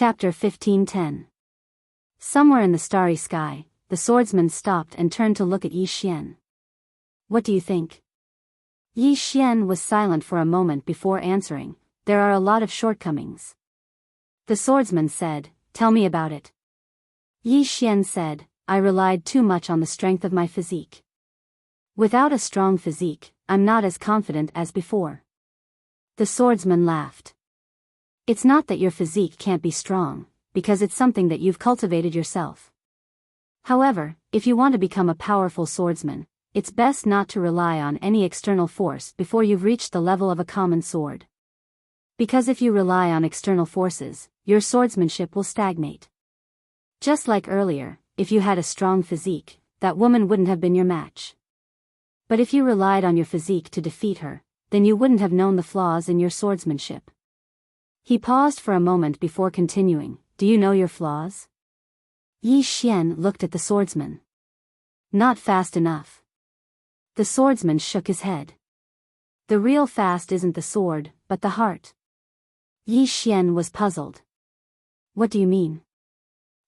Chapter 15:10. Somewhere in the starry sky, the swordsman stopped and turned to look at Yi Xian. "What do you think?" Yi Xian was silent for a moment before answering. "There are a lot of shortcomings." The swordsman said, "Tell me about it." Yi Xian said, "I relied too much on the strength of my physique. Without a strong physique, I'm not as confident as before." The swordsman laughed. "It's not that your physique can't be strong, because it's something that you've cultivated yourself. However, if you want to become a powerful swordsman, it's best not to rely on any external force before you've reached the level of a common sword. Because if you rely on external forces, your swordsmanship will stagnate. Just like earlier, if you had a strong physique, that woman wouldn't have been your match. But if you relied on your physique to defeat her, then you wouldn't have known the flaws in your swordsmanship." He paused for a moment before continuing, "Do you know your flaws?" Yi Xian looked at the swordsman. "Not fast enough." The swordsman shook his head. "The real fast isn't the sword, but the heart." Yi Xian was puzzled. "What do you mean?"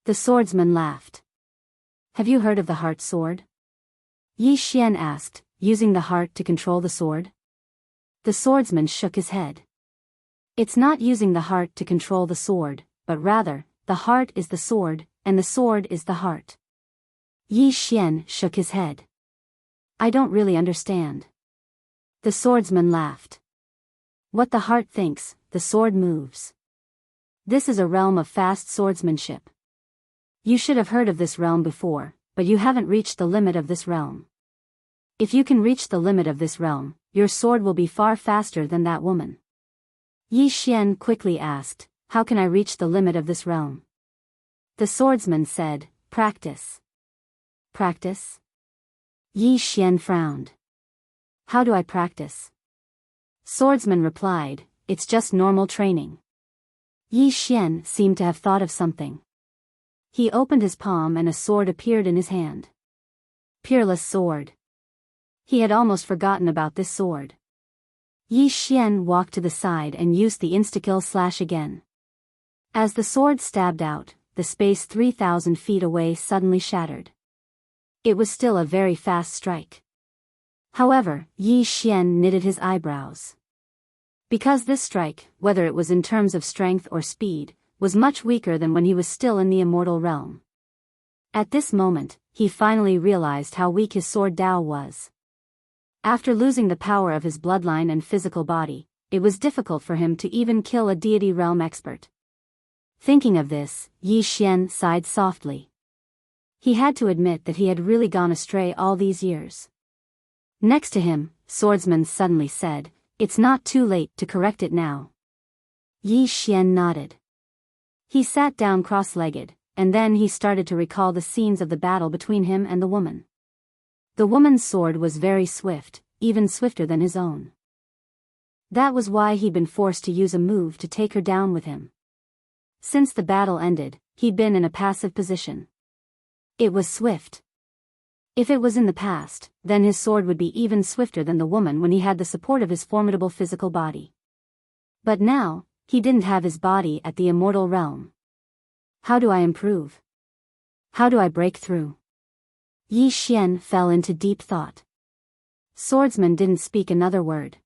The swordsman laughed. "Have you heard of the heart sword?" Yi Xian asked, "Using the heart to control the sword?" The swordsman shook his head. "It's not using the heart to control the sword, but rather, the heart is the sword, and the sword is the heart." Yi Xian shook his head. "I don't really understand." The swordsman laughed. "What the heart thinks, the sword moves. This is a realm of fast swordsmanship. You should have heard of this realm before, but you haven't reached the limit of this realm. If you can reach the limit of this realm, your sword will be far faster than that woman." Yi Xian quickly asked, "How can I reach the limit of this realm?" The swordsman said, "Practice." "Practice?" Yi Xian frowned. "How do I practice?" Swordsman replied, "It's just normal training." Yi Xian seemed to have thought of something. He opened his palm and a sword appeared in his hand. Peerless sword. He had almost forgotten about this sword. Yi Xian walked to the side and used the insta-kill slash again. As the sword stabbed out, the space 3,000 feet away suddenly shattered. It was still a very fast strike. However, Yi Xian knitted his eyebrows. Because this strike, whether it was in terms of strength or speed, was much weaker than when he was still in the immortal realm. At this moment, he finally realized how weak his sword Dao was. After losing the power of his bloodline and physical body, it was difficult for him to even kill a deity realm expert. Thinking of this, Yi Xian sighed softly. He had to admit that he had really gone astray all these years. Next to him, Swordsman suddenly said, "It's not too late to correct it now." Yi Xian nodded. He sat down cross-legged, and then he started to recall the scenes of the battle between him and the woman. The woman's sword was very swift, even swifter than his own. That was why he'd been forced to use a move to take her down with him. Since the battle ended, he'd been in a passive position. It was swift. If it was in the past, then his sword would be even swifter than the woman when he had the support of his formidable physical body. But now, he didn't have his body at the immortal realm. How do I improve? How do I break through? Yi Xian fell into deep thought. Swordsman didn't speak another word.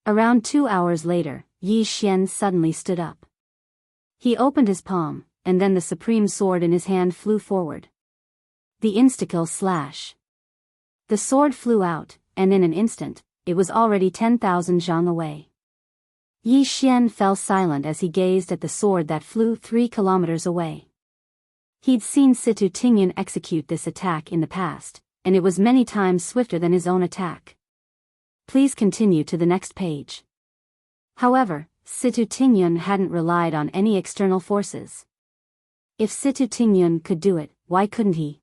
Around 2 hours later, Yi Xian suddenly stood up. He opened his palm, and then the supreme sword in his hand flew forward. The insta-kill slash. The sword flew out, and in an instant, it was already 10,000 zhang away. Yi Xian fell silent as he gazed at the sword that flew 3 kilometers away. He'd seen Situ Tingyun execute this attack in the past, and it was many times swifter than his own attack. Please continue to the next page. However, Situ Tingyun hadn't relied on any external forces. If Situ Tingyun could do it, why couldn't he?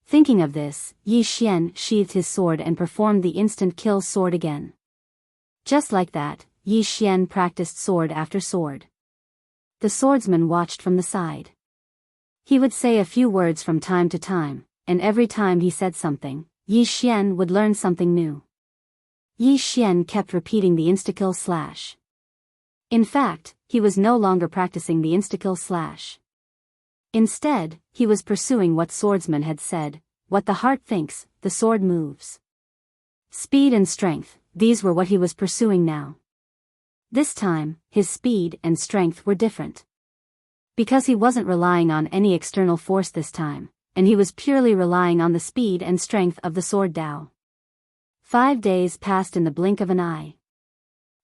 Thinking of this, Yi Xian sheathed his sword and performed the instant kill sword again. Just like that, Yi Xian practiced sword after sword. The swordsman watched from the side. He would say a few words from time to time, and every time he said something, Yi Xian would learn something new. Yi Xian kept repeating the insta-kill slash. In fact, he was no longer practicing the insta-kill slash. Instead, he was pursuing what Swordsman had said, what the heart thinks, the sword moves. Speed and strength, these were what he was pursuing now. This time, his speed and strength were different. Because he wasn't relying on any external force this time, and he was purely relying on the speed and strength of the sword Dao. 5 days passed in the blink of an eye.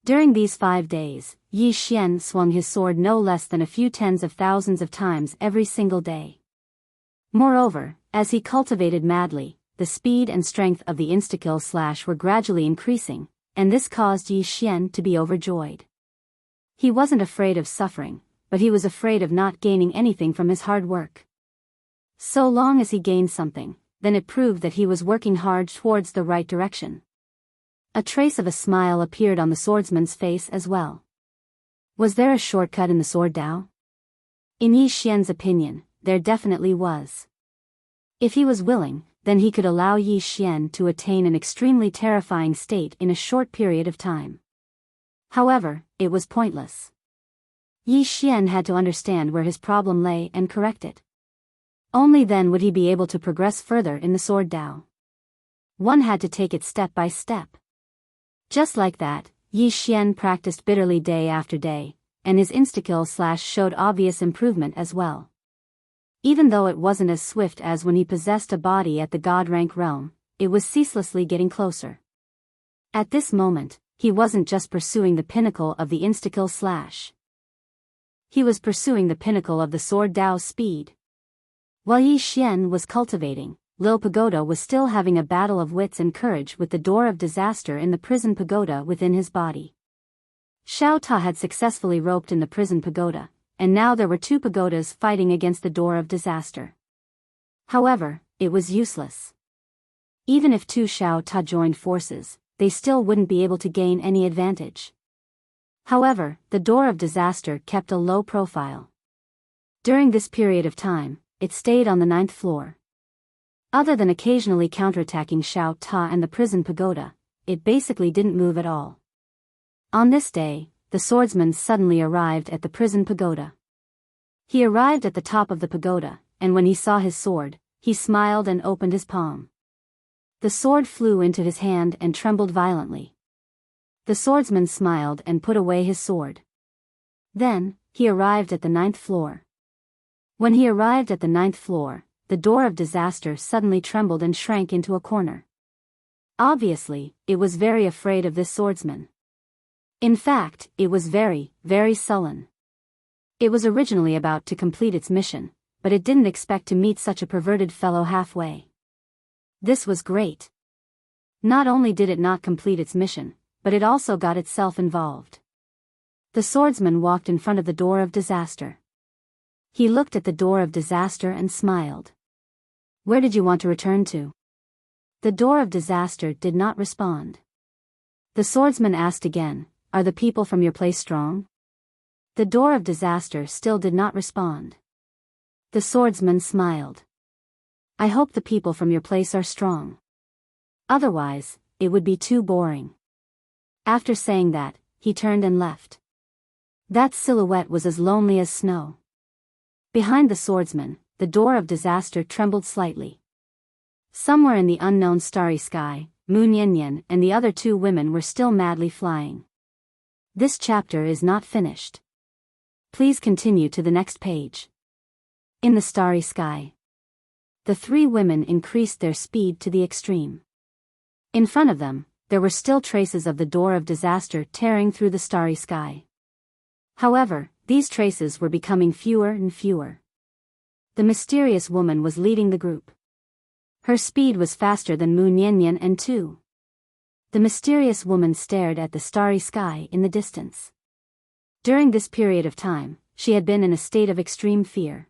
During these 5 days, Yi Xian swung his sword no less than a few tens of thousands of times every single day. Moreover, as he cultivated madly, the speed and strength of the insta-kill slash were gradually increasing, and this caused Yi Xian to be overjoyed. He wasn't afraid of suffering, but he was afraid of not gaining anything from his hard work. So long as he gained something, then it proved that he was working hard towards the right direction. A trace of a smile appeared on the swordsman's face as well. Was there a shortcut in the sword Dao? In Yi Xian's opinion, there definitely was. If he was willing, then he could allow Yi Xian to attain an extremely terrifying state in a short period of time. However, it was pointless. Yi Xian had to understand where his problem lay and correct it. Only then would he be able to progress further in the sword Dao. One had to take it step by step. Just like that, Yi Xian practiced bitterly day after day, and his insta-kill slash showed obvious improvement as well. Even though it wasn't as swift as when he possessed a body at the god rank realm, it was ceaselessly getting closer. At this moment, he wasn't just pursuing the pinnacle of the insta-kill slash. He was pursuing the pinnacle of the sword Dao's speed. While Yi Xian was cultivating, Lil Pagoda was still having a battle of wits and courage with the door of disaster in the prison pagoda within his body. Xiao Ta had successfully roped in the prison pagoda, and now there were 2 pagodas fighting against the door of disaster. However, it was useless. Even if 2 Xiao Ta joined forces, they still wouldn't be able to gain any advantage. However, the door of disaster kept a low profile. During this period of time, it stayed on the 9th floor. Other than occasionally counterattacking Xiao Ta and the prison pagoda, it basically didn't move at all. On this day, the swordsman suddenly arrived at the prison pagoda. He arrived at the top of the pagoda, and when he saw his sword, he smiled and opened his palm. The sword flew into his hand and trembled violently. The swordsman smiled and put away his sword. Then, he arrived at the 9th floor. When he arrived at the 9th floor, the door of disaster suddenly trembled and shrank into a corner. Obviously, it was very afraid of this swordsman. In fact, it was very, very sullen. It was originally about to complete its mission, but it didn't expect to meet such a perverted fellow halfway. This was great. Not only did it not complete its mission, but it also got itself involved. The swordsman walked in front of the door of disaster. He looked at the door of disaster and smiled. Where did you want to return to? The door of disaster did not respond. The swordsman asked again, are the people from your place strong? The door of disaster still did not respond. The swordsman smiled. I hope the people from your place are strong. Otherwise, it would be too boring. After saying that, he turned and left. That silhouette was as lonely as snow. Behind the swordsman, the door of disaster trembled slightly. Somewhere in the unknown starry sky, Moon Yin and the other 2 women were still madly flying. This chapter is not finished. Please continue to the next page. In the starry sky, the 3 women increased their speed to the extreme. In front of them, there were still traces of the door of disaster tearing through the starry sky. However, these traces were becoming fewer and fewer. The mysterious woman was leading the group. Her speed was faster than Moon Yin and 2. The mysterious woman stared at the starry sky in the distance. During this period of time, she had been in a state of extreme fear.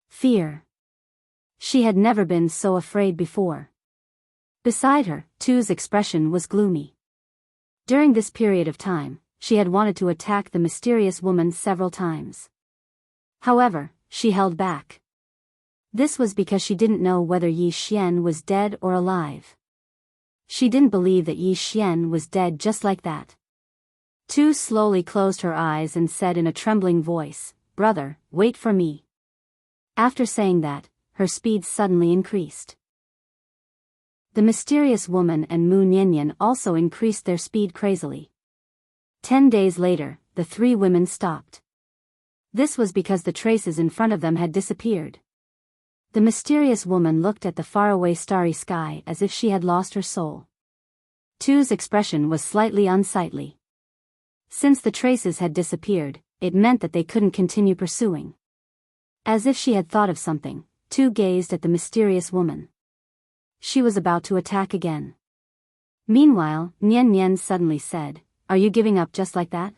Fear. She had never been so afraid before. Beside her, Tu's expression was gloomy. During this period of time, she had wanted to attack the mysterious woman several times. However, she held back. This was because she didn't know whether Yi Xian was dead or alive. She didn't believe that Yi Xian was dead just like that. Tu slowly closed her eyes and said in a trembling voice, "Brother, wait for me." After saying that, her speed suddenly increased. The mysterious woman and Mu Nianyan also increased their speed crazily. 10 days later, the three women stopped. This was because the traces in front of them had disappeared. The mysterious woman looked at the faraway starry sky as if she had lost her soul. Tu's expression was slightly unsightly. Since the traces had disappeared, it meant that they couldn't continue pursuing. As if she had thought of something, Tu gazed at the mysterious woman. She was about to attack again. Meanwhile, Nian Nian suddenly said, "Are you giving up just like that?"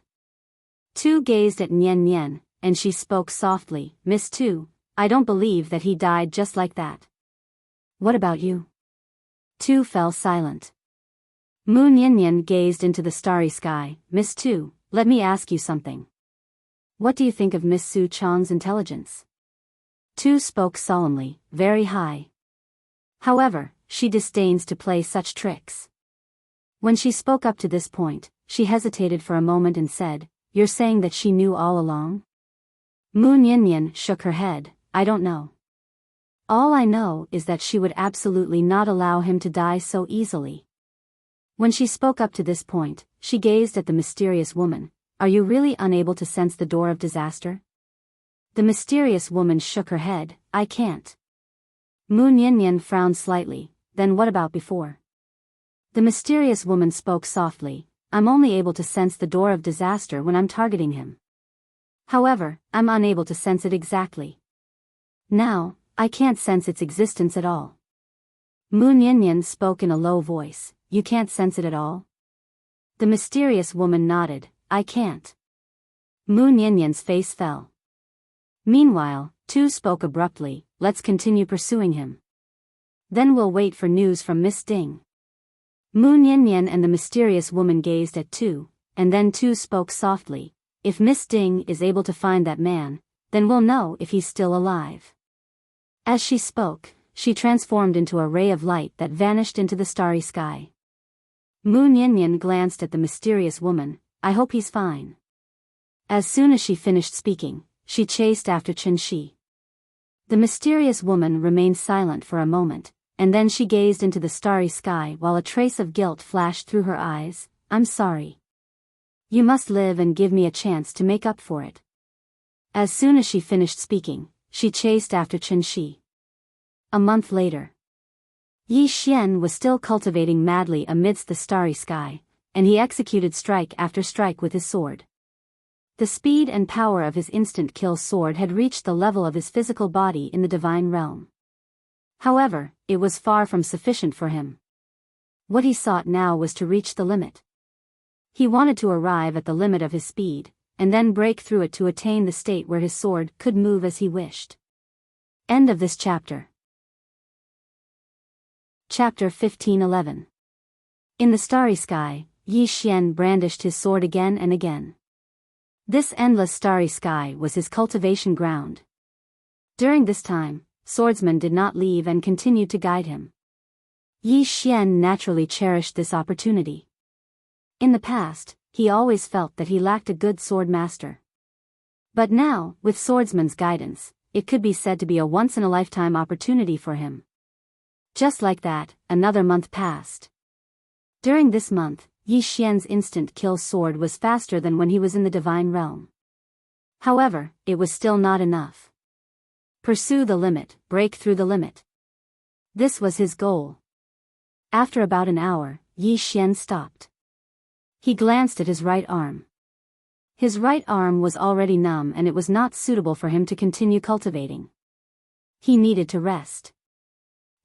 Tu gazed at Nian Nian, and she spoke softly, "Miss Tu, I don't believe that he died just like that." "What about you?" Tu fell silent. Mu Nian gazed into the starry sky. "Miss Tu, let me ask you something. What do you think of Miss Su Chang's intelligence?" Tu spoke solemnly, "Very high. However, she disdains to play such tricks." When she spoke up to this point, she hesitated for a moment and said, "You're saying that she knew all along?" Mu Nian shook her head, "I don't know. All I know is that she would absolutely not allow him to die so easily." When she spoke up to this point, she gazed at the mysterious woman. "Are you really unable to sense the door of disaster?" The mysterious woman shook her head, "I can't." Mu Nian frowned slightly. "Then what about before?" The mysterious woman spoke softly, "I'm only able to sense the door of disaster when I'm targeting him. However, I'm unable to sense it exactly. Now, I can't sense its existence at all." Mu Nian spoke in a low voice, "You can't sense it at all?" The mysterious woman nodded, "I can't." Mu Nian's face fell. Meanwhile, Tu spoke abruptly, "Let's continue pursuing him. Then we'll wait for news from Miss Ding." Mu Nian and the mysterious woman gazed at Tu, and then Tu spoke softly, "If Miss Ding is able to find that man, then we'll know if he's still alive." As she spoke, she transformed into a ray of light that vanished into the starry sky. Mu Nian glanced at the mysterious woman, "I hope he's fine." As soon as she finished speaking, she chased after Chen Shi. The mysterious woman remained silent for a moment, and then she gazed into the starry sky while a trace of guilt flashed through her eyes. "I'm sorry. You must live and give me a chance to make up for it." As soon as she finished speaking, she chased after Chen Shi. A month later. Yi Xian was still cultivating madly amidst the starry sky, and he executed strike after strike with his sword. The speed and power of his instant-kill sword had reached the level of his physical body in the divine realm. However, it was far from sufficient for him. What he sought now was to reach the limit. He wanted to arrive at the limit of his speed, and then break through it to attain the state where his sword could move as he wished. End of this chapter. Chapter 15:11. In the starry sky, Yi Xian brandished his sword again and again. This endless starry sky was his cultivation ground. During this time, Swordsman did not leave and continued to guide him. Yi Xian naturally cherished this opportunity. In the past, he always felt that he lacked a good sword master. But now, with Swordsman's guidance, it could be said to be a once-in-a-lifetime opportunity for him. Just like that, another month passed. During this month, Yi Xian's instant-kill sword was faster than when he was in the divine realm. However, it was still not enough. Pursue the limit, break through the limit. This was his goal. After about an hour, Yi Xian stopped. He glanced at his right arm. His right arm was already numb and it was not suitable for him to continue cultivating. He needed to rest.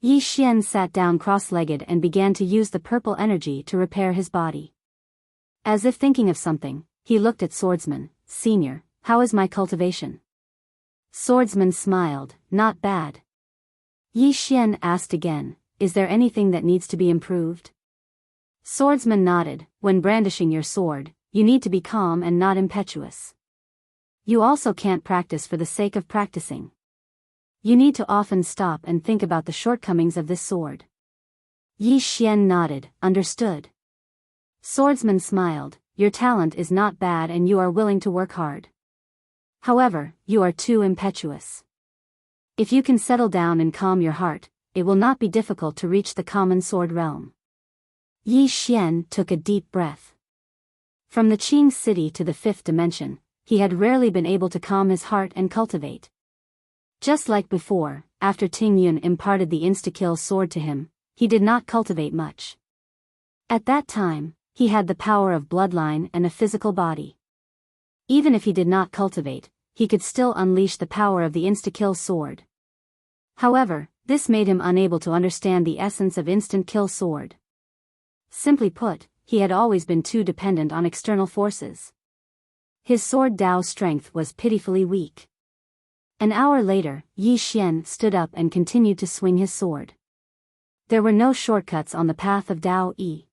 Yi Xian sat down cross-legged and began to use the purple energy to repair his body. As if thinking of something, he looked at Swordsman. "Senior, how is my cultivation?" Swordsman smiled, "Not bad." Yi Xian asked again, "Is there anything that needs to be improved?" Swordsman nodded. "When brandishing your sword, you need to be calm and not impetuous. You also can't practice for the sake of practicing. You need to often stop and think about the shortcomings of this sword." Yi Xian nodded, "Understood." Swordsman smiled, your talent is not bad and you are willing to work hard. However, you are too impetuous. If you can settle down and calm your heart, it will not be difficult to reach the common sword realm. Yi Xian took a deep breath. From the Qing city to the fifth dimension, he had rarely been able to calm his heart and cultivate. Just like before, after Ting Yun imparted the insta-kill sword to him, he did not cultivate much. At that time, he had the power of bloodline and a physical body. Even if he did not cultivate, he could still unleash the power of the insta-kill sword. However, this made him unable to understand the essence of instant-kill sword. Simply put, he had always been too dependent on external forces. His sword Dao strength was pitifully weak. An hour later, Yi Xian stood up and continued to swing his sword. There were no shortcuts on the path of Dao Yi.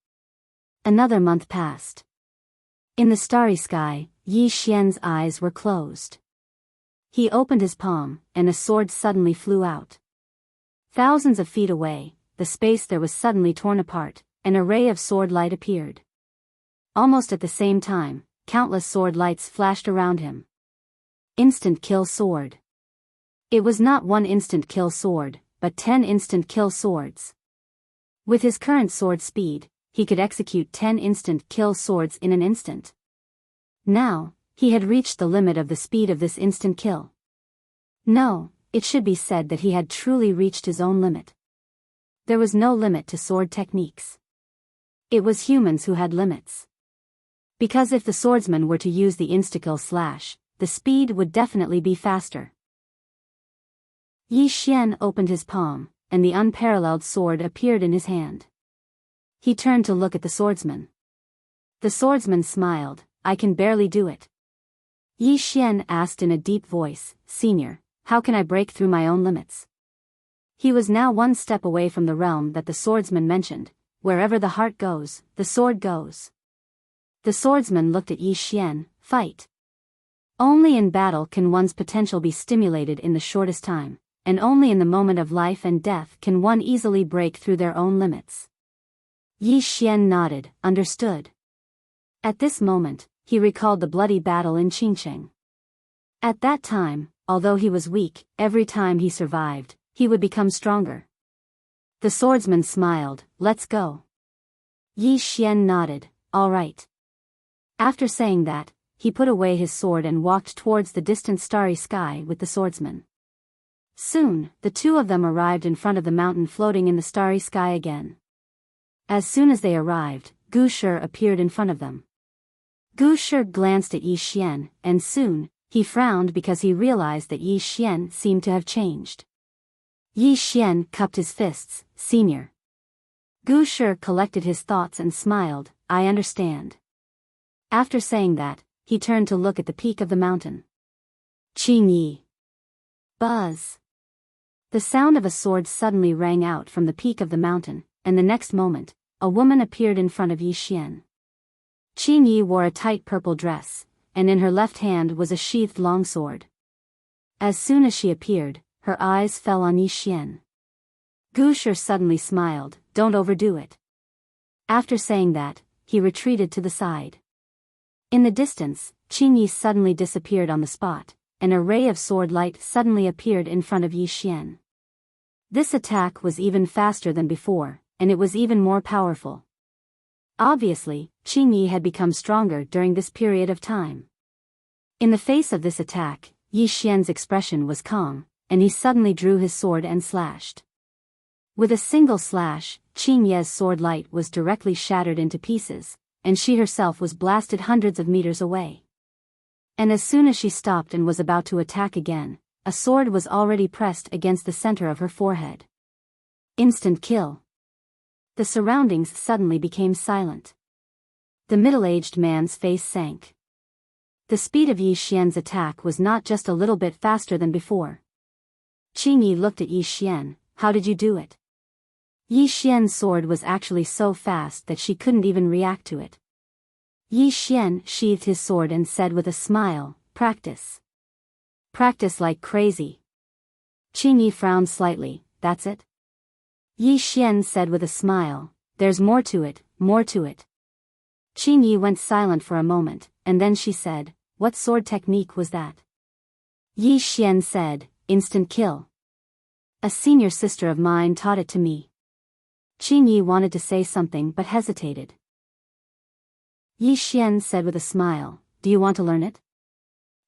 Another month passed. In the starry sky, Yi Xian's eyes were closed. He opened his palm, and a sword suddenly flew out. Thousands of feet away, the space there was suddenly torn apart, an array of sword light appeared. Almost at the same time, countless sword lights flashed around him. Instant kill sword. It was not one instant kill sword, but 10 instant kill swords. With his current sword speed, he could execute 10 instant kill swords in an instant. Now, he had reached the limit of the speed of this instant kill. No, it should be said that he had truly reached his own limit. There was no limit to sword techniques. It was humans who had limits. Because if the swordsman were to use the insta-kill slash, the speed would definitely be faster. Yi Xian opened his palm, and the unparalleled sword appeared in his hand. He turned to look at the swordsman. The swordsman smiled, I can barely do it. Yi Xian asked in a deep voice, Senior, how can I break through my own limits? He was now one step away from the realm that the swordsman mentioned, wherever the heart goes, the sword goes. The swordsman looked at Yi Xian, fight. Only in battle can one's potential be stimulated in the shortest time, and only in the moment of life and death can one easily break through their own limits. Yi Xian nodded, understood. At this moment, he recalled the bloody battle in Qingcheng. At that time, although he was weak, every time he survived, he would become stronger. The swordsman smiled, let's go. Yi Xian nodded, all right. After saying that, he put away his sword and walked towards the distant starry sky with the swordsman. Soon, the two of them arrived in front of the mountain floating in the starry sky again. As soon as they arrived, Gu Shi appeared in front of them. Gu Shi glanced at Yi Xian, and soon, he frowned because he realized that Yi Xian seemed to have changed. Yi Xian cupped his fists, Senior. Gu Shi collected his thoughts and smiled, I understand. After saying that, he turned to look at the peak of the mountain. Qing Yi. Buzz. The sound of a sword suddenly rang out from the peak of the mountain, and the next moment, a woman appeared in front of Yi Xian. Qing Yi wore a tight purple dress, and in her left hand was a sheathed longsword. As soon as she appeared, her eyes fell on Yi Xian. Gu Shi suddenly smiled, don't overdo it. After saying that, he retreated to the side. In the distance, Qing Yi suddenly disappeared on the spot. An array of sword light suddenly appeared in front of Yi Xian. This attack was even faster than before, and it was even more powerful. Obviously, Qing Yi had become stronger during this period of time. In the face of this attack, Yi Xian's expression was calm, and he suddenly drew his sword and slashed. With a single slash, Qing Yi's sword light was directly shattered into pieces, and she herself was blasted hundreds of meters away. And as soon as she stopped and was about to attack again, a sword was already pressed against the center of her forehead. Instant kill. The surroundings suddenly became silent. The middle-aged man's face sank. The speed of Yi Xian's attack was not just a little bit faster than before. Qing Yi looked at Yi Xian, how did you do it? Yi Xian's sword was actually so fast that she couldn't even react to it. Yi Xian sheathed his sword and said with a smile, practice. Practice like crazy. Qing Yi frowned slightly, that's it? Yi Xian said with a smile, there's more to it, more to it. Qin Yi went silent for a moment, and then she said, "What sword technique was that?" Yi Xian said, "Instant kill. A senior sister of mine taught it to me." Qin Yi wanted to say something but hesitated. Yi Xian said with a smile, "Do you want to learn it?"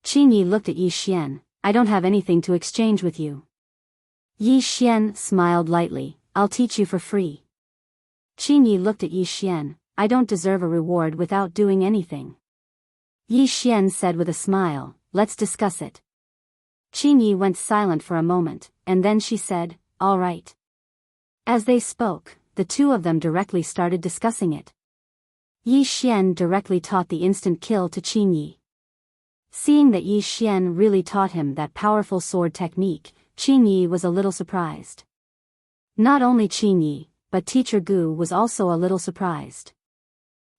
Qin Yi looked at Yi Xian, "I don't have anything to exchange with you." Yi Xian smiled lightly, "I'll teach you for free." Qin Yi looked at Yi Xian, "I don't deserve a reward without doing anything." Yi Xian said with a smile, "Let's discuss it." Qin Yi went silent for a moment, and then she said, "All right." As they spoke, the two of them directly started discussing it. Yi Xian directly taught the instant kill to Qin Yi. Seeing that Yi Xian really taught him that powerful sword technique, Qin Yi was a little surprised. Not only Qin Yi, but Teacher Gu was also a little surprised.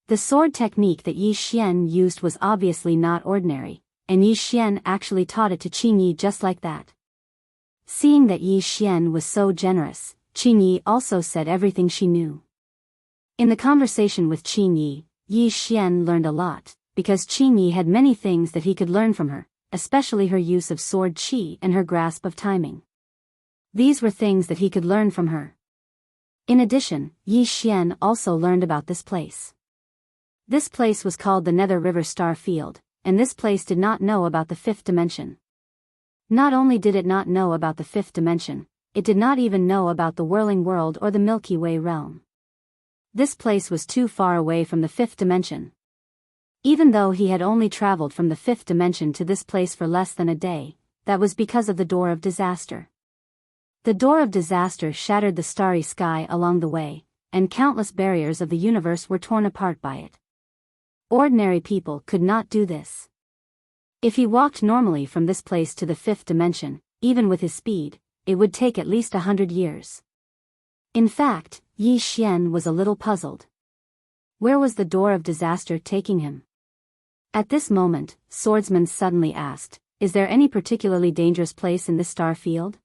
The sword technique that Yi Xian used was obviously not ordinary, and Yi Xian actually taught it to Qin Yi just like that. Seeing that Yi Xian was so generous, Qin Yi also said everything she knew. In the conversation with Qin Yi, Yi Xian learned a lot, because Qin Yi had many things that he could learn from her, especially her use of sword qi and her grasp of timing. These were things that he could learn from her. In addition, Yi Xian also learned about this place. This place was called the Nether River Star Field, and this place did not know about the fifth dimension. Not only did it not know about the fifth dimension, it did not even know about the whirling world or the Milky Way realm. This place was too far away from the fifth dimension. Even though he had only traveled from the fifth dimension to this place for less than a day, that was because of the Door of Disaster. The Door of Disaster shattered the starry sky along the way, and countless barriers of the universe were torn apart by it. Ordinary people could not do this. If he walked normally from this place to the fifth dimension, even with his speed, it would take at least 100 years. In fact, Yi Xian was a little puzzled. Where was the Door of Disaster taking him? At this moment, Swordsman suddenly asked, "Is there any particularly dangerous place in this star field?"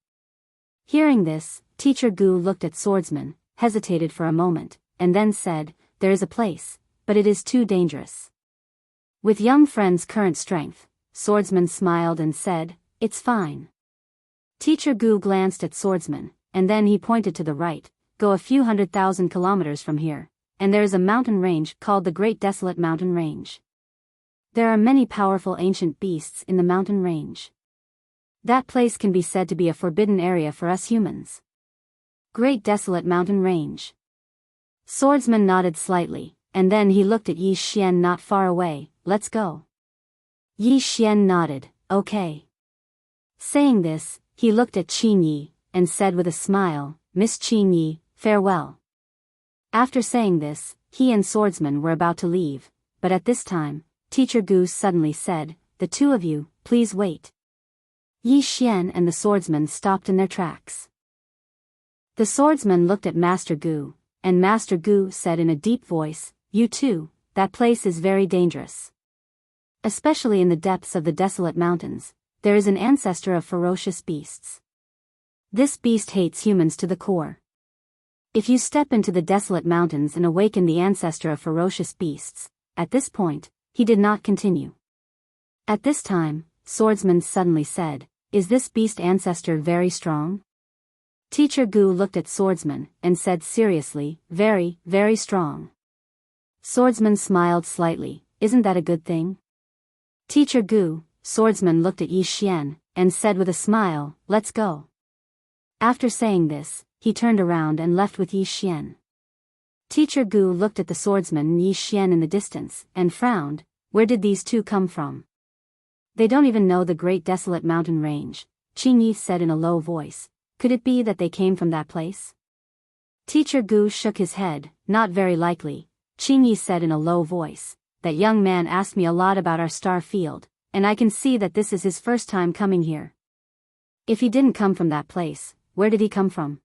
Hearing this, Teacher Gu looked at Swordsman, hesitated for a moment, and then said, "There is a place, but it is too dangerous." With young friend's current strength, Swordsman smiled and said, "It's fine." Teacher Gu glanced at Swordsman, and then he pointed to the right, "Go a few 100,000 kilometers from here, and there is a mountain range called the Great Desolate Mountain Range. There are many powerful ancient beasts in the mountain range. That place can be said to be a forbidden area for us humans." Great Desolate Mountain Range. Swordsman nodded slightly, and then he looked at Yi Xian not far away. "Let's go." Yi Xian nodded, "Okay." Saying this, he looked at Qin Yi, and said with a smile, "Miss Qin Yi, farewell." After saying this, he and Swordsman were about to leave, but at this time, Teacher Gu suddenly said, "The two of you, please wait." Yi Xian and the Swordsman stopped in their tracks. The Swordsman looked at Master Gu, and Master Gu said in a deep voice, "You too, that place is very dangerous. Especially in the depths of the desolate mountains, there is an ancestor of ferocious beasts. This beast hates humans to the core. If you step into the desolate mountains and awaken the ancestor of ferocious beasts," at this point, he did not continue. At this time, Swordsman suddenly said, "Is this beast ancestor very strong?" Teacher Gu looked at Swordsman, and said seriously, "Very, very strong." Swordsman smiled slightly, "Isn't that a good thing?" Teacher Gu, Swordsman looked at Yi Xian, and said with a smile, "Let's go." After saying this, he turned around and left with Yi Xian. Teacher Gu looked at the Swordsman and Yi Xian in the distance, and frowned. Where did these two come from? They don't even know the Great Desolate Mountain Range, Qin Yi said in a low voice. Could it be that they came from that place? Teacher Gu shook his head, "Not very likely," Qin Yi said in a low voice. "That young man asked me a lot about our star field, and I can see that this is his first time coming here. If he didn't come from that place, where did he come from?"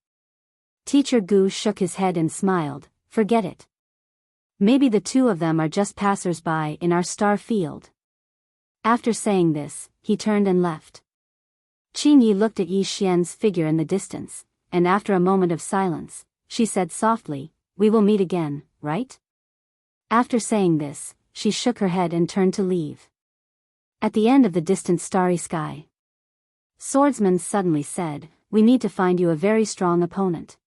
Teacher Gu shook his head and smiled, "Forget it. Maybe the two of them are just passers-by in our star field." After saying this, he turned and left. Qin Yi looked at Yi Xian's figure in the distance, and after a moment of silence, she said softly, "We will meet again, right?" After saying this, she shook her head and turned to leave. At the end of the distant starry sky, Swordsman suddenly said, "We need to find you a very strong opponent."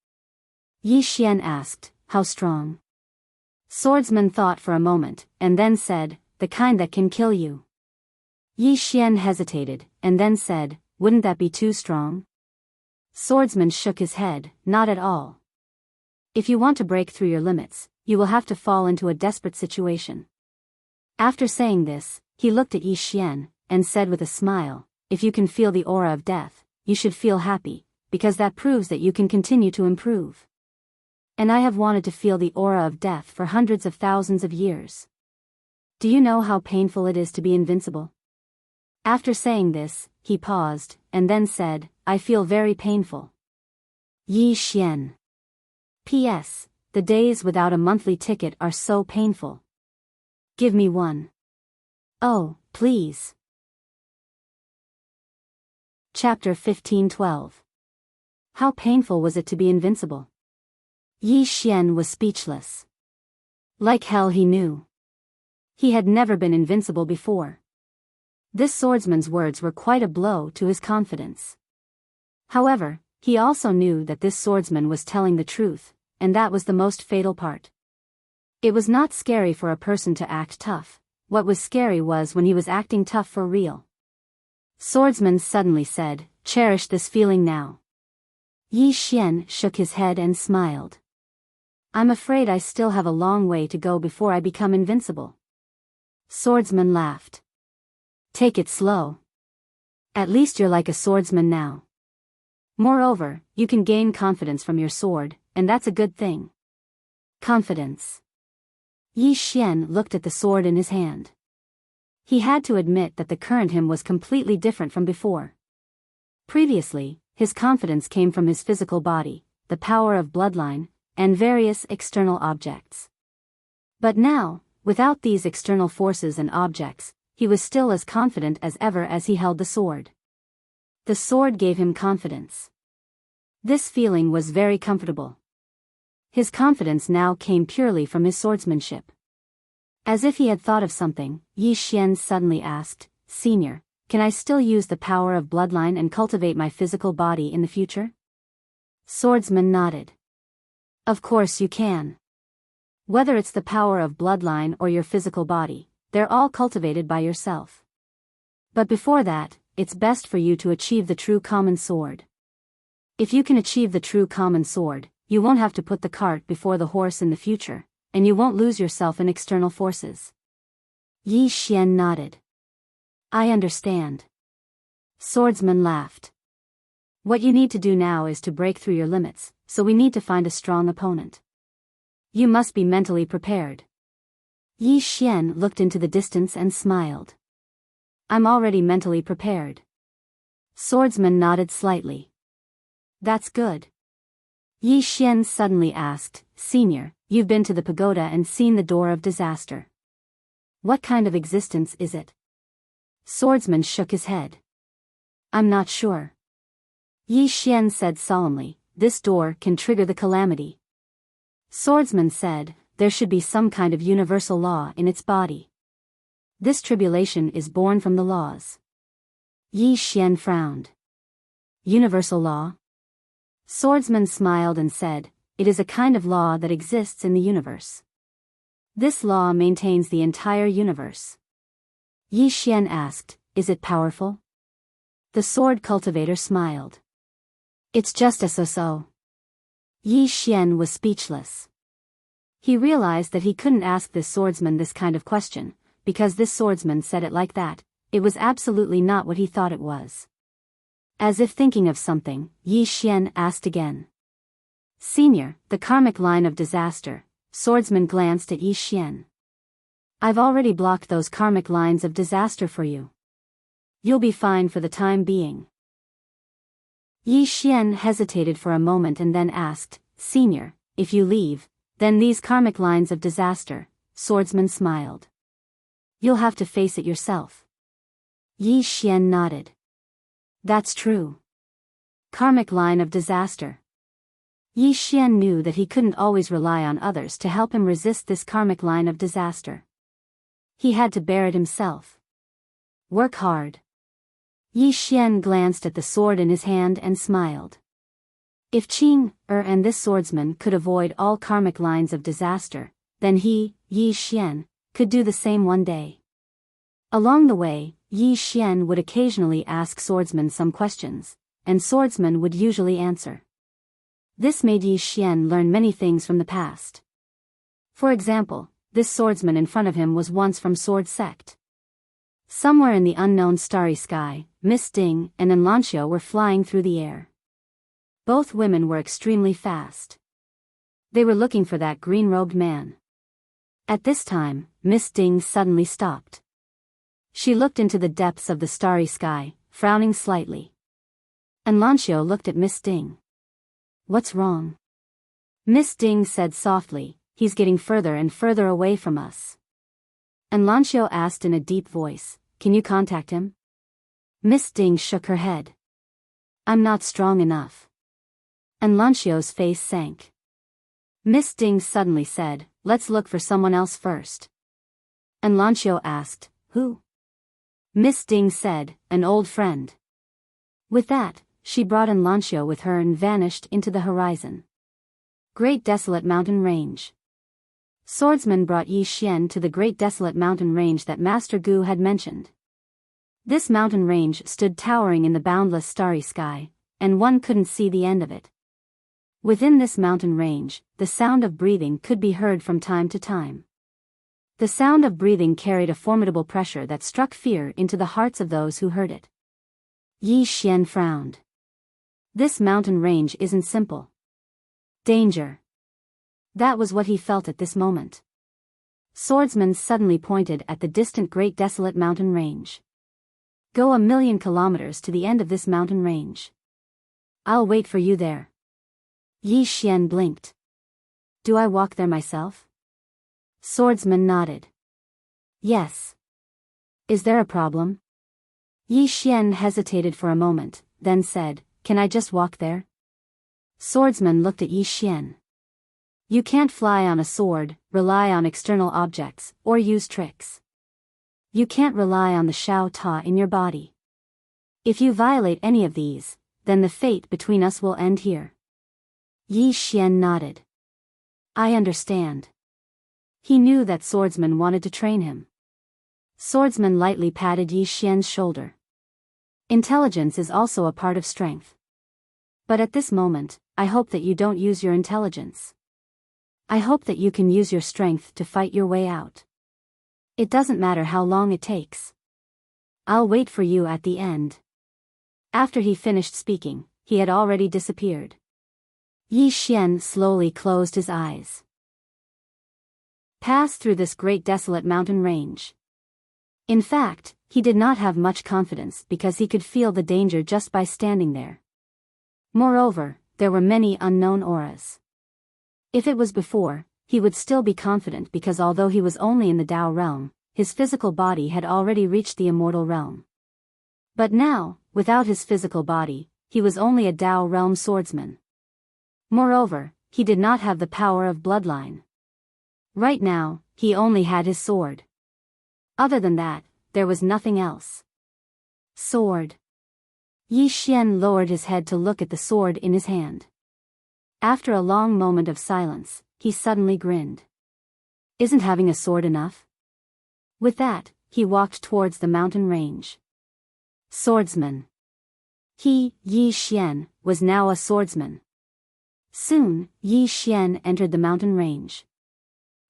Yi Xian asked, "How strong?" Swordsman thought for a moment, and then said, "The kind that can kill you." Yi Xian hesitated, and then said, "Wouldn't that be too strong?" Swordsman shook his head, "Not at all. If you want to break through your limits, you will have to fall into a desperate situation." After saying this, he looked at Yi Xian, and said with a smile, "If you can feel the aura of death, you should feel happy, because that proves that you can continue to improve. And I have wanted to feel the aura of death for hundreds of thousands of years. Do you know how painful it is to be invincible?" After saying this, he paused, and then said, "I feel very painful." Yi Xian. P.S. The days without a monthly ticket are so painful. Give me one. Oh, please. Chapter 15:12. How painful was it to be invincible? Yi Xian was speechless. Like hell he knew. He had never been invincible before. This swordsman's words were quite a blow to his confidence. However, he also knew that this swordsman was telling the truth, and that was the most fatal part. It was not scary for a person to act tough. What was scary was when he was acting tough for real. Swordsman suddenly said, "Cherish this feeling now." Yi Xian shook his head and smiled. "I'm afraid I still have a long way to go before I become invincible." Swordsman laughed. "Take it slow. At least you're like a swordsman now. Moreover, you can gain confidence from your sword, and that's a good thing." Confidence. Yi Xian looked at the sword in his hand. He had to admit that the current him was completely different from before. Previously, his confidence came from his physical body, the power of bloodline, and various external objects. But now, without these external forces and objects, he was still as confident as ever as he held the sword. The sword gave him confidence. This feeling was very comfortable. His confidence now came purely from his swordsmanship. As if he had thought of something, Yi Xian suddenly asked, "Senior, can I still use the power of bloodline and cultivate my physical body in the future?" Swordsman nodded. "Of course you can. Whether it's the power of bloodline or your physical body, they're all cultivated by yourself. But before that, it's best for you to achieve the true common sword. If you can achieve the true common sword, you won't have to put the cart before the horse in the future, and you won't lose yourself in external forces." Yi Xian nodded. "I understand." Swordsman laughed. "What you need to do now is to break through your limits, so we need to find a strong opponent. You must be mentally prepared." Yi Xian looked into the distance and smiled. "I'm already mentally prepared." Swordsman nodded slightly. "That's good." Yi Xian suddenly asked, "Senior, you've been to the pagoda and seen the door of disaster. What kind of existence is it?" Swordsman shook his head. "I'm not sure." Yi Xian said solemnly, "This door can trigger the calamity." Swordsman said, "There should be some kind of universal law in its body. This tribulation is born from the laws." Yi Xian frowned. "Universal law?" Swordsman smiled and said, "It is a kind of law that exists in the universe. This law maintains the entire universe." Yi Xian asked, "Is it powerful?" The sword cultivator smiled. "It's just a so-so." Yi Xian was speechless. He realized that he couldn't ask this swordsman this kind of question, because this swordsman said it like that. It was absolutely not what he thought it was. As if thinking of something, Yi Xian asked again. "Senior, the karmic line of disaster." Swordsman glanced at Yi Xian. "I've already blocked those karmic lines of disaster for you. You'll be fine for the time being." Yi Xian hesitated for a moment and then asked, "Senior, if you leave, then these karmic lines of disaster." Swordsman smiled. "You'll have to face it yourself." Yi Xian nodded. "That's true. Karmic line of disaster. Yi Xian knew that he couldn't always rely on others to help him resist this karmic line of disaster. He had to bear it himself. Work hard. Yi Xian glanced at the sword in his hand and smiled. If Qing, and this swordsman could avoid all karmic lines of disaster, then he, Yi Xian, could do the same one day. Along the way, Yi Xian would occasionally ask Swordsman some questions, and Swordsman would usually answer. This made Yi Xian learn many things from the past. For example, this swordsman in front of him was once from Sword Sect. Somewhere in the unknown starry sky, Miss Ding and Enlancio were flying through the air. Both women were extremely fast. They were looking for that green-robed man. At this time, Miss Ding suddenly stopped. She looked into the depths of the starry sky, frowning slightly. Enlancio looked at Miss Ding. What's wrong? Miss Ding said softly, he's getting further and further away from us. Enlancio asked in a deep voice, can you contact him? Miss Ding shook her head. I'm not strong enough. Enlancio's face sank. Miss Ding suddenly said, let's look for someone else first. Enlancio asked, who? Miss Ding said, an old friend. With that, she brought Enlancio with her and vanished into the horizon. Great Desolate Mountain Range. Swordsman brought Yi Xian to the Great Desolate Mountain Range that Master Gu had mentioned. This mountain range stood towering in the boundless starry sky, and one couldn't see the end of it. Within this mountain range, the sound of breathing could be heard from time to time. The sound of breathing carried a formidable pressure that struck fear into the hearts of those who heard it. Yi Xian frowned. This mountain range isn't simple. Danger. That was what he felt at this moment. Swordsman suddenly pointed at the distant Great Desolate Mountain Range. Go 1,000,000 kilometers to the end of this mountain range. I'll wait for you there. Yi Xian blinked. Do I walk there myself? Swordsman nodded. Yes. Is there a problem? Yi Xian hesitated for a moment, then said, can I just walk there? Swordsman looked at Yi Xian. You can't fly on a sword, rely on external objects, or use tricks. You can't rely on the Shao Ta in your body. If you violate any of these, then the fate between us will end here. Yi Xian nodded. I understand. He knew that Swordsman wanted to train him. Swordsman lightly patted Yi Xian's shoulder. Intelligence is also a part of strength. But at this moment, I hope that you don't use your intelligence. I hope that you can use your strength to fight your way out. It doesn't matter how long it takes. I'll wait for you at the end. After he finished speaking, he had already disappeared. Yi Xian slowly closed his eyes. Passed through this great desolate mountain range. In fact, he did not have much confidence because he could feel the danger just by standing there. Moreover, there were many unknown auras. If it was before, he would still be confident because although he was only in the Tao realm, his physical body had already reached the immortal realm. But now, without his physical body, he was only a Tao realm swordsman. Moreover, he did not have the power of bloodline. Right now, he only had his sword. Other than that, there was nothing else. Sword. Yi Xian lowered his head to look at the sword in his hand. After a long moment of silence, he suddenly grinned. Isn't having a sword enough? With that, he walked towards the mountain range. Swordsman. He, Yi Xian, was now a swordsman. Soon, Yi Xian entered the mountain range.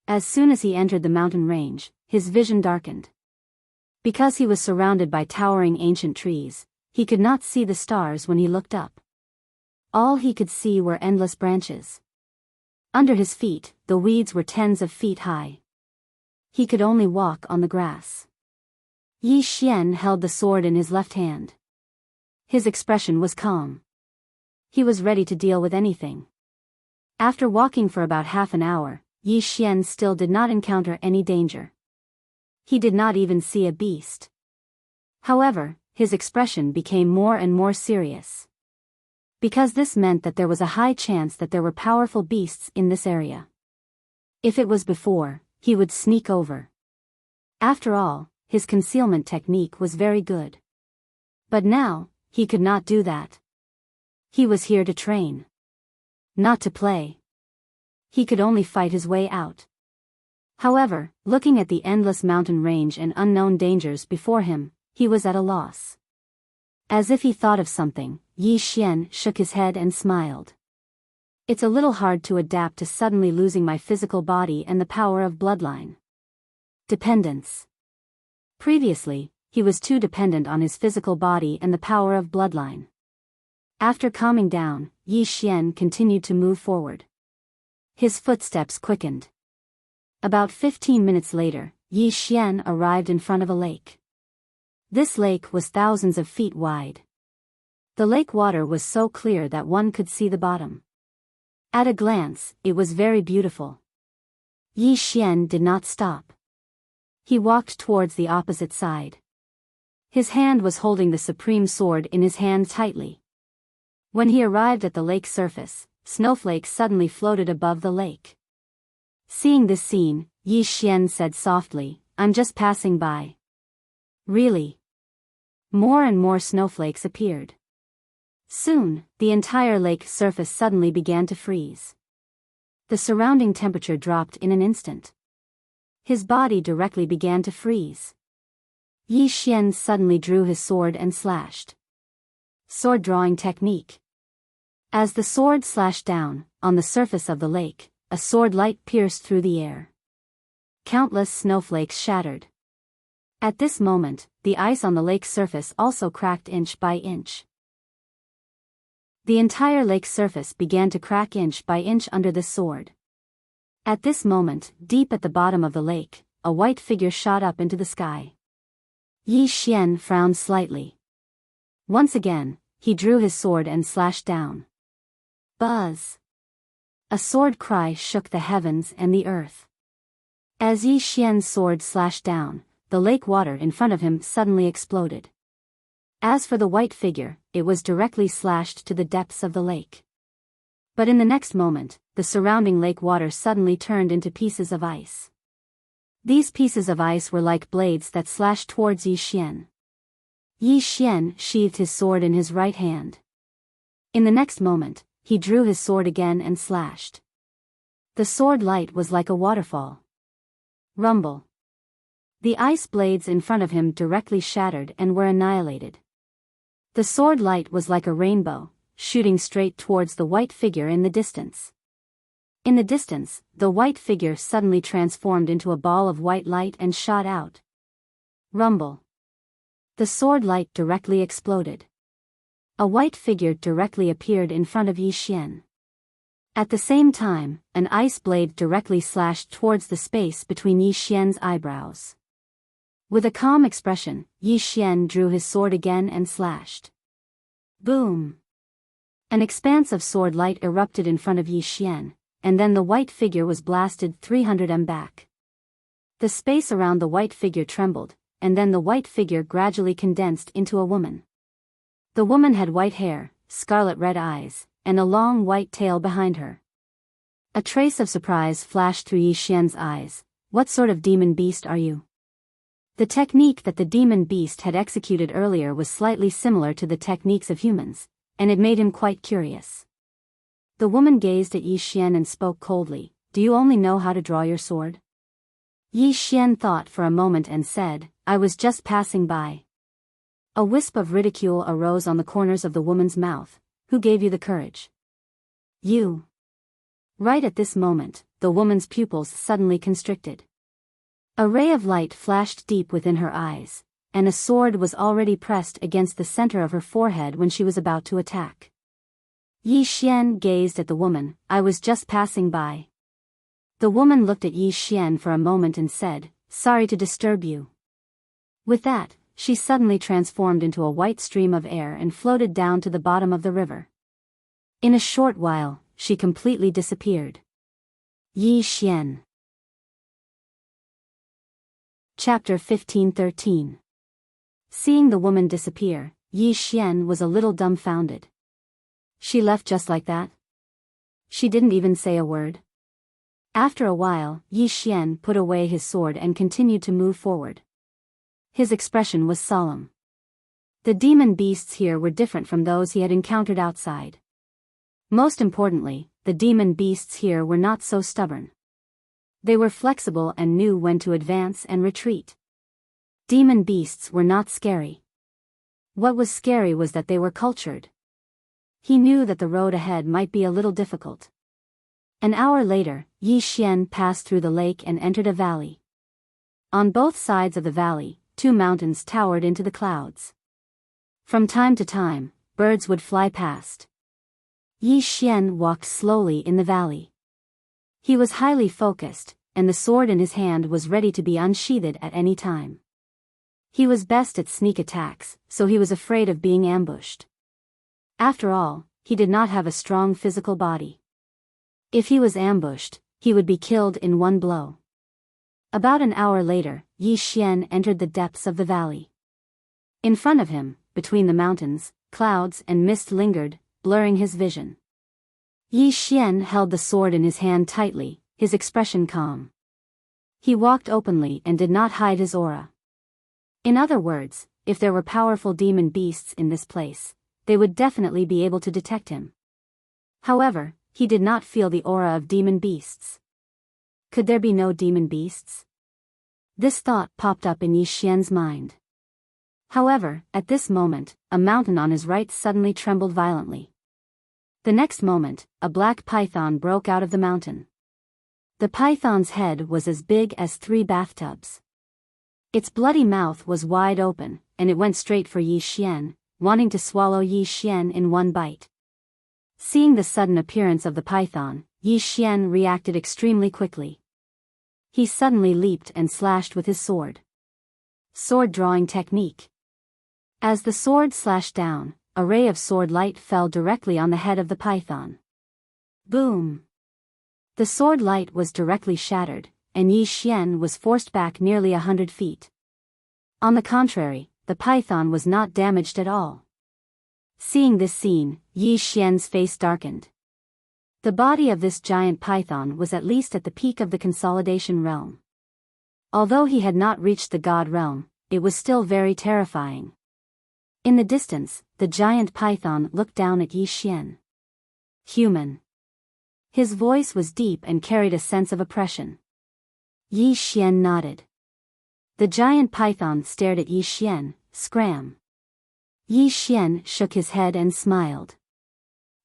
As soon as he entered the mountain range, his vision darkened. Because he was surrounded by towering ancient trees, he could not see the stars when he looked up. All he could see were endless branches. Under his feet, the weeds were tens of feet high. He could only walk on the grass. Yi Xian held the sword in his left hand. His expression was calm. He was ready to deal with anything. After walking for about half an hour, Yi Xian still did not encounter any danger. He did not even see a beast. However, his expression became more and more serious. because this meant that there was a high chance that there were powerful beasts in this area. If it was before, he would sneak over. After all, his concealment technique was very good. But now, he could not do that. He was here to train. Not to play. He could only fight his way out. However, looking at the endless mountain range and unknown dangers before him, he was at a loss. As if he thought of something, Yi Xian shook his head and smiled. It's a little hard to adapt to suddenly losing my physical body and the power of bloodline. Dependence. Previously, he was too dependent on his physical body and the power of bloodline. After calming down, Yi Xian continued to move forward. His footsteps quickened. About 15 minutes later, Yi Xian arrived in front of a lake. This lake was thousands of feet wide. The lake water was so clear that one could see the bottom. At a glance, it was very beautiful. Yi Xian did not stop. He walked towards the opposite side. His hand was holding the supreme sword in his hand tightly. When he arrived at the lake surface, snowflakes suddenly floated above the lake. Seeing this scene, Yi Xian said softly, "I'm just passing by." Really? More and more snowflakes appeared. Soon, the entire lake surface suddenly began to freeze. The surrounding temperature dropped in an instant. His body directly began to freeze. Yi Xian suddenly drew his sword and slashed. Sword drawing technique. As the sword slashed down, on the surface of the lake, a sword light pierced through the air. Countless snowflakes shattered. At this moment, the ice on the lake's surface also cracked inch by inch. The entire lake surface began to crack inch by inch under this sword. At this moment, deep at the bottom of the lake, a white figure shot up into the sky. Yi Xian frowned slightly. Once again, he drew his sword and slashed down. Buzz! A sword cry shook the heavens and the earth. As Yi Xian's sword slashed down, the lake water in front of him suddenly exploded. As for the white figure, it was directly slashed to the depths of the lake. But in the next moment, the surrounding lake water suddenly turned into pieces of ice. These pieces of ice were like blades that slashed towards Yi Xian. Yi Xian sheathed his sword in his right hand. In the next moment, he drew his sword again and slashed. The sword light was like a waterfall. Rumble. The ice blades in front of him directly shattered and were annihilated. The sword light was like a rainbow, shooting straight towards the white figure in the distance. In the distance, the white figure suddenly transformed into a ball of white light and shot out. Rumble. The sword light directly exploded. A white figure directly appeared in front of Yi Xian. At the same time, an ice blade directly slashed towards the space between Yi Xian's eyebrows. With a calm expression, Yi Xian drew his sword again and slashed. Boom! An expanse of sword light erupted in front of Yi Xian, and then the white figure was blasted 300 m back. The space around the white figure trembled, and then the white figure gradually condensed into a woman. The woman had white hair, scarlet red eyes, and a long white tail behind her. A trace of surprise flashed through Yi Xian's eyes. "What sort of demon beast are you?" The technique that the demon beast had executed earlier was slightly similar to the techniques of humans, and it made him quite curious. The woman gazed at Yi Xian and spoke coldly, "Do you only know how to draw your sword?" Yi Xian thought for a moment and said, "I was just passing by." A wisp of ridicule arose on the corners of the woman's mouth. "Who gave you the courage?" "You." Right at this moment, the woman's pupils suddenly constricted. A ray of light flashed deep within her eyes, and a sword was already pressed against the center of her forehead when she was about to attack. Yi Xian gazed at the woman. "I was just passing by." The woman looked at Yi Xian for a moment and said, "Sorry to disturb you." With that, she suddenly transformed into a white stream of air and floated down to the bottom of the river. In a short while, she completely disappeared. Yi Xian. Chapter 15-13. Seeing the woman disappear, Yi Xian was a little dumbfounded. She left just like that? She didn't even say a word. After a while, Yi Xian put away his sword and continued to move forward. His expression was solemn. The demon beasts here were different from those he had encountered outside. Most importantly, the demon beasts here were not so stubborn. They were flexible and knew when to advance and retreat. Demon beasts were not scary. What was scary was that they were cultured. He knew that the road ahead might be a little difficult. An hour later, Yi Xian passed through the lake and entered a valley. On both sides of the valley, 2 mountains towered into the clouds. From time to time, birds would fly past. Yi Xian walked slowly in the valley. He was highly focused, and the sword in his hand was ready to be unsheathed at any time. He was best at sneak attacks, so he was afraid of being ambushed. After all, he did not have a strong physical body. If he was ambushed, he would be killed in one blow. About an hour later, Yi Xian entered the depths of the valley. In front of him, between the mountains, clouds and mist lingered, blurring his vision. Yi Xian held the sword in his hand tightly, his expression calm. He walked openly and did not hide his aura. In other words, if there were powerful demon beasts in this place, they would definitely be able to detect him. However, he did not feel the aura of demon beasts. Could there be no demon beasts? This thought popped up in Yi Xian's mind. However, at this moment, a mountain on his right suddenly trembled violently. The next moment, a black python broke out of the mountain. The python's head was as big as 3 bathtubs. Its bloody mouth was wide open, and it went straight for Yi Xian, wanting to swallow Yi Xian in one bite. Seeing the sudden appearance of the python, Yi Xian reacted extremely quickly. He suddenly leaped and slashed with his sword. Sword drawing technique. As the sword slashed down, a ray of sword light fell directly on the head of the python. Boom! The sword light was directly shattered, and Yi Xian was forced back nearly 100 feet. On the contrary, the python was not damaged at all. Seeing this scene, Yi Xian's face darkened. The body of this giant python was at least at the peak of the consolidation realm. Although he had not reached the god realm, it was still very terrifying. In the distance, the giant python looked down at Yi Xian. Human. His voice was deep and carried a sense of oppression. Yi Xian nodded. The giant python stared at Yi Xian, scram. Yi Xian shook his head and smiled.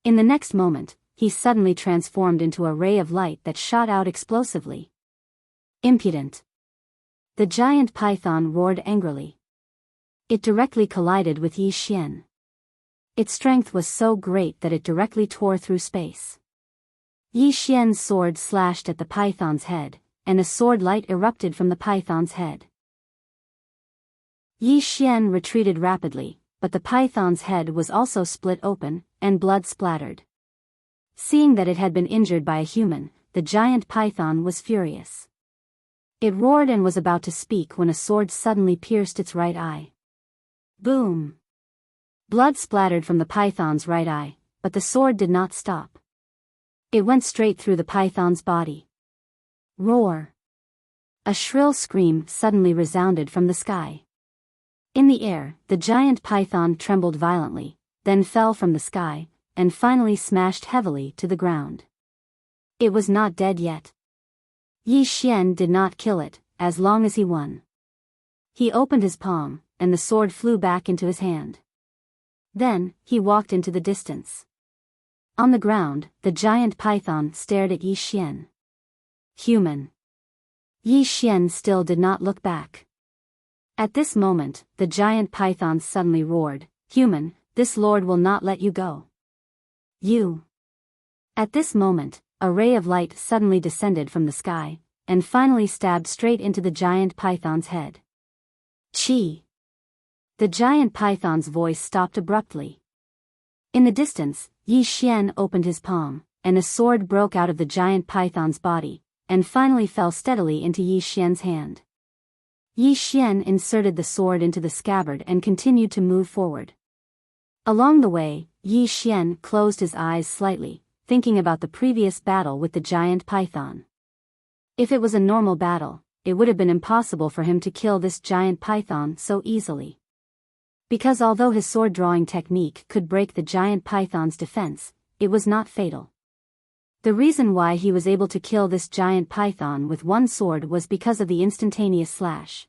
In the next moment, he suddenly transformed into a ray of light that shot out explosively. Impudent! The giant python roared angrily. It directly collided with Yi Xian. Its strength was so great that it directly tore through space. Yi Xian's sword slashed at the python's head, and a sword light erupted from the python's head. Yi Xian retreated rapidly, but the python's head was also split open, and blood splattered. Seeing that it had been injured by a human, the giant python was furious. It roared and was about to speak when a sword suddenly pierced its right eye. Boom! Blood splattered from the python's right eye, but the sword did not stop. It went straight through the python's body. Roar! A shrill scream suddenly resounded from the sky. In the air, the giant python trembled violently, then fell from the sky, and finally smashed heavily to the ground. It was not dead yet. Yi Xian did not kill it, as long as he won. He opened his palm, and the sword flew back into his hand. Then, he walked into the distance. On the ground, the giant python stared at Yi Xian. Human. Yi Xian still did not look back. At this moment, the giant python suddenly roared, "Human, this lord will not let you go. You." At this moment, a ray of light suddenly descended from the sky, and finally stabbed straight into the giant python's head. Chi! The giant python's voice stopped abruptly. In the distance, Yi Xian opened his palm, and a sword broke out of the giant python's body, and finally fell steadily into Yi Xian's hand. Yi Xian inserted the sword into the scabbard and continued to move forward. Along the way, Yi Xian closed his eyes slightly, thinking about the previous battle with the giant python. If it was a normal battle, it would have been impossible for him to kill this giant python so easily. Because although his sword-drawing technique could break the giant python's defense, it was not fatal. The reason why he was able to kill this giant python with one sword was because of the instantaneous slash.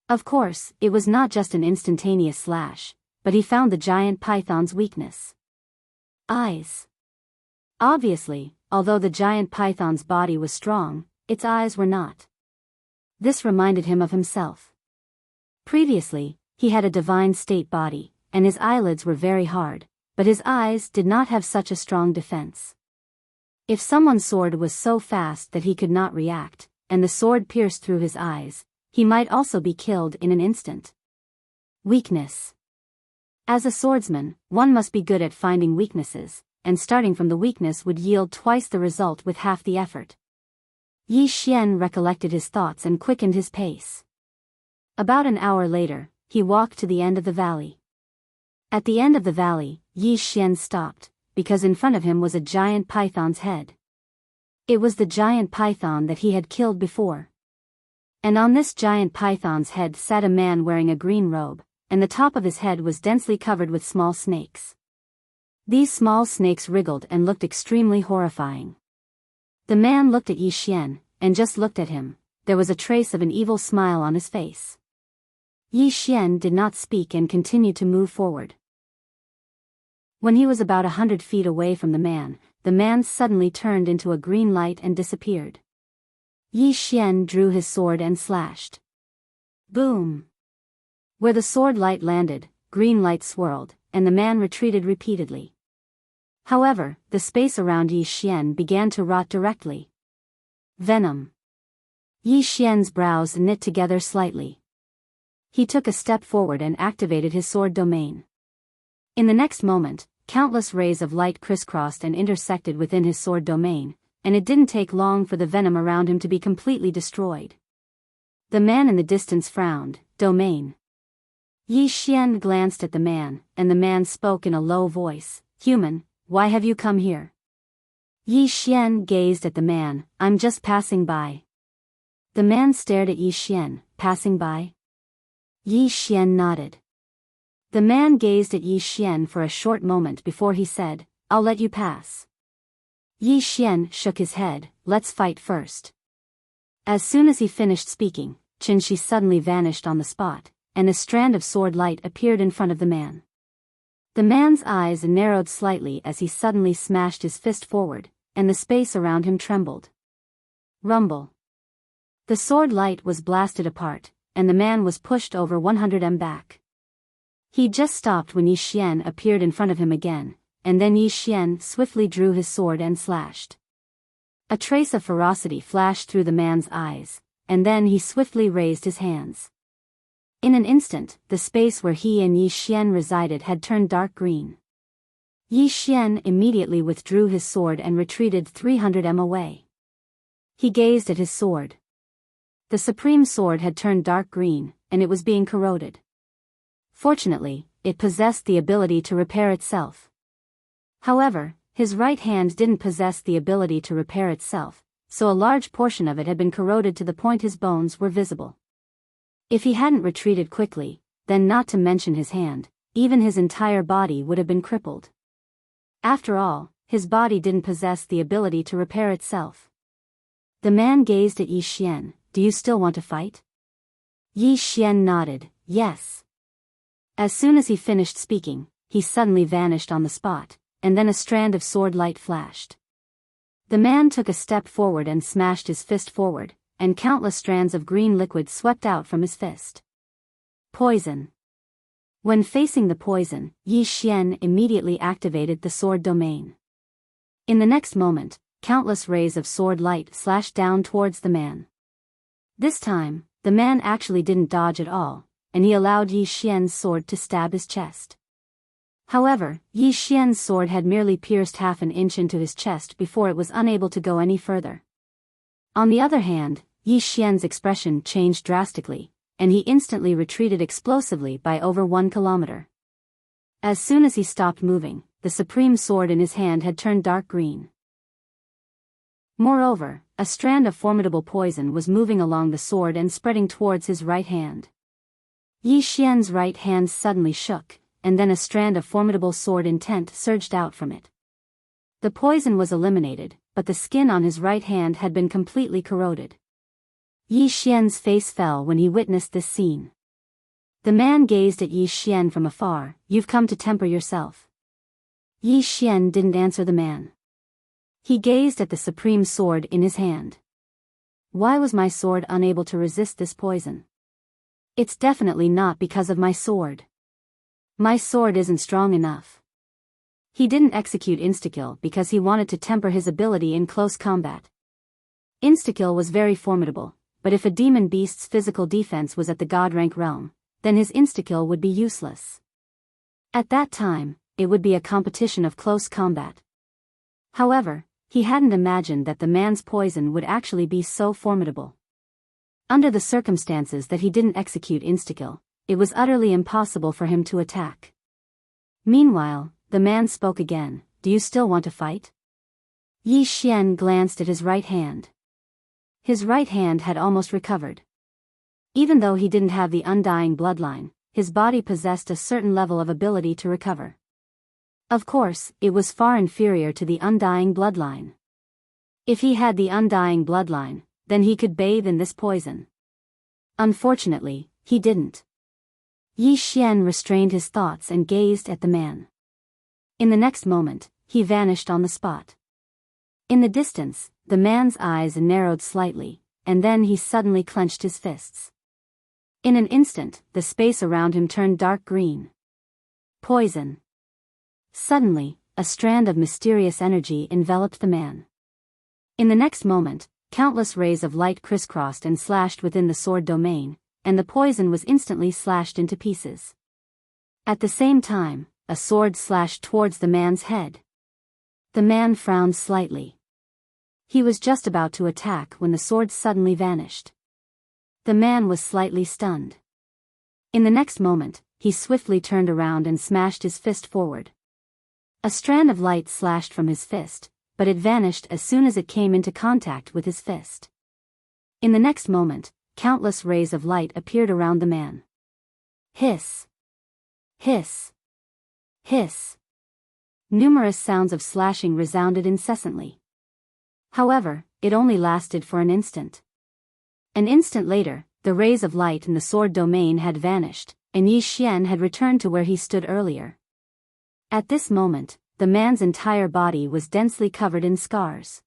Of course, it was not just an instantaneous slash, but he found the giant python's weakness. Eyes. Obviously, although the giant python's body was strong, its eyes were not. This reminded him of himself. Previously, he had a divine state body, and his eyelids were very hard, but his eyes did not have such a strong defense. If someone's sword was so fast that he could not react, and the sword pierced through his eyes, he might also be killed in an instant. Weakness. As a swordsman, one must be good at finding weaknesses, and starting from the weakness would yield twice the result with half the effort. Yi Xian recollected his thoughts and quickened his pace. About an hour later, he walked to the end of the valley. At the end of the valley, Yi Xian stopped, because in front of him was a giant python's head. It was the giant python that he had killed before. And on this giant python's head sat a man wearing a green robe, and the top of his head was densely covered with small snakes. These small snakes wriggled and looked extremely horrifying. The man looked at Yi Xian, and just looked at him. There was a trace of an evil smile on his face. Yi Xian did not speak and continued to move forward. When he was about 100 feet away from the man suddenly turned into a green light and disappeared. Yi Xian drew his sword and slashed. Boom! Where the sword light landed, green light swirled, and the man retreated repeatedly. However, the space around Yi Xian began to rot directly. Venom. Yi Xian's brows knit together slightly. He took a step forward and activated his sword domain. In the next moment, countless rays of light crisscrossed and intersected within his sword domain, and it didn't take long for the venom around him to be completely destroyed. The man in the distance frowned. Domain. Yi Xian glanced at the man, and the man spoke in a low voice. Human, why have you come here? Yi Xian gazed at the man. I'm just passing by. The man stared at Yi Xian. Passing by? Yi Xian nodded. The man gazed at Yi Xian for a short moment before he said, I'll let you pass. Yi Xian shook his head. Let's fight first. As soon as he finished speaking, Qinshi suddenly vanished on the spot, and a strand of sword light appeared in front of the man. The man's eyes narrowed slightly as he suddenly smashed his fist forward, and the space around him trembled. Rumble. The sword light was blasted apart, and the man was pushed over 100 m back. He just stopped when Yi Xian appeared in front of him again, and then Yi Xian swiftly drew his sword and slashed. A trace of ferocity flashed through the man's eyes, and then he swiftly raised his hands. In an instant, the space where he and Yi Xian resided had turned dark green. Yi Xian immediately withdrew his sword and retreated 300 m away. He gazed at his sword. The supreme sword had turned dark green, and it was being corroded. Fortunately, it possessed the ability to repair itself. However, his right hand didn't possess the ability to repair itself, so a large portion of it had been corroded to the point his bones were visible. If he hadn't retreated quickly, then not to mention his hand, even his entire body would have been crippled. After all, his body didn't possess the ability to repair itself. The man gazed at Yi Xian. Do you still want to fight? Yi Xian nodded. Yes. As soon as he finished speaking, he suddenly vanished on the spot, and then a strand of sword light flashed. The man took a step forward and smashed his fist forward, and countless strands of green liquid swept out from his fist. Poison. When facing the poison, Yi Xian immediately activated the sword domain. In the next moment, countless rays of sword light slashed down towards the man. This time, the man actually didn't dodge at all, and he allowed Yi Xian's sword to stab his chest. However, Yi Xian's sword had merely pierced half an inch into his chest before it was unable to go any further. On the other hand, Yi Xian's expression changed drastically, and he instantly retreated explosively by over 1 kilometer. As soon as he stopped moving, the supreme sword in his hand had turned dark green. Moreover, a strand of formidable poison was moving along the sword and spreading towards his right hand. Yi Xian's right hand suddenly shook, and then a strand of formidable sword intent surged out from it. The poison was eliminated, but the skin on his right hand had been completely corroded. Yi Xian's face fell when he witnessed this scene. The man gazed at Yi Xian from afar. "You've come to temper yourself." Yi Xian didn't answer the man. He gazed at the supreme sword in his hand. "Why was my sword unable to resist this poison? It's definitely not because of my sword. My sword isn't strong enough." He didn't execute insta-kill because he wanted to temper his ability in close combat. Insta-kill was very formidable, but if a demon beast's physical defense was at the god rank realm, then his insta-kill would be useless. At that time, it would be a competition of close combat. However, he hadn't imagined that the man's poison would actually be so formidable. Under the circumstances that he didn't execute insta-kill, it was utterly impossible for him to attack. Meanwhile, the man spoke again. "Do you still want to fight?" Yi Xian glanced at his right hand. His right hand had almost recovered. Even though he didn't have the undying bloodline, his body possessed a certain level of ability to recover. Of course, it was far inferior to the undying bloodline. If he had the undying bloodline, then he could bathe in this poison. Unfortunately, he didn't. Yi Xian restrained his thoughts and gazed at the man. In the next moment, he vanished on the spot. In the distance, the man's eyes narrowed slightly, and then he suddenly clenched his fists. In an instant, the space around him turned dark green. Poison. Suddenly, a strand of mysterious energy enveloped the man. In the next moment, countless rays of light crisscrossed and slashed within the sword domain, and the poison was instantly slashed into pieces. At the same time, a sword slashed towards the man's head. The man frowned slightly. He was just about to attack when the sword suddenly vanished. The man was slightly stunned. In the next moment, he swiftly turned around and smashed his fist forward. A strand of light slashed from his fist, but it vanished as soon as it came into contact with his fist. In the next moment, countless rays of light appeared around the man. Hiss! Hiss! Hiss! Numerous sounds of slashing resounded incessantly. However, it only lasted for an instant. An instant later, the rays of light in the sword domain had vanished, and Yi Xian had returned to where he stood earlier. At this moment, the man's entire body was densely covered in scars.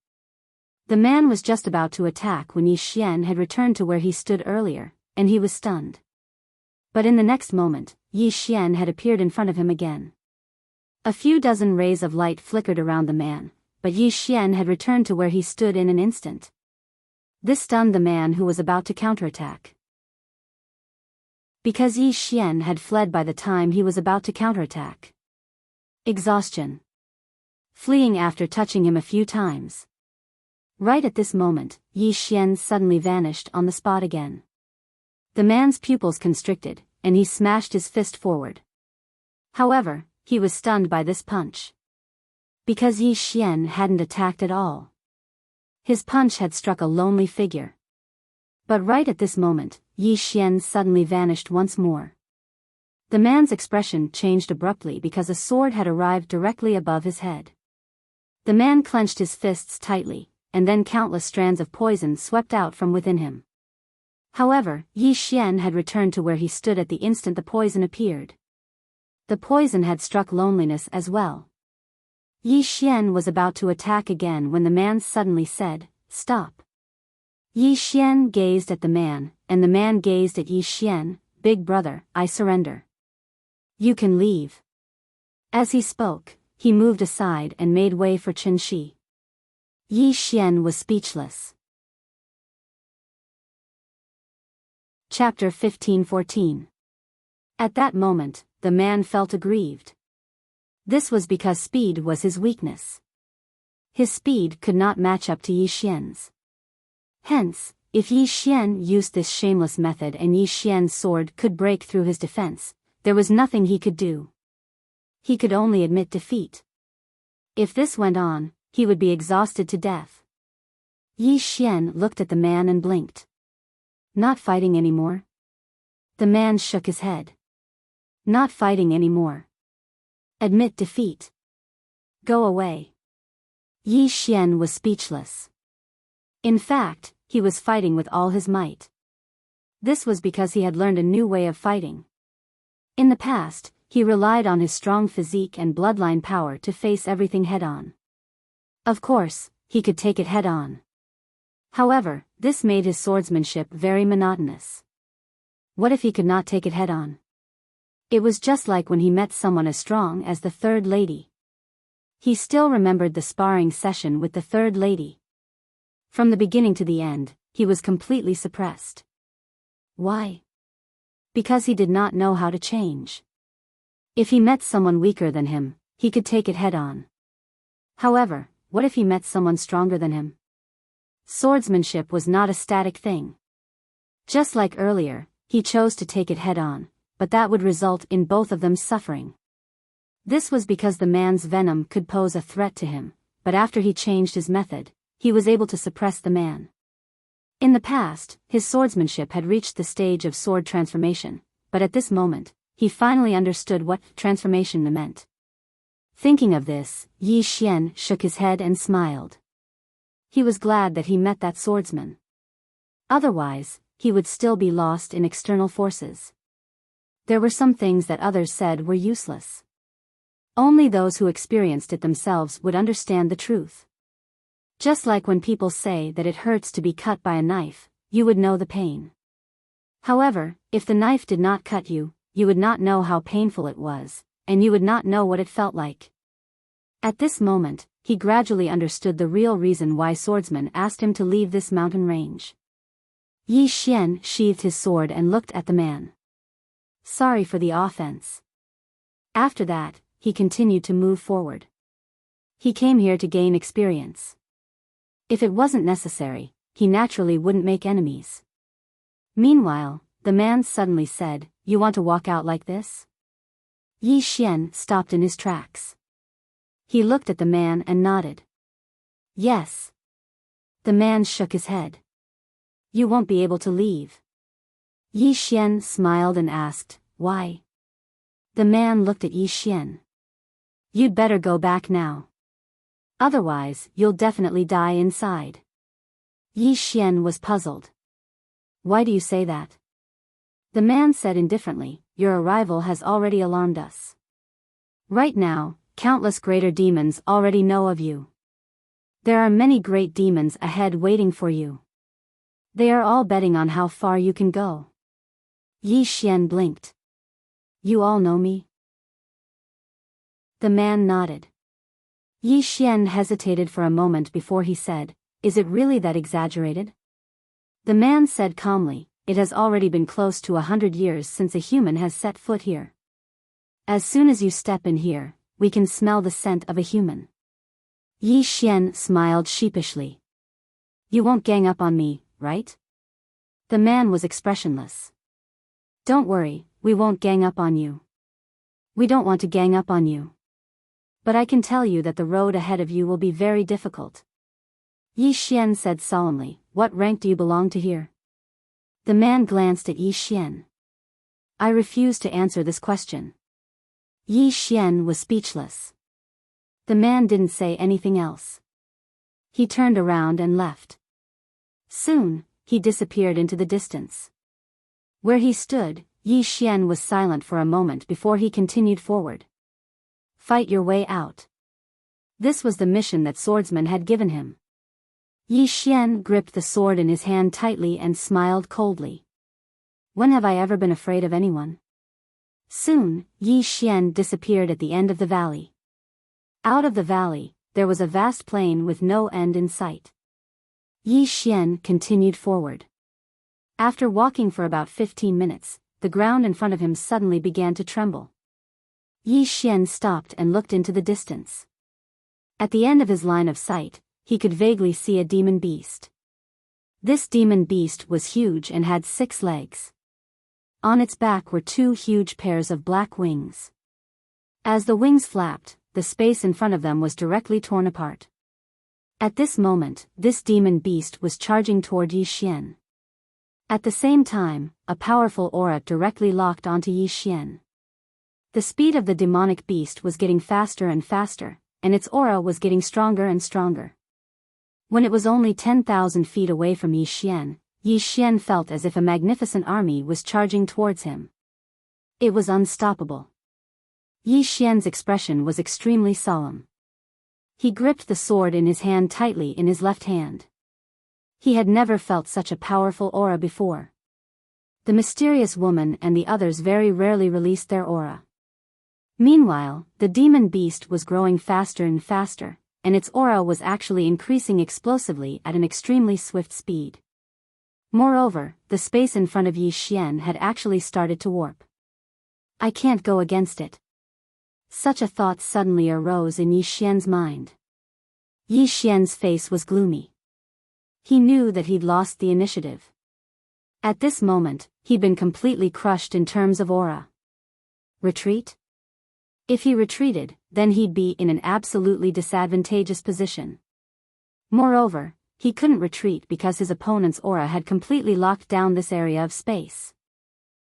The man was just about to attack when Yi Xian had returned to where he stood earlier, and he was stunned. But in the next moment, Yi Xian had appeared in front of him again. A few dozen rays of light flickered around the man, but Yi Xian had returned to where he stood in an instant. This stunned the man who was about to counterattack. Because Yi Xian had fled by the time he was about to counterattack. Exhaustion. Fleeing after touching him a few times. Right at this moment, Yi Xian suddenly vanished on the spot again. The man's pupils constricted, and he smashed his fist forward. However, he was stunned by this punch. Because Yi Xian hadn't attacked at all. His punch had struck a lonely figure. But right at this moment, Yi Xian suddenly vanished once more. The man's expression changed abruptly because a sword had arrived directly above his head. The man clenched his fists tightly, and then countless strands of poison swept out from within him. However, Yi Xian had returned to where he stood at the instant the poison appeared. The poison had struck loneliness as well. Yi Xian was about to attack again when the man suddenly said, "Stop." Yi Xian gazed at the man, and the man gazed at Yi Xian. "Big brother, I surrender. You can leave." As he spoke, he moved aside and made way for Qin Shi. Yi Xian was speechless. Chapter 15-14. At that moment, the man felt aggrieved. This was because speed was his weakness. His speed could not match up to Yi Xian's. Hence, if Yi Xian used this shameless method and Yi Xian's sword could break through his defense, there was nothing he could do. He could only admit defeat. If this went on, he would be exhausted to death. Yi Xian looked at the man and blinked. Not fighting anymore? The man shook his head. Not fighting anymore. Admit defeat. Go away. Yi Xian was speechless. In fact, he was fighting with all his might. This was because he had learned a new way of fighting. In the past, he relied on his strong physique and bloodline power to face everything head-on. Of course, he could take it head-on. However, this made his swordsmanship very monotonous. What if he could not take it head-on? It was just like when he met someone as strong as the third lady. He still remembered the sparring session with the third lady. From the beginning to the end, he was completely suppressed. Why? Because he did not know how to change. If he met someone weaker than him, he could take it head-on. However, what if he met someone stronger than him? Swordsmanship was not a static thing. Just like earlier, he chose to take it head-on, but that would result in both of them suffering. This was because the man's venom could pose a threat to him, but after he changed his method, he was able to suppress the man. In the past, his swordsmanship had reached the stage of sword transformation, but at this moment, he finally understood what transformation meant. Thinking of this, Yi Xian shook his head and smiled. He was glad that he met that swordsman. Otherwise, he would still be lost in external forces. There were some things that others said were useless. Only those who experienced it themselves would understand the truth. Just like when people say that it hurts to be cut by a knife, you would know the pain. However, if the knife did not cut you, you would not know how painful it was, and you would not know what it felt like. At this moment, he gradually understood the real reason why Swordsman asked him to leave this mountain range. Yi Xian sheathed his sword and looked at the man. Sorry for the offense. After that, he continued to move forward. He came here to gain experience. If it wasn't necessary, he naturally wouldn't make enemies. Meanwhile, the man suddenly said, "You want to walk out like this?" Yi Xian stopped in his tracks. He looked at the man and nodded. Yes. The man shook his head. You won't be able to leave. Yi Xian smiled and asked, why? The man looked at Yi Xian. You'd better go back now. Otherwise, you'll definitely die inside. Yi Xian was puzzled. Why do you say that? The man said indifferently, your arrival has already alarmed us. Right now, countless greater demons already know of you. There are many great demons ahead waiting for you. They are all betting on how far you can go. Yi Xian blinked. You all know me? The man nodded. Yi Xian hesitated for a moment before he said, is it really that exaggerated? The man said calmly, it has already been close to 100 years since a human has set foot here. As soon as you step in here, we can smell the scent of a human. Yi Xian smiled sheepishly. You won't gang up on me, right? The man was expressionless. Don't worry, we won't gang up on you. We don't want to gang up on you. But I can tell you that the road ahead of you will be very difficult. Yi Xian said solemnly, what rank do you belong to here? The man glanced at Yi Xian. I refuse to answer this question. Yi Xian was speechless. The man didn't say anything else. He turned around and left. Soon, he disappeared into the distance. Where he stood, Yi Xian was silent for a moment before he continued forward. Fight your way out. This was the mission that Swordsman had given him. Yi Xian gripped the sword in his hand tightly and smiled coldly. When have I ever been afraid of anyone? Soon, Yi Xian disappeared at the end of the valley. Out of the valley, there was a vast plain with no end in sight. Yi Xian continued forward. After walking for about 15 minutes, the ground in front of him suddenly began to tremble. Yi Xian stopped and looked into the distance. At the end of his line of sight, he could vaguely see a demon beast. This demon beast was huge and had 6 legs. On its back were 2 huge pairs of black wings. As the wings flapped, the space in front of them was directly torn apart. At this moment, this demon beast was charging toward Yi Xian. At the same time, a powerful aura directly locked onto Yi Xian. The speed of the demonic beast was getting faster and faster, and its aura was getting stronger and stronger. When it was only 10,000 feet away from Yi Xian felt as if a magnificent army was charging towards him. It was unstoppable. Yi Xian's expression was extremely solemn. He gripped the sword in his hand tightly in his left hand. He had never felt such a powerful aura before. The mysterious woman and the others very rarely released their aura. Meanwhile, the demon beast was growing faster and faster, and its aura was actually increasing explosively at an extremely swift speed. Moreover, the space in front of Yi Xian had actually started to warp. I can't go against it. Such a thought suddenly arose in Yi Xian's mind. Yi Xian's face was gloomy. He knew that he'd lost the initiative. At this moment, he'd been completely crushed in terms of aura. Retreat? If he retreated, then he'd be in an absolutely disadvantageous position. Moreover, he couldn't retreat because his opponent's aura had completely locked down this area of space.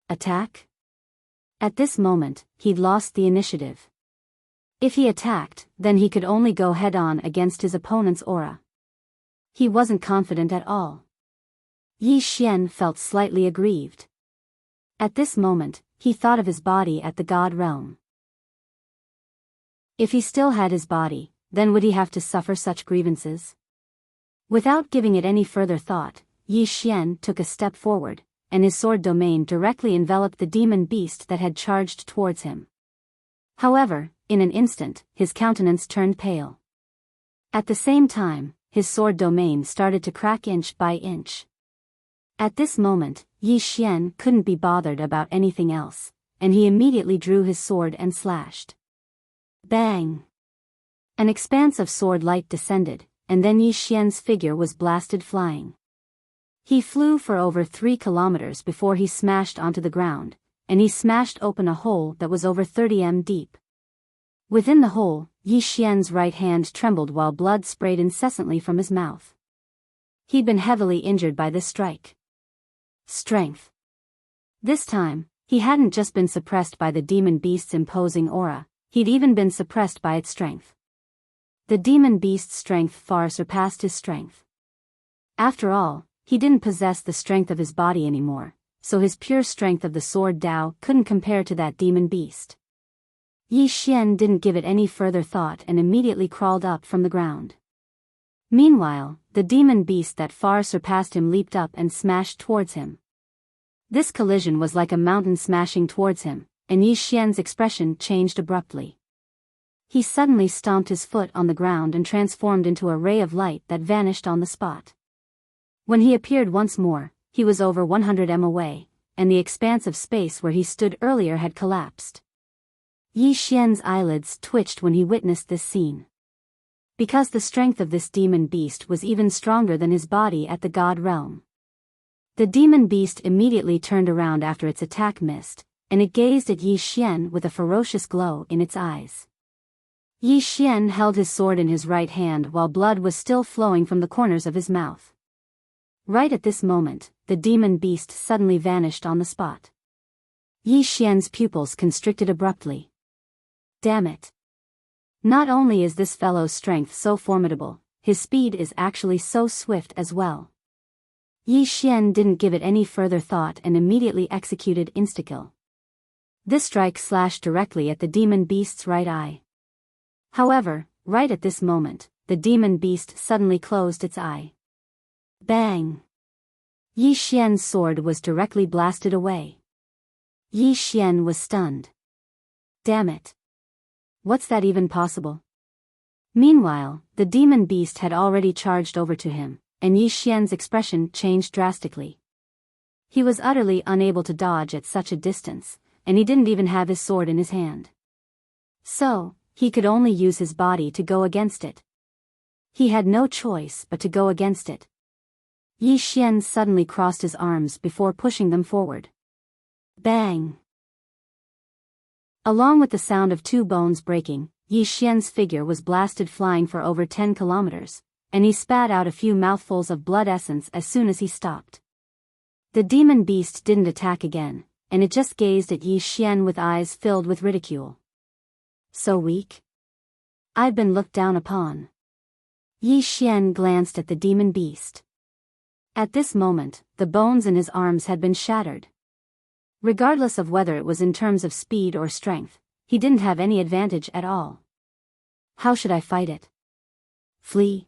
Attack? At this moment, he'd lost the initiative. If he attacked, then he could only go head-on against his opponent's aura. He wasn't confident at all. Yi Xian felt slightly aggrieved. At this moment, he thought of his body at the God realm. If he still had his body, then would he have to suffer such grievances? Without giving it any further thought, Yi Xian took a step forward, and his sword domain directly enveloped the demon beast that had charged towards him. However, in an instant, his countenance turned pale. At the same time, his sword domain started to crack inch by inch. At this moment, Yi Xian couldn't be bothered about anything else, and he immediately drew his sword and slashed. Bang! An expanse of sword light descended, and then Yi Xian's figure was blasted flying. He flew for over 3 kilometers before he smashed onto the ground, and he smashed open a hole that was over 30 m deep. Within the hole, Yi Xian's right hand trembled while blood sprayed incessantly from his mouth. He'd been heavily injured by this strike. Strength. This time, he hadn't just been suppressed by the demon beast's imposing aura, he'd even been suppressed by its strength. The demon beast's strength far surpassed his strength. After all, he didn't possess the strength of his body anymore, so his pure strength of the sword Dao couldn't compare to that demon beast. Yi Xian didn't give it any further thought and immediately crawled up from the ground. Meanwhile, the demon beast that far surpassed him leaped up and smashed towards him. This collision was like a mountain smashing towards him, and Yi Xian's expression changed abruptly. He suddenly stomped his foot on the ground and transformed into a ray of light that vanished on the spot. When he appeared once more, he was over 100 m away, and the expanse of space where he stood earlier had collapsed. Yi Xian's eyelids twitched when he witnessed this scene. Because the strength of this demon beast was even stronger than his body at the God realm. The demon beast immediately turned around after its attack missed, and it gazed at Yi Xian with a ferocious glow in its eyes. Yi Xian held his sword in his right hand while blood was still flowing from the corners of his mouth. Right at this moment, the demon beast suddenly vanished on the spot. Yi Xian's pupils constricted abruptly. Damn it! Not only is this fellow's strength so formidable, his speed is actually so swift as well. Yi Xian didn't give it any further thought and immediately executed instakill. This strike slashed directly at the demon beast's right eye. However, right at this moment, the demon beast suddenly closed its eye. Bang! Yi Xian's sword was directly blasted away. Yi Xian was stunned. Damn it! What's that even possible? Meanwhile, the demon beast had already charged over to him, and Yi Xian's expression changed drastically. He was utterly unable to dodge at such a distance, and he didn't even have his sword in his hand. So, he could only use his body to go against it. He had no choice but to go against it. Yi Xian suddenly crossed his arms before pushing them forward. Bang! Along with the sound of two bones breaking, Yi Xian's figure was blasted flying for over 10 kilometers, and he spat out a few mouthfuls of blood essence as soon as he stopped. The demon beast didn't attack again, and it just gazed at Yi Xian with eyes filled with ridicule. So weak? I've been looked down upon. Yi Xian glanced at the demon beast. At this moment, the bones in his arms had been shattered. Regardless of whether it was in terms of speed or strength, he didn't have any advantage at all. How should I fight it? Flee?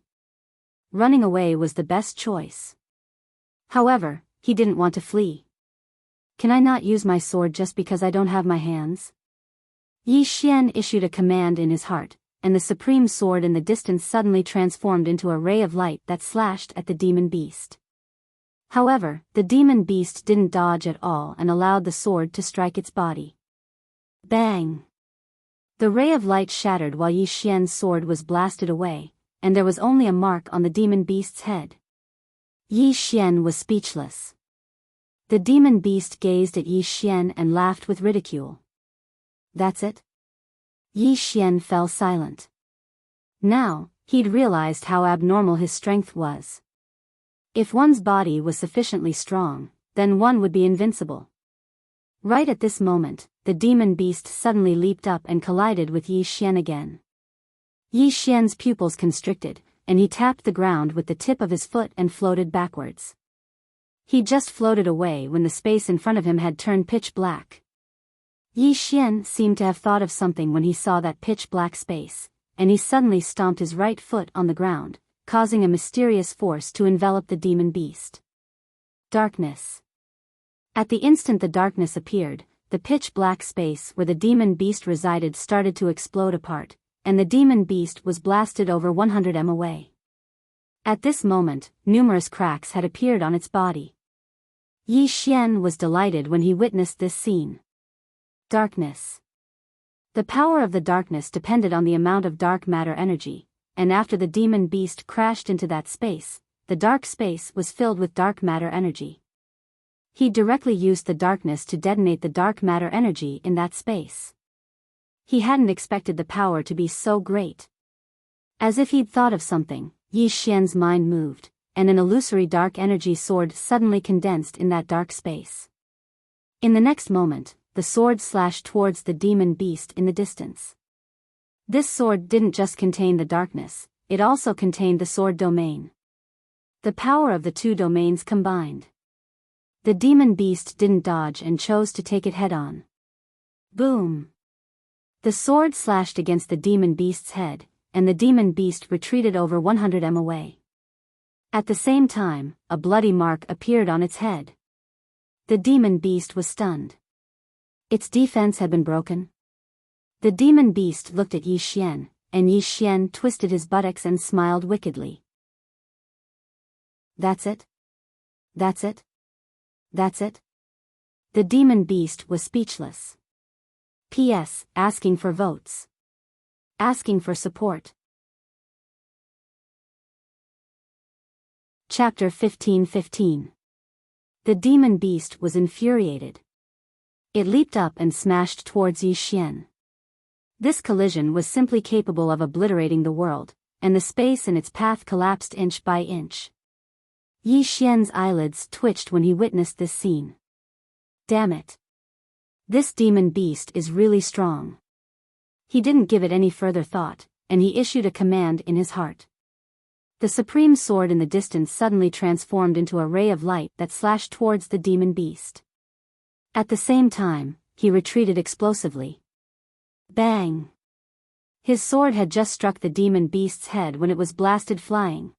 Running away was the best choice. However, he didn't want to flee. Can I not use my sword just because I don't have my hands? Yi Xian issued a command in his heart, and the supreme sword in the distance suddenly transformed into a ray of light that slashed at the demon beast. However, the demon beast didn't dodge at all and allowed the sword to strike its body. Bang! The ray of light shattered while Yi Xian's sword was blasted away, and there was only a mark on the demon beast's head. Yi Xian was speechless. The demon beast gazed at Yi Xian and laughed with ridicule. That's it? Yi Xian fell silent. Now, he'd realized how abnormal his strength was. If one's body was sufficiently strong, then one would be invincible. Right at this moment, the demon beast suddenly leaped up and collided with Yi Xian again. Yi Xian's pupils constricted, and he tapped the ground with the tip of his foot and floated backwards. He just floated away when the space in front of him had turned pitch black. Yi Xian seemed to have thought of something when he saw that pitch black space, and he suddenly stomped his right foot on the ground, causing a mysterious force to envelop the demon beast. Darkness. At the instant the darkness appeared, the pitch black space where the demon beast resided started to explode apart, and the demon beast was blasted over 100 m away. At this moment, numerous cracks had appeared on its body. Yi Xian was delighted when he witnessed this scene. Darkness. The power of the darkness depended on the amount of dark matter energy, and after the demon beast crashed into that space, the dark space was filled with dark matter energy. He directly used the darkness to detonate the dark matter energy in that space. He hadn't expected the power to be so great. As if he'd thought of something, Yi Xian's mind moved, and an illusory dark energy sword suddenly condensed in that dark space. In the next moment, the sword slashed towards the demon beast in the distance. This sword didn't just contain the darkness, it also contained the sword domain. The power of the two domains combined. The demon beast didn't dodge and chose to take it head-on. Boom! The sword slashed against the demon beast's head, and the demon beast retreated over 100 m away. At the same time, a bloody mark appeared on its head. The demon beast was stunned. Its defense had been broken. The demon beast looked at Yi Xian, and Yi Xian twisted his buttocks and smiled wickedly. That's it? That's it? That's it? The demon beast was speechless. P.S. Asking for votes. Asking for support. Chapter 15:15. The demon beast was infuriated. It leaped up and smashed towards Yi Xian. This collision was simply capable of obliterating the world, and the space in its path collapsed inch by inch. Yi Xian's eyelids twitched when he witnessed this scene. Damn it. This demon beast is really strong. He didn't give it any further thought, and he issued a command in his heart. The supreme sword in the distance suddenly transformed into a ray of light that slashed towards the demon beast. At the same time, he retreated explosively. Bang! His sword had just struck the demon beast's head when it was blasted flying.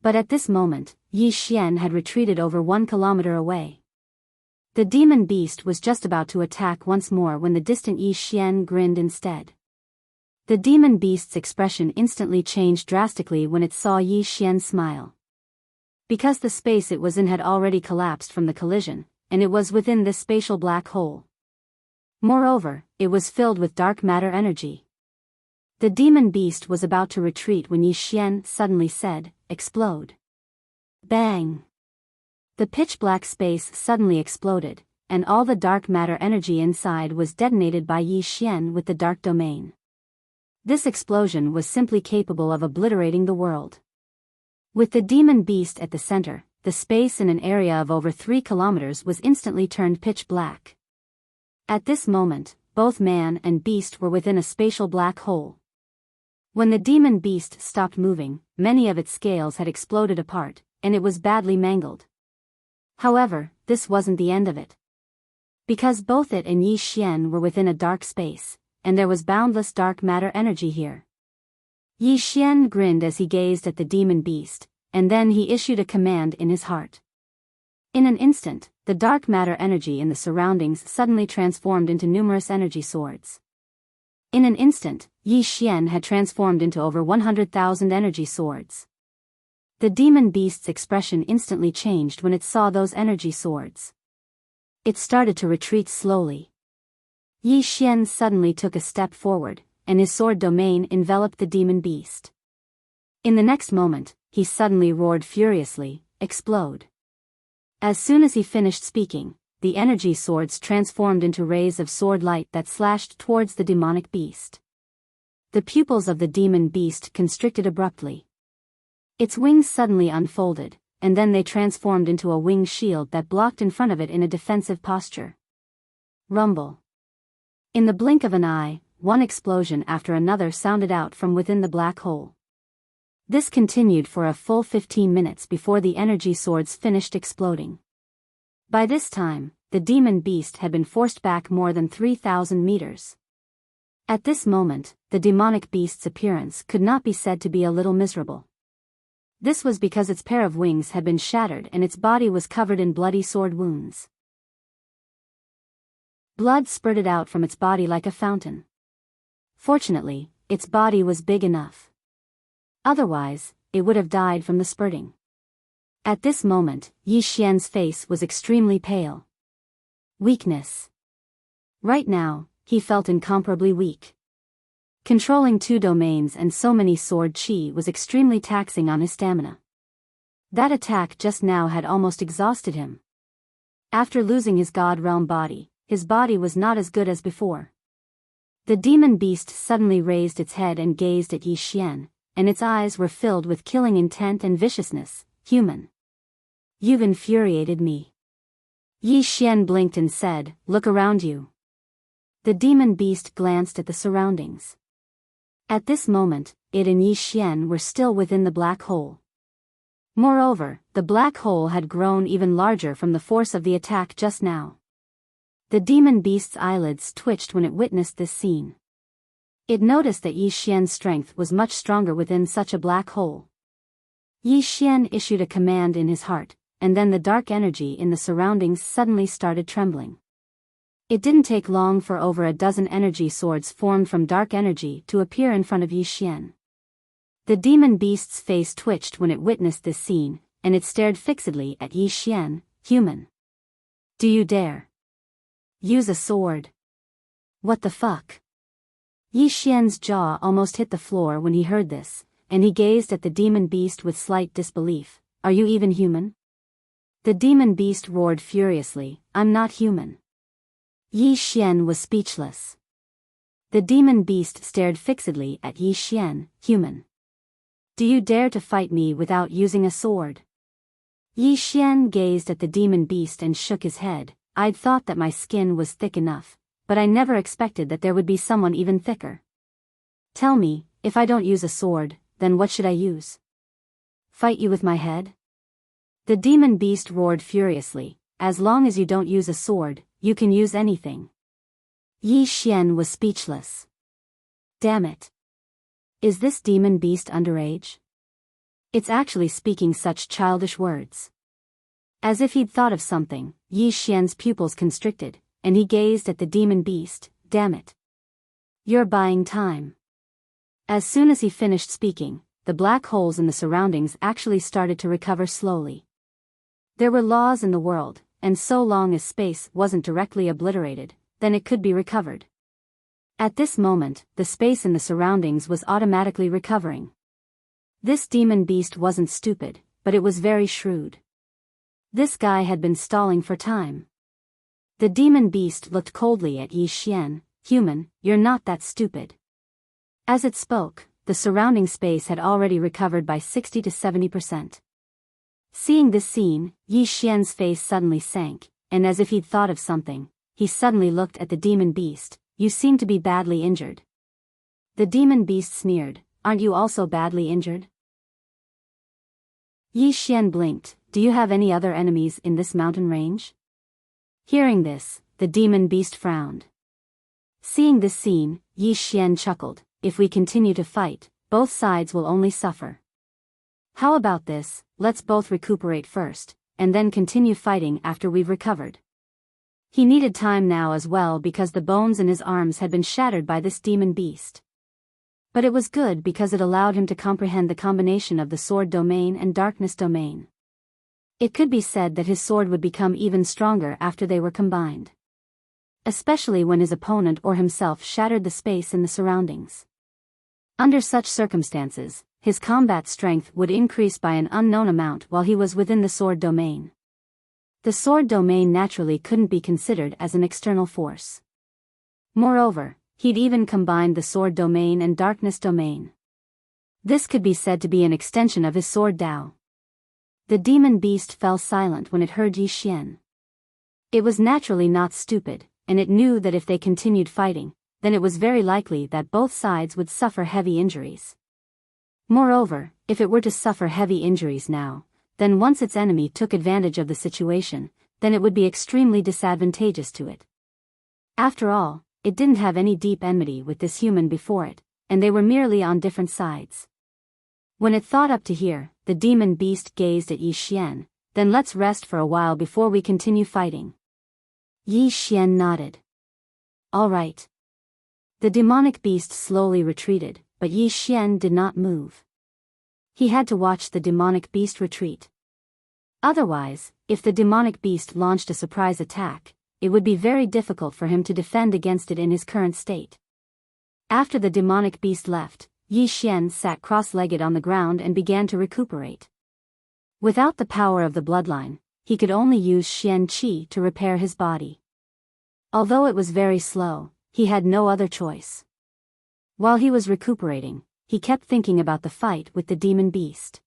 But at this moment, Yi Xian had retreated over 1 kilometer away. The demon beast was just about to attack once more when the distant Yi Xian grinned instead. The demon beast's expression instantly changed drastically when it saw Yi Xian smile. Because the space it was in had already collapsed from the collision, and it was within this spatial black hole. Moreover, it was filled with dark matter energy. The demon beast was about to retreat when Yi Xian suddenly said, "Explode." Bang! The pitch-black space suddenly exploded, and all the dark matter energy inside was detonated by Yi Xian with the dark domain. This explosion was simply capable of obliterating the world. With the demon beast at the center, the space in an area of over 3 kilometers was instantly turned pitch black. At this moment, both man and beast were within a spatial black hole. When the demon beast stopped moving, many of its scales had exploded apart, and it was badly mangled. However, this wasn't the end of it. Because both it and Yi Xian were within a dark space, and there was boundless dark matter energy here. Yi Xian grinned as he gazed at the demon beast, and then he issued a command in his heart. In an instant, the dark matter energy in the surroundings suddenly transformed into numerous energy swords. In an instant, Yi Xian had transformed into over 100,000 energy swords. The demon beast's expression instantly changed when it saw those energy swords. It started to retreat slowly. Yi Xian suddenly took a step forward, and his sword domain enveloped the demon beast. In the next moment, he suddenly roared furiously, "Explode!" As soon as he finished speaking, the energy swords transformed into rays of sword light that slashed towards the demonic beast. The pupils of the demon beast constricted abruptly. Its wings suddenly unfolded, and then they transformed into a wing shield that blocked in front of it in a defensive posture. Rumble. In the blink of an eye, one explosion after another sounded out from within the black hole. This continued for a full 15 minutes before the energy swords finished exploding. By this time, the demon beast had been forced back more than 3,000 meters. At this moment, the demonic beast's appearance could not be said to be a little miserable. This was because its pair of wings had been shattered and its body was covered in bloody sword wounds. Blood spurted out from its body like a fountain. Fortunately, its body was big enough. Otherwise, it would have died from the spurting. At this moment, Yi Xian's face was extremely pale. Weakness. Right now, he felt incomparably weak. Controlling 2 domains and so many sword chi was extremely taxing on his stamina. That attack just now had almost exhausted him. After losing his god realm body, his body was not as good as before. The demon beast suddenly raised its head and gazed at Yi Xian, and its eyes were filled with killing intent and viciousness. "Human. You've infuriated me." Yi Xian blinked and said, "Look around you." The demon beast glanced at the surroundings. At this moment, it and Yi Xian were still within the black hole. Moreover, the black hole had grown even larger from the force of the attack just now. The demon beast's eyelids twitched when it witnessed this scene. It noticed that Yi Xian's strength was much stronger within such a black hole. Yi Xian issued a command in his heart, and then the dark energy in the surroundings suddenly started trembling. It didn't take long for over a dozen energy swords formed from dark energy to appear in front of Yi Xian. The demon beast's face twitched when it witnessed this scene, and it stared fixedly at Yi Xian. "Human. Do you dare use a sword? What the fuck?" Yi Xian's jaw almost hit the floor when he heard this, and he gazed at the demon beast with slight disbelief. "Are you even human?" The demon beast roared furiously, "I'm not human." Yi Xian was speechless. The demon beast stared fixedly at Yi Xian. "Human. Do you dare to fight me without using a sword?" Yi Xian gazed at the demon beast and shook his head. "I'd thought that my skin was thick enough, but I never expected that there would be someone even thicker. Tell me, if I don't use a sword, then what should I use? Fight you with my head?" The demon beast roared furiously, "As long as you don't use a sword, you can use anything." Yi Xian was speechless. Damn it. Is this demon beast underage? It's actually speaking such childish words. As if he'd thought of something, Yi Xian's pupils constricted, and he gazed at the demon beast. "Damn it. You're buying time." As soon as he finished speaking, the black holes in the surroundings actually started to recover slowly. There were laws in the world, and so long as space wasn't directly obliterated, then it could be recovered. At this moment, the space in the surroundings was automatically recovering. This demon beast wasn't stupid, but it was very shrewd. This guy had been stalling for time. The demon beast looked coldly at Yi Xian. Human, you're not that stupid. As it spoke, the surrounding space had already recovered by 60 to 70%. Seeing this scene, Yi Xian's face suddenly sank, and as if he'd thought of something, he suddenly looked at the demon beast. You seem to be badly injured. The demon beast sneered, aren't you also badly injured? Yi Xian blinked, do you have any other enemies in this mountain range? Hearing this, the demon beast frowned. Seeing this scene, Yi Xian chuckled, if we continue to fight, both sides will only suffer. How about this, let's both recuperate first, and then continue fighting after we've recovered. He needed time now as well because the bones in his arms had been shattered by this demon beast. But it was good because it allowed him to comprehend the combination of the sword domain and darkness domain. It could be said that his sword would become even stronger after they were combined. Especially when his opponent or himself shattered the space in the surroundings. Under such circumstances, his combat strength would increase by an unknown amount while he was within the sword domain. The sword domain naturally couldn't be considered as an external force. Moreover, he'd even combined the sword domain and darkness domain. This could be said to be an extension of his sword Dao. The demon beast fell silent when it heard Yi Xian. It was naturally not stupid, and it knew that if they continued fighting, then it was very likely that both sides would suffer heavy injuries. Moreover, if it were to suffer heavy injuries now, then once its enemy took advantage of the situation, then it would be extremely disadvantageous to it. After all, it didn't have any deep enmity with this human before it, and they were merely on different sides. When it thought up to here, the demon beast gazed at Yi Xian, then let's rest for a while before we continue fighting. Yi Xian nodded. All right. The demonic beast slowly retreated, but Yi Xian did not move. He had to watch the demonic beast retreat. Otherwise, if the demonic beast launched a surprise attack, it would be very difficult for him to defend against it in his current state. After the demonic beast left, Yi Xian sat cross-legged on the ground and began to recuperate. Without the power of the bloodline, he could only use Xian Qi to repair his body. Although it was very slow, he had no other choice. While he was recuperating, he kept thinking about the fight with the demon beast.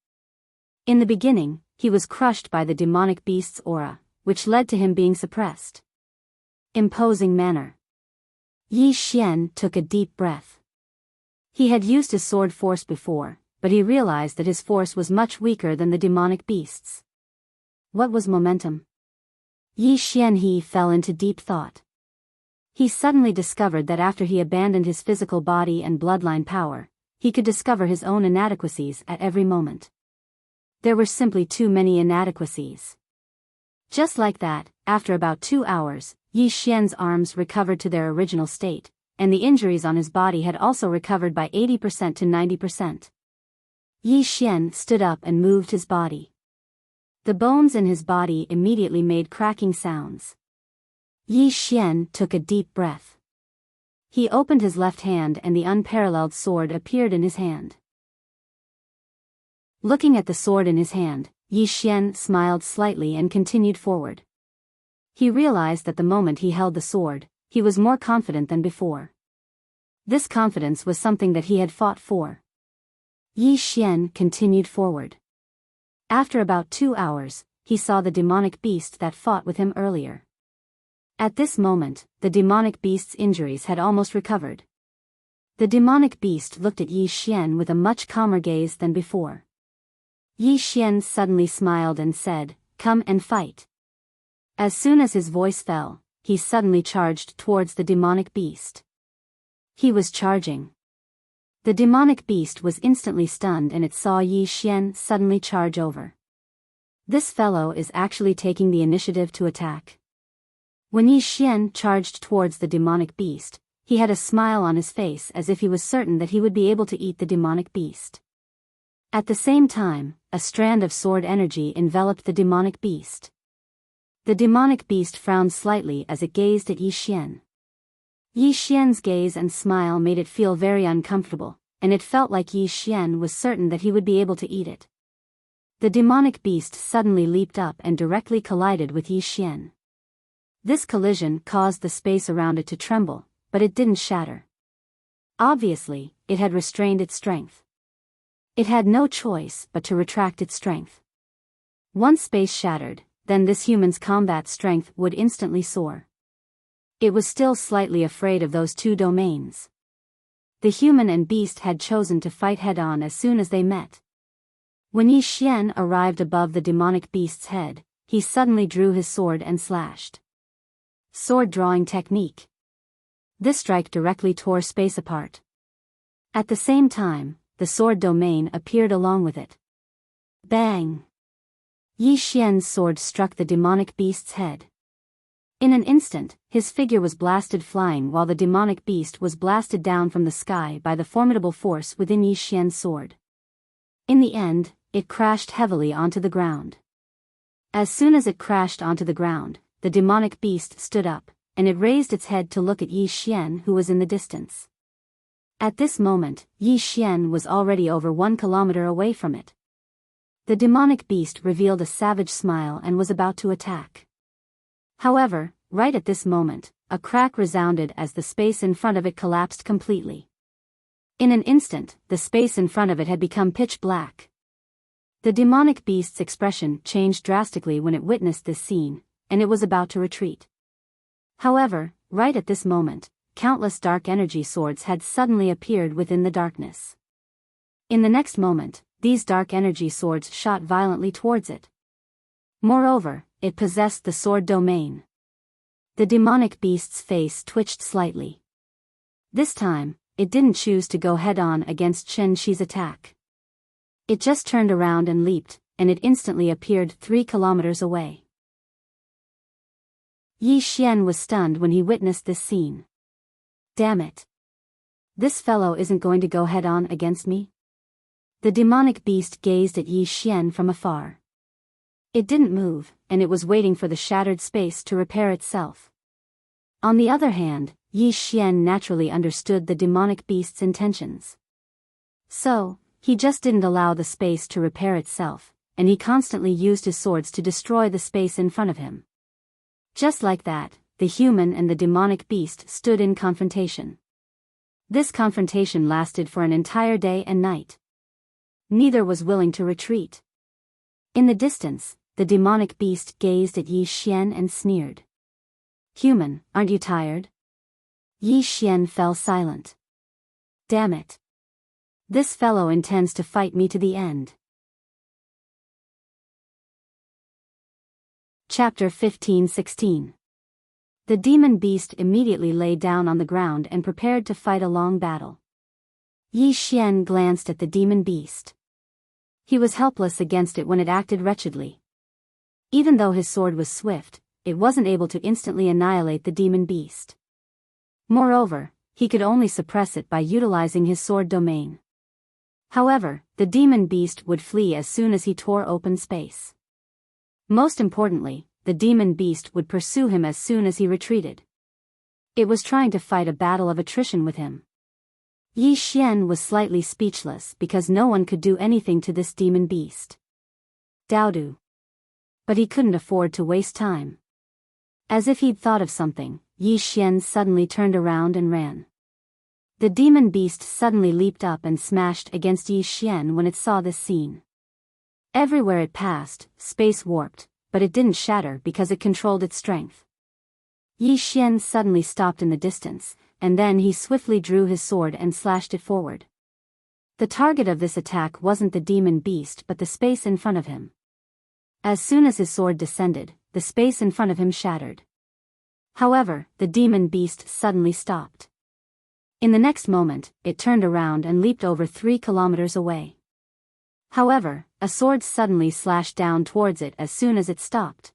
In the beginning, he was crushed by the demonic beast's aura, which led to him being suppressed. Imposing manner. Yi Xian took a deep breath. He had used his sword force before, but he realized that his force was much weaker than the demonic beast's. What was momentum? Yi Xian fell into deep thought. He suddenly discovered that after he abandoned his physical body and bloodline power, he could discover his own inadequacies at every moment. There were simply too many inadequacies. Just like that, after about 2 hours, Yi Xian's arms recovered to their original state, and the injuries on his body had also recovered by 80% to 90%. Yi Xian stood up and moved his body. The bones in his body immediately made cracking sounds. Yi Xian took a deep breath. He opened his left hand and the unparalleled sword appeared in his hand. Looking at the sword in his hand, Yi Xian smiled slightly and continued forward. He realized that the moment he held the sword, he was more confident than before. This confidence was something that he had fought for. Yi Xian continued forward. After about 2 hours, he saw the demonic beast that fought with him earlier. At this moment, the demonic beast's injuries had almost recovered. The demonic beast looked at Yi Xian with a much calmer gaze than before. Yi Xian suddenly smiled and said, "Come and fight." As soon as his voice fell, he suddenly charged towards the demonic beast. He was charging. The demonic beast was instantly stunned and it saw Yi Xian suddenly charge over. This fellow is actually taking the initiative to attack. When Yi Xian charged towards the demonic beast, he had a smile on his face as if he was certain that he would be able to eat the demonic beast. At the same time, a strand of sword energy enveloped the demonic beast. The demonic beast frowned slightly as it gazed at Yi Xian. Yi Xian's gaze and smile made it feel very uncomfortable, and it felt like Yi Xian was certain that he would be able to eat it. The demonic beast suddenly leaped up and directly collided with Yi Xian. This collision caused the space around it to tremble, but it didn't shatter. Obviously, it had restrained its strength. It had no choice but to retract its strength. Once space shattered, then this human's combat strength would instantly soar. It was still slightly afraid of those two domains. The human and beast had chosen to fight head-on as soon as they met. When Yi Xian arrived above the demonic beast's head, he suddenly drew his sword and slashed. Sword drawing technique. This strike directly tore space apart. At the same time, the sword domain appeared along with it. Bang! Yi Xian's sword struck the demonic beast's head. In an instant, his figure was blasted flying while the demonic beast was blasted down from the sky by the formidable force within Yi Xian's sword. In the end, it crashed heavily onto the ground. As soon as it crashed onto the ground, the demonic beast stood up, and it raised its head to look at Yi Xian, who was in the distance. At this moment, Yi Xian was already over 1 kilometer away from it. The demonic beast revealed a savage smile and was about to attack. However, right at this moment, a crack resounded as the space in front of it collapsed completely. In an instant, the space in front of it had become pitch black. The demonic beast's expression changed drastically when it witnessed this scene, and it was about to retreat. However, right at this moment, countless dark energy swords had suddenly appeared within the darkness. In the next moment, these dark energy swords shot violently towards it. Moreover, it possessed the sword domain. The demonic beast's face twitched slightly. This time, it didn't choose to go head-on against Chen Shi's attack. It just turned around and leaped, and it instantly appeared 3 kilometers away. Yi Xian was stunned when he witnessed this scene. Damn it! This fellow isn't going to go head-on against me? The demonic beast gazed at Yi Xian from afar. It didn't move, and it was waiting for the shattered space to repair itself. On the other hand, Yi Xian naturally understood the demonic beast's intentions. So, he just didn't allow the space to repair itself, and he constantly used his swords to destroy the space in front of him. Just like that, the human and the demonic beast stood in confrontation. This confrontation lasted for an entire day and night. Neither was willing to retreat. In the distance, the demonic beast gazed at Yi Xian and sneered. "Human, aren't you tired?" Yi Xian fell silent. "Damn it. This fellow intends to fight me to the end." Chapter 15-16. The demon beast immediately lay down on the ground and prepared to fight a long battle. Yi Xian glanced at the demon beast. He was helpless against it when it acted wretchedly. Even though his sword was swift, it wasn't able to instantly annihilate the demon beast. Moreover, he could only suppress it by utilizing his sword domain. However, the demon beast would flee as soon as he tore open space. Most importantly, the demon beast would pursue him as soon as he retreated. It was trying to fight a battle of attrition with him. Yi Xian was slightly speechless because no one could do anything to this demon beast. Daodu. But he couldn't afford to waste time. As if he'd thought of something, Yi Xian suddenly turned around and ran. The demon beast suddenly leaped up and smashed against Yi Xian when it saw this scene. Everywhere it passed, space warped, but it didn't shatter because it controlled its strength. Yi Xian suddenly stopped in the distance, and then he swiftly drew his sword and slashed it forward. The target of this attack wasn't the demon beast but the space in front of him. As soon as his sword descended, the space in front of him shattered. However, the demon beast suddenly stopped. In the next moment, it turned around and leaped over 3 kilometers away. However, a sword suddenly slashed down towards it as soon as it stopped.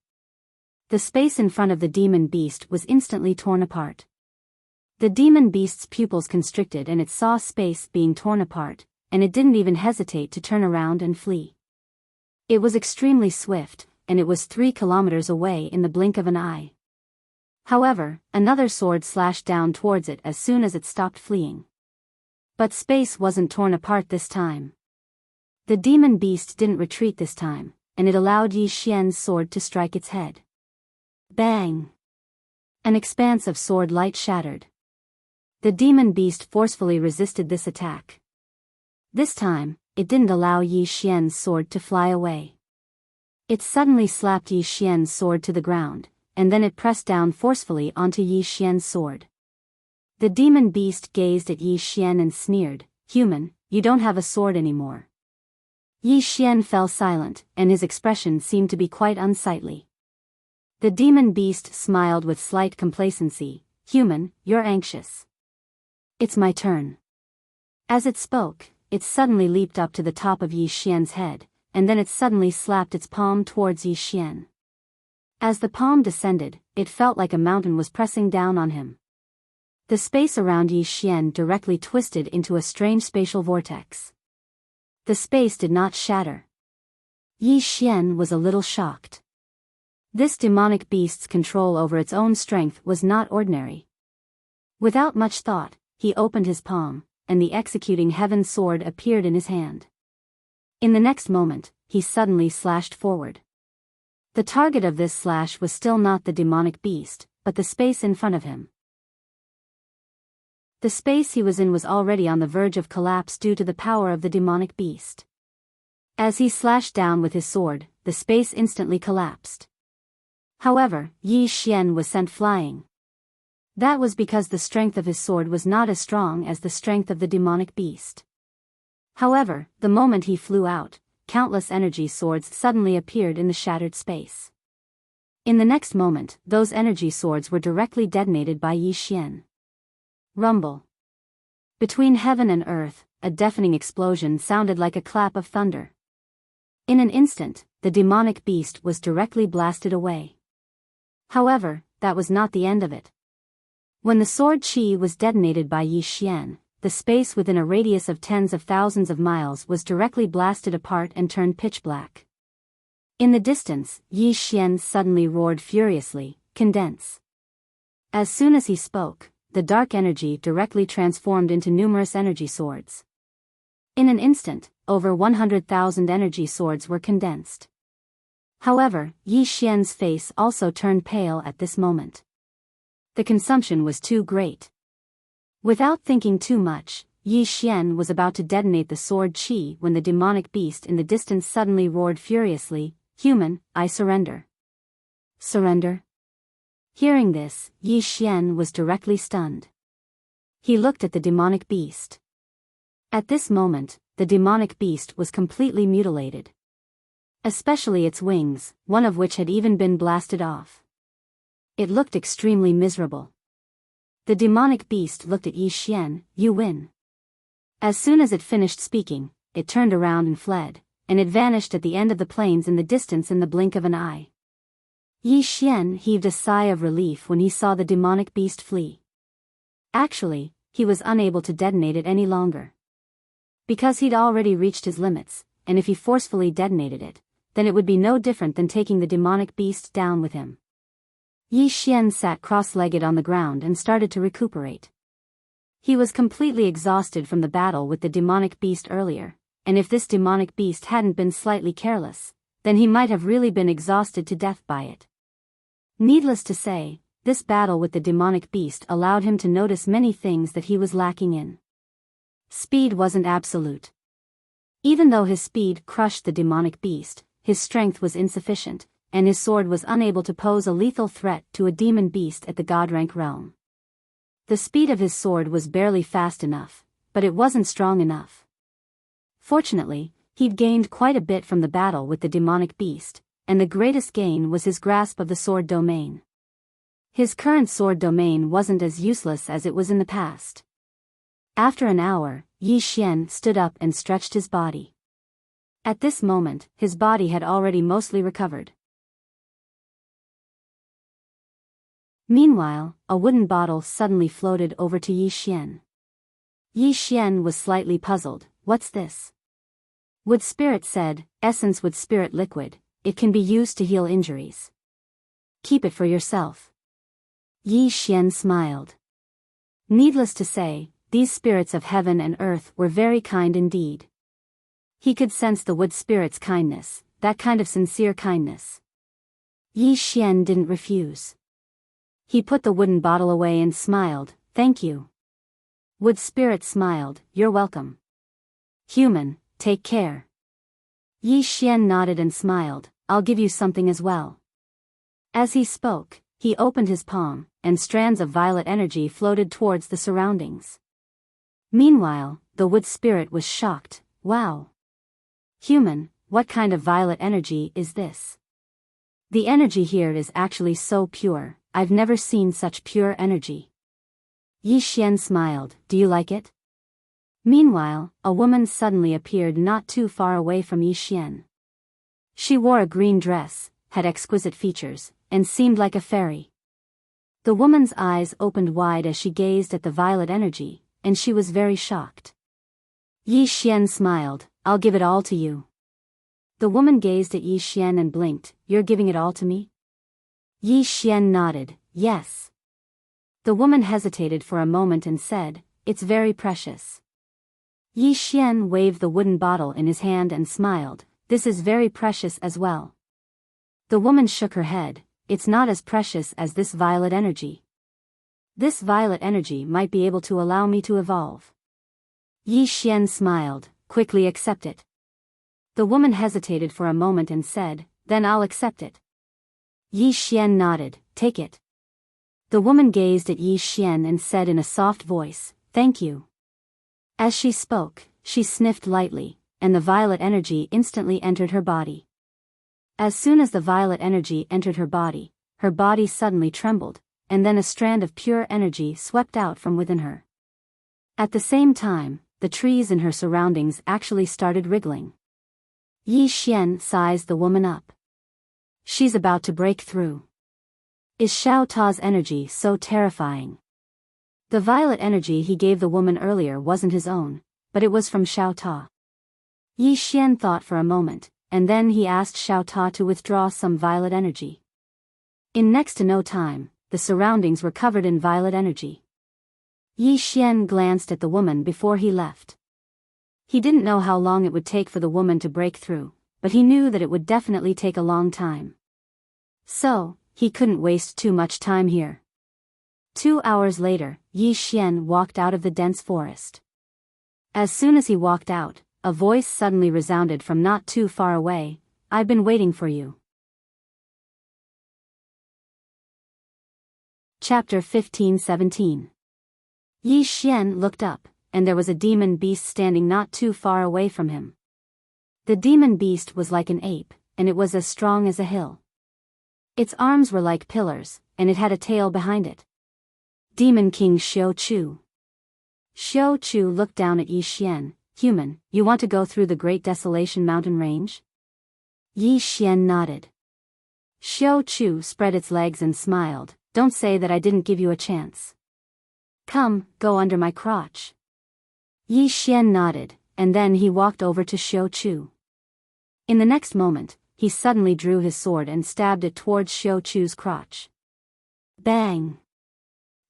The space in front of the demon beast was instantly torn apart. The demon beast's pupils constricted and it saw space being torn apart, and it didn't even hesitate to turn around and flee. It was extremely swift, and it was 3 kilometers away in the blink of an eye. However, another sword slashed down towards it as soon as it stopped fleeing. But space wasn't torn apart this time. The demon beast didn't retreat this time, and it allowed Yi Xian's sword to strike its head. Bang! An expanse of sword light shattered. The demon beast forcefully resisted this attack. This time, it didn't allow Yi Xian's sword to fly away. It suddenly slapped Yi Xian's sword to the ground, and then it pressed down forcefully onto Yi Xian's sword. The demon beast gazed at Yi Xian and sneered, "Human, you don't have a sword anymore." Yi Xian fell silent, and his expression seemed to be quite unsightly. The demon beast smiled with slight complacency, "Human, you're anxious. It's my turn." As it spoke, it suddenly leaped up to the top of Yi Xian's head, and then it suddenly slapped its palm towards Yi Xian. As the palm descended, it felt like a mountain was pressing down on him. The space around Yi Xian directly twisted into a strange spatial vortex. The space did not shatter. Yi Xian was a little shocked. This demonic beast's control over its own strength was not ordinary. Without much thought, he opened his palm, and the executing heaven sword appeared in his hand. In the next moment, he suddenly slashed forward. The target of this slash was still not the demonic beast, but the space in front of him. The space he was in was already on the verge of collapse due to the power of the demonic beast. As he slashed down with his sword, the space instantly collapsed. However, Yi Xian was sent flying. That was because the strength of his sword was not as strong as the strength of the demonic beast. However, the moment he flew out, countless energy swords suddenly appeared in the shattered space. In the next moment, those energy swords were directly detonated by Yi Xian. Rumble. Between heaven and earth, a deafening explosion sounded like a clap of thunder. In an instant, the demonic beast was directly blasted away. However, that was not the end of it. When the sword Qi was detonated by Yi Xian, the space within a radius of tens of thousands of miles was directly blasted apart and turned pitch black. In the distance, Yi Xian suddenly roared furiously, "Condense." As soon as he spoke, the dark energy directly transformed into numerous energy swords. In an instant, over 100,000 energy swords were condensed. However, Yi Xian's face also turned pale at this moment. The consumption was too great. Without thinking too much, Yi Xian was about to detonate the sword Qi when the demonic beast in the distance suddenly roared furiously, "Human, I surrender." Surrender? Hearing this, Yi Xian was directly stunned. He looked at the demonic beast. At this moment, the demonic beast was completely mutilated. Especially its wings, one of which had even been blasted off. It looked extremely miserable. The demonic beast looked at Yi Xian, "You win." As soon as it finished speaking, it turned around and fled, and it vanished at the end of the plains in the distance in the blink of an eye. Yi Xian heaved a sigh of relief when he saw the demonic beast flee. Actually, he was unable to detonate it any longer. Because he'd already reached his limits, and if he forcefully detonated it, then it would be no different than taking the demonic beast down with him. Yi Xian sat cross-legged on the ground and started to recuperate. He was completely exhausted from the battle with the demonic beast earlier, and if this demonic beast hadn't been slightly careless, then he might have really been exhausted to death by it. Needless to say, this battle with the demonic beast allowed him to notice many things that he was lacking in. Speed wasn't absolute. Even though his speed crushed the demonic beast, his strength was insufficient, and his sword was unable to pose a lethal threat to a demon beast at the god rank realm. The speed of his sword was barely fast enough, but it wasn't strong enough. Fortunately, he'd gained quite a bit from the battle with the demonic beast, and the greatest gain was his grasp of the sword domain. His current sword domain wasn't as useless as it was in the past. After an hour, Yi Xian stood up and stretched his body. At this moment, his body had already mostly recovered. Meanwhile, a wooden bottle suddenly floated over to Yi Xian. Yi Xian was slightly puzzled. "What's this?" Wood Spirit said, "Essence Wood Spirit liquid. It can be used to heal injuries. Keep it for yourself." Yi Xian smiled. Needless to say, these spirits of heaven and earth were very kind indeed. He could sense the wood spirit's kindness, that kind of sincere kindness. Yi Xian didn't refuse. He put the wooden bottle away and smiled, "Thank you." Wood Spirit smiled, "You're welcome." Human, take care. Yi Xian nodded and smiled, "I'll give you something as well." As he spoke, he opened his palm, and strands of violet energy floated towards the surroundings. Meanwhile, the Wood Spirit was shocked, "Wow. Human, what kind of violet energy is this? The energy here is actually so pure, I've never seen such pure energy." Yi Xian smiled, "Do you like it?" Meanwhile, a woman suddenly appeared not too far away from Yi Xian. She wore a green dress, had exquisite features, and seemed like a fairy. The woman's eyes opened wide as she gazed at the violet energy, and she was very shocked. Yi Xian smiled, "I'll give it all to you." The woman gazed at Yi Xian and blinked, "You're giving it all to me?" Yi Xian nodded, "Yes." The woman hesitated for a moment and said, "It's very precious." Yi Xian waved the wooden bottle in his hand and smiled, "This is very precious as well." The woman shook her head, "It's not as precious as this violet energy. This violet energy might be able to allow me to evolve." Yi Xian smiled, "Quickly accept it." The woman hesitated for a moment and said, "Then I'll accept it." Yi Xian nodded, "Take it." The woman gazed at Yi Xian and said in a soft voice, "Thank you." As she spoke, she sniffed lightly, and the violet energy instantly entered her body. As soon as the violet energy entered her body suddenly trembled, and then a strand of pure energy swept out from within her. At the same time, the trees in her surroundings actually started wriggling. Yi Xian sized the woman up. She's about to break through. Is Xiao Ta's energy so terrifying? The violet energy he gave the woman earlier wasn't his own, but it was from Xiao Ta. Yi Xian thought for a moment, and then he asked Xiao Ta to withdraw some violet energy. In next to no time, the surroundings were covered in violet energy. Yi Xian glanced at the woman before he left. He didn't know how long it would take for the woman to break through, but he knew that it would definitely take a long time. So, he couldn't waste too much time here. 2 hours later, Yi Xian walked out of the dense forest. As soon as he walked out, a voice suddenly resounded from not too far away, "I've been waiting for you." Chapter 15-17. Yi Xian looked up, and there was a demon beast standing not too far away from him. The demon beast was like an ape, and it was as strong as a hill. Its arms were like pillars, and it had a tail behind it. Demon King Xiao Chu. Xiao Chu looked down at Yi Xian, "Human, you want to go through the Great Desolation Mountain Range?" Yi Xian nodded. Xiao Chu spread its legs and smiled, "Don't say that I didn't give you a chance. Come, go under my crotch." Yi Xian nodded, and then he walked over to Xiao Chu. In the next moment, he suddenly drew his sword and stabbed it towards Xiao Chu's crotch. Bang!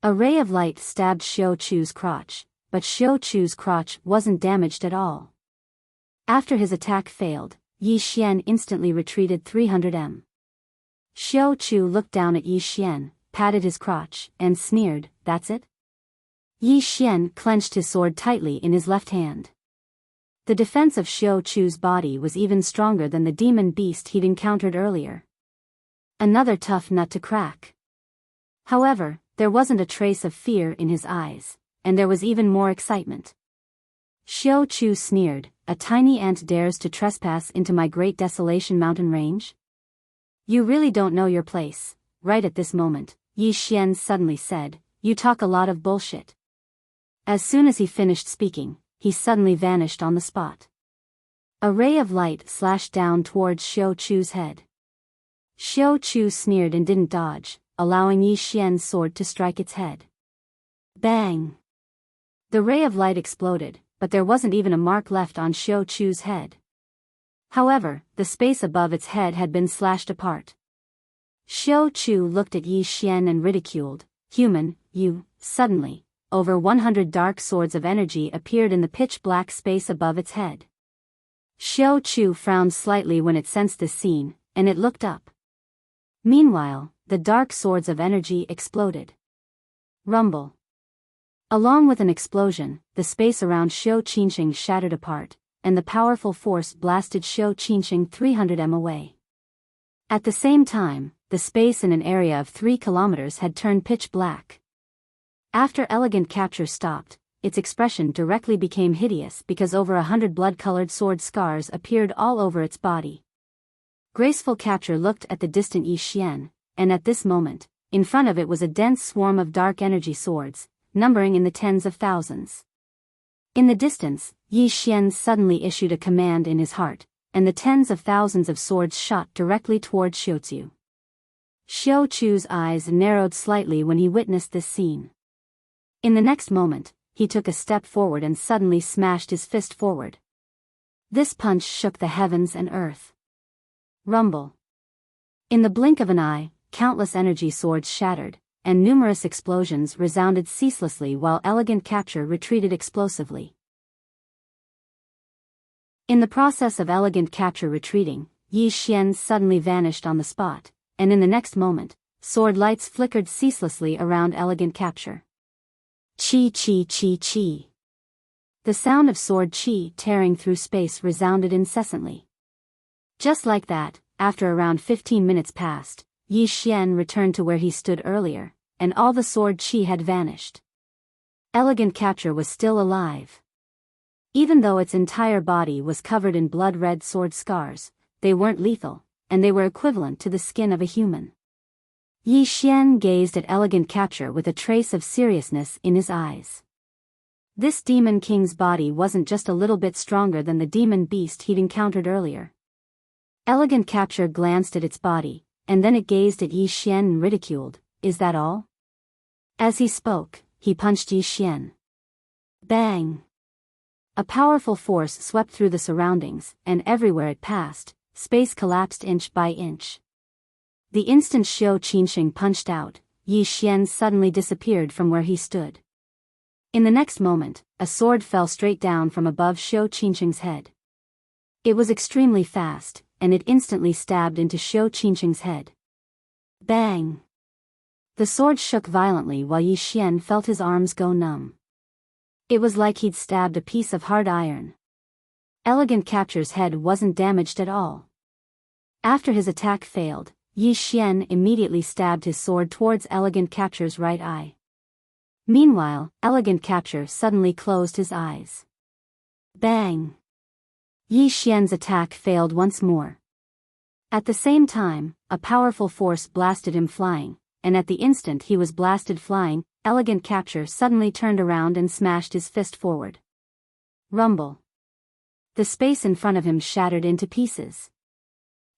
A ray of light stabbed Xiao Chu's crotch, but Xiao Chu's crotch wasn't damaged at all. After his attack failed, Yi Xian instantly retreated 300 m. Xiao Chu looked down at Yi Xian, patted his crotch, and sneered, "That's it?" Yi Xian clenched his sword tightly in his left hand. The defense of Xiao Chu's body was even stronger than the demon beast he'd encountered earlier. Another tough nut to crack. However, there wasn't a trace of fear in his eyes, and there was even more excitement. Xiao Chu sneered, "A tiny ant dares to trespass into my Great Desolation Mountain Range? You really don't know your place." Right at this moment, Yi Xian suddenly said, "You talk a lot of bullshit." As soon as he finished speaking, he suddenly vanished on the spot. A ray of light slashed down towards Xiao Chu's head. Xiao Chu sneered and didn't dodge, allowing Yi Xian's sword to strike its head. Bang! The ray of light exploded, but there wasn't even a mark left on Xiao Chu's head. However, the space above its head had been slashed apart. Xiao Chu looked at Yi Xian and ridiculed, "Human, you." Suddenly, over 100 dark swords of energy appeared in the pitch-black space above its head. Xiao Chu frowned slightly when it sensed this scene, and it looked up. Meanwhile, the dark swords of energy exploded. Rumble. Along with an explosion, the space around Xiao Qingqing shattered apart, and the powerful force blasted Xiao Qingqing 300 m away. At the same time, the space in an area of 3 kilometers had turned pitch black. After Elegant Capture stopped, its expression directly became hideous because over 100 blood-colored sword scars appeared all over its body. Graceful Capture looked at the distant Yi Xian, and at this moment, in front of it was a dense swarm of dark energy swords, numbering in the tens of thousands. In the distance, Yi Xian suddenly issued a command in his heart, and the tens of thousands of swords shot directly toward Xiaozu. Xiaozu's eyes narrowed slightly when he witnessed this scene. In the next moment, he took a step forward and suddenly smashed his fist forward. This punch shook the heavens and earth. Rumble. In the blink of an eye, countless energy swords shattered, and numerous explosions resounded ceaselessly while Elegant Capture retreated explosively. In the process of Elegant Capture retreating, Yi Xian suddenly vanished on the spot, and in the next moment, sword lights flickered ceaselessly around Elegant Capture. Chi chi chi chi. The sound of sword chi tearing through space resounded incessantly. Just like that, after around 15 minutes passed, Yi Xian returned to where he stood earlier, and all the sword chi had vanished. Elegant Capture was still alive. Even though its entire body was covered in blood-red sword scars, they weren't lethal, and they were equivalent to the skin of a human. Yi Xian gazed at Elegant Capture with a trace of seriousness in his eyes. This demon king's body wasn't just a little bit stronger than the demon beast he'd encountered earlier. Elegant Capture glanced at its body, and then it gazed at Yi Xian and ridiculed, "Is that all?" As he spoke, he punched Yi Xian. Bang! A powerful force swept through the surroundings, and everywhere it passed, space collapsed inch by inch. The instant Xiao Qingqing punched out, Yi Xian suddenly disappeared from where he stood. In the next moment, a sword fell straight down from above Xiao Qingqing's head. It was extremely fast, and it instantly stabbed into Xiao Qingqing's head. Bang! The sword shook violently while Yi Xian felt his arms go numb. It was like he'd stabbed a piece of hard iron. Elegant Capture's head wasn't damaged at all. After his attack failed, Yi Xian immediately stabbed his sword towards Elegant Capture's right eye. Meanwhile, Elegant Capture suddenly closed his eyes. Bang! Yi Xian's attack failed once more. At the same time, a powerful force blasted him flying, and at the instant he was blasted flying, Elegant Capture suddenly turned around and smashed his fist forward. Rumble. The space in front of him shattered into pieces.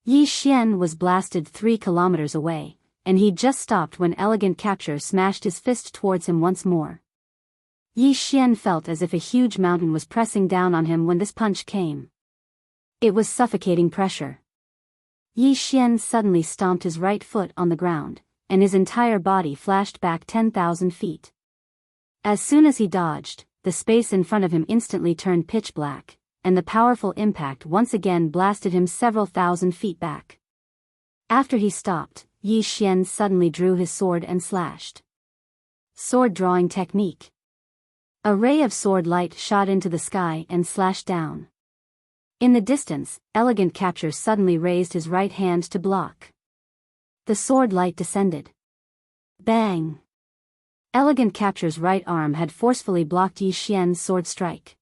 Yi Xian was blasted 3 kilometers away, and he'd just stopped when Elegant Capture smashed his fist towards him once more. Yi Xian felt as if a huge mountain was pressing down on him when this punch came. It was suffocating pressure. Yi Xian suddenly stomped his right foot on the ground, and his entire body flashed back 10,000 feet. As soon as he dodged, the space in front of him instantly turned pitch black, and the powerful impact once again blasted him several thousand feet back. After he stopped, Yi Xian suddenly drew his sword and slashed. Sword drawing technique. A ray of sword light shot into the sky and slashed down. In the distance, Elegant Capture suddenly raised his right hand to block. The sword light descended. Bang! Elegant Capture's right arm had forcefully blocked Yi Xian's sword strike.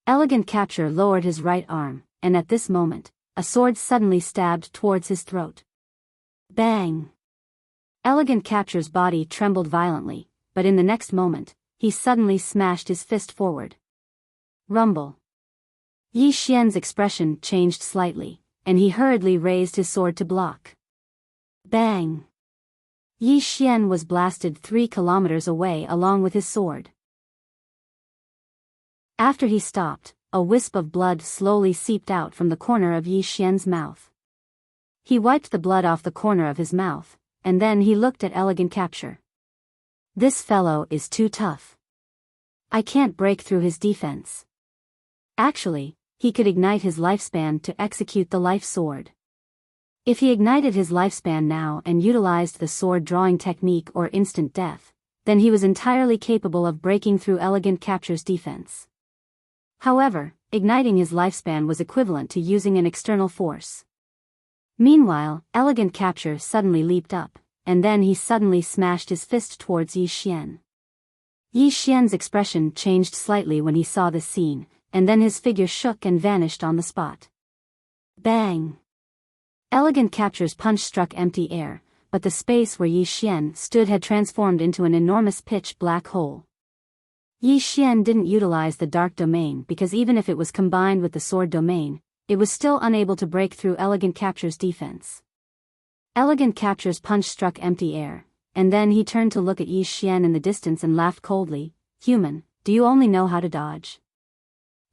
Elegant Capture lowered his right arm, and at this moment, a sword suddenly stabbed towards his throat. Bang! Elegant Capture's body trembled violently, but in the next moment, he suddenly smashed his fist forward. Rumble. Yi Xian's expression changed slightly, and he hurriedly raised his sword to block. Bang! Yi Xian was blasted 3 kilometers away along with his sword. After he stopped, a wisp of blood slowly seeped out from the corner of Yi Xian's mouth. He wiped the blood off the corner of his mouth, and then he looked at Elegant Capture. This fellow is too tough. I can't break through his defense. Actually, he could ignite his lifespan to execute the life sword. If he ignited his lifespan now and utilized the sword drawing technique or instant death, then he was entirely capable of breaking through Elegant Capture's defense. However, igniting his lifespan was equivalent to using an external force. Meanwhile, Elegant Capture suddenly leaped up, and then he suddenly smashed his fist towards Yi Xian. Yi Xian's expression changed slightly when he saw this scene, and then his figure shook and vanished on the spot. Bang! Elegant Capture's punch struck empty air, but the space where Yi Xian stood had transformed into an enormous pitch-black hole. Yi Xian didn't utilize the dark domain because even if it was combined with the sword domain, it was still unable to break through Elegant Capture's defense. Elegant Capture's punch struck empty air, and then he turned to look at Yi Xian in the distance and laughed coldly. "Human, do you only know how to dodge?"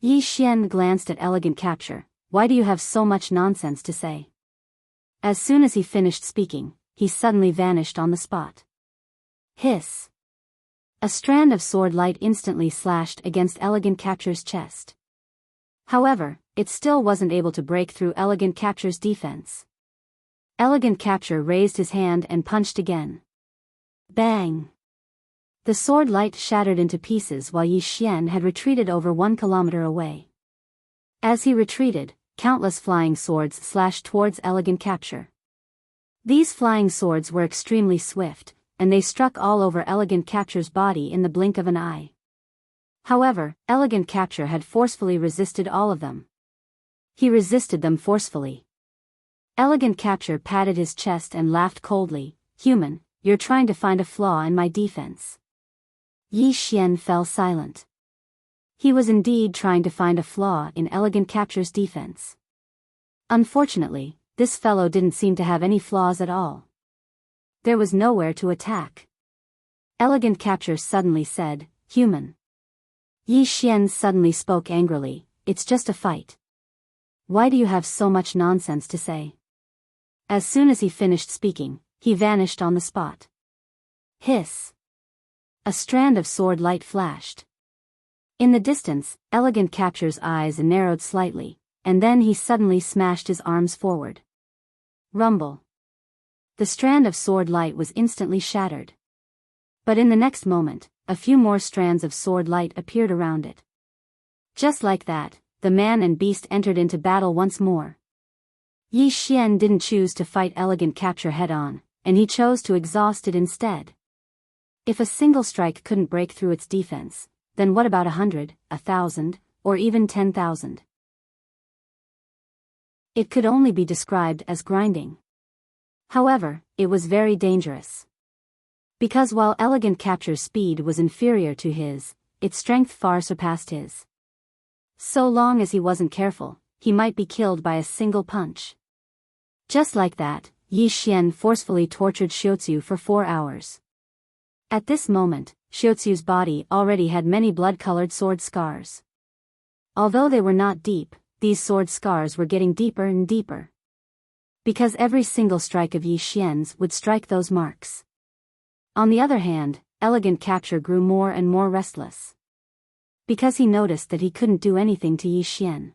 Yi Xian glanced at Elegant Capture. "Why do you have so much nonsense to say?" As soon as he finished speaking, he suddenly vanished on the spot. Hiss! A strand of sword light instantly slashed against Elegant Capture's chest. However, it still wasn't able to break through Elegant Capture's defense. Elegant Capture raised his hand and punched again. Bang! The sword light shattered into pieces while Yi Xian had retreated over 1 kilometer away. As he retreated, countless flying swords slashed towards Elegant Capture. These flying swords were extremely swift, and they struck all over Elegant Capture's body in the blink of an eye. However, Elegant Capture had forcefully resisted all of them. He resisted them forcefully. Elegant Capture patted his chest and laughed coldly. "Human, you're trying to find a flaw in my defense." Yi Xian fell silent. He was indeed trying to find a flaw in Elegant Capture's defense. Unfortunately, this fellow didn't seem to have any flaws at all. There was nowhere to attack. Elegant Capture suddenly said, "Human." Yi Xian suddenly spoke angrily, "It's just a fight. Why do you have so much nonsense to say?" As soon as he finished speaking, he vanished on the spot. Hiss! A strand of sword light flashed. In the distance, Elegant Capture's eyes narrowed slightly, and then he suddenly smashed his arms forward. Rumble! The strand of sword light was instantly shattered. But in the next moment, a few more strands of sword light appeared around it. Just like that, the man and beast entered into battle once more. Yi Xian didn't choose to fight Elegant Capture head-on, and he chose to exhaust it instead. If a single strike couldn't break through its defense, then what about 100, 1,000, or even 10,000? It could only be described as grinding. However, it was very dangerous. Because while Elegant Capture's speed was inferior to his, its strength far surpassed his. So long as he wasn't careful, he might be killed by a single punch. Just like that, Yi Xian forcefully tortured Xiaozu for 4 hours. At this moment, Xiaozu's body already had many blood-colored sword scars. Although they were not deep, these sword scars were getting deeper and deeper. Because every single strike of Yi Xian's would strike those marks. On the other hand, Elegant Capture grew more and more restless. Because he noticed that he couldn't do anything to Yi Xian.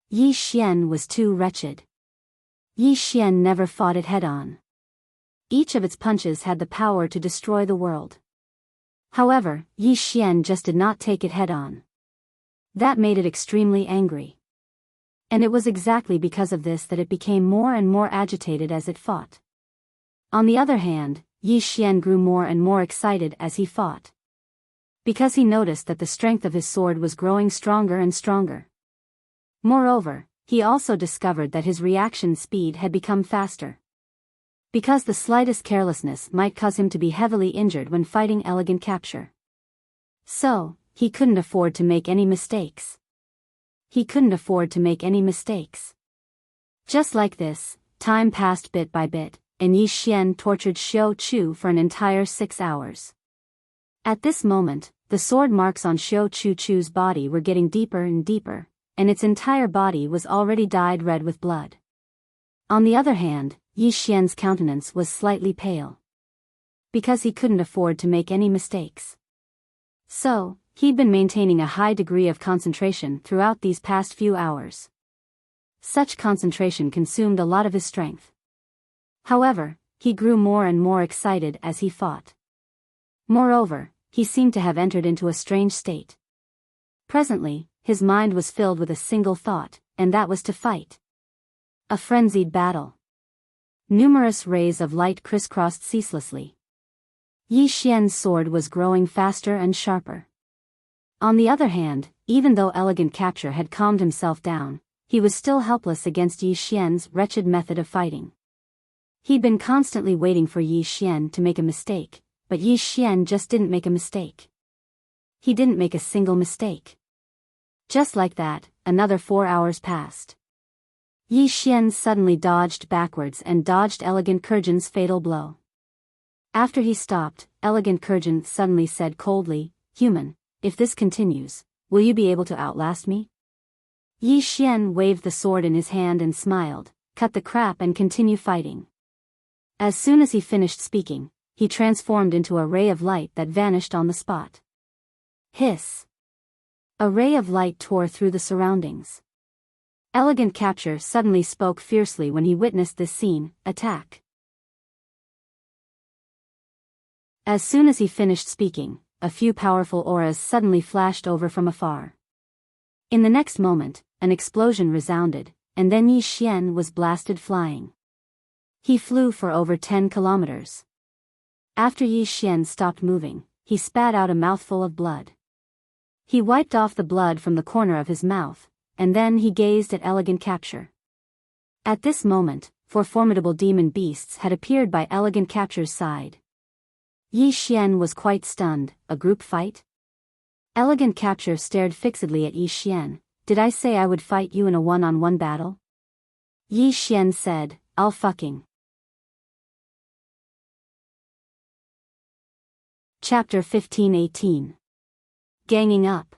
Yi Xian was too wretched. Yi Xian never fought it head-on. Each of its punches had the power to destroy the world. However, Yi Xian just did not take it head-on. That made it extremely angry. And it was exactly because of this that it became more and more agitated as it fought. On the other hand, Yi Xian grew more and more excited as he fought. Because he noticed that the strength of his sword was growing stronger and stronger. Moreover, he also discovered that his reaction speed had become faster. Because the slightest carelessness might cause him to be heavily injured when fighting Elegant Capture. So, he couldn't afford to make any mistakes. He couldn't afford to make any mistakes. Just like this, time passed bit by bit, and Yi Xian tortured Xiaozu for an entire 6 hours. At this moment, the sword marks on Xiaozu's body were getting deeper and deeper, and its entire body was already dyed red with blood. On the other hand, Yi Xian's countenance was slightly pale. Because he couldn't afford to make any mistakes. So, he'd been maintaining a high degree of concentration throughout these past few hours. such concentration consumed a lot of his strength. However, he grew more and more excited as he fought. Moreover, he seemed to have entered into a strange state. Presently, his mind was filled with a single thought, and that was to fight. A frenzied battle. Numerous rays of light crisscrossed ceaselessly. Yi Xian's sword was growing faster and sharper. On the other hand, even though elegant capture had calmed himself down, he was still helpless against Yi Xian's wretched method of fighting. He'd been constantly waiting for Yi Xian to make a mistake, but Yi Xian just didn't make a mistake. He didn't make a single mistake. Just like that, another 4 hours passed. Yi Xian suddenly dodged backwards and dodged Elegant Kurjan's fatal blow. After he stopped, Elegant Kurjan suddenly said coldly, "Human, if this continues, will you be able to outlast me?" Yi Xian waved the sword in his hand and smiled, "Cut the crap and continue fighting." As soon as he finished speaking, he transformed into a ray of light that vanished on the spot. Hiss! A ray of light tore through the surroundings. Elegant Capture suddenly spoke fiercely when he witnessed this scene, "Attack." As soon as he finished speaking, a few powerful auras suddenly flashed over from afar. In the next moment, an explosion resounded, and then Yi Xian was blasted flying. He flew for over 10 kilometers. After Yi Xian stopped moving, he spat out a mouthful of blood. He wiped off the blood from the corner of his mouth, and then he gazed at Elegant Capture. At this moment, 4 formidable demon beasts had appeared by Elegant Capture's side. Yi Xian was quite stunned. A group fight? Elegant Capture stared fixedly at Yi Xian. "Did I say I would fight you in a one-on-one battle?" Yi Xian said, "I'll fucking." Chapter 15-18. Ganging up.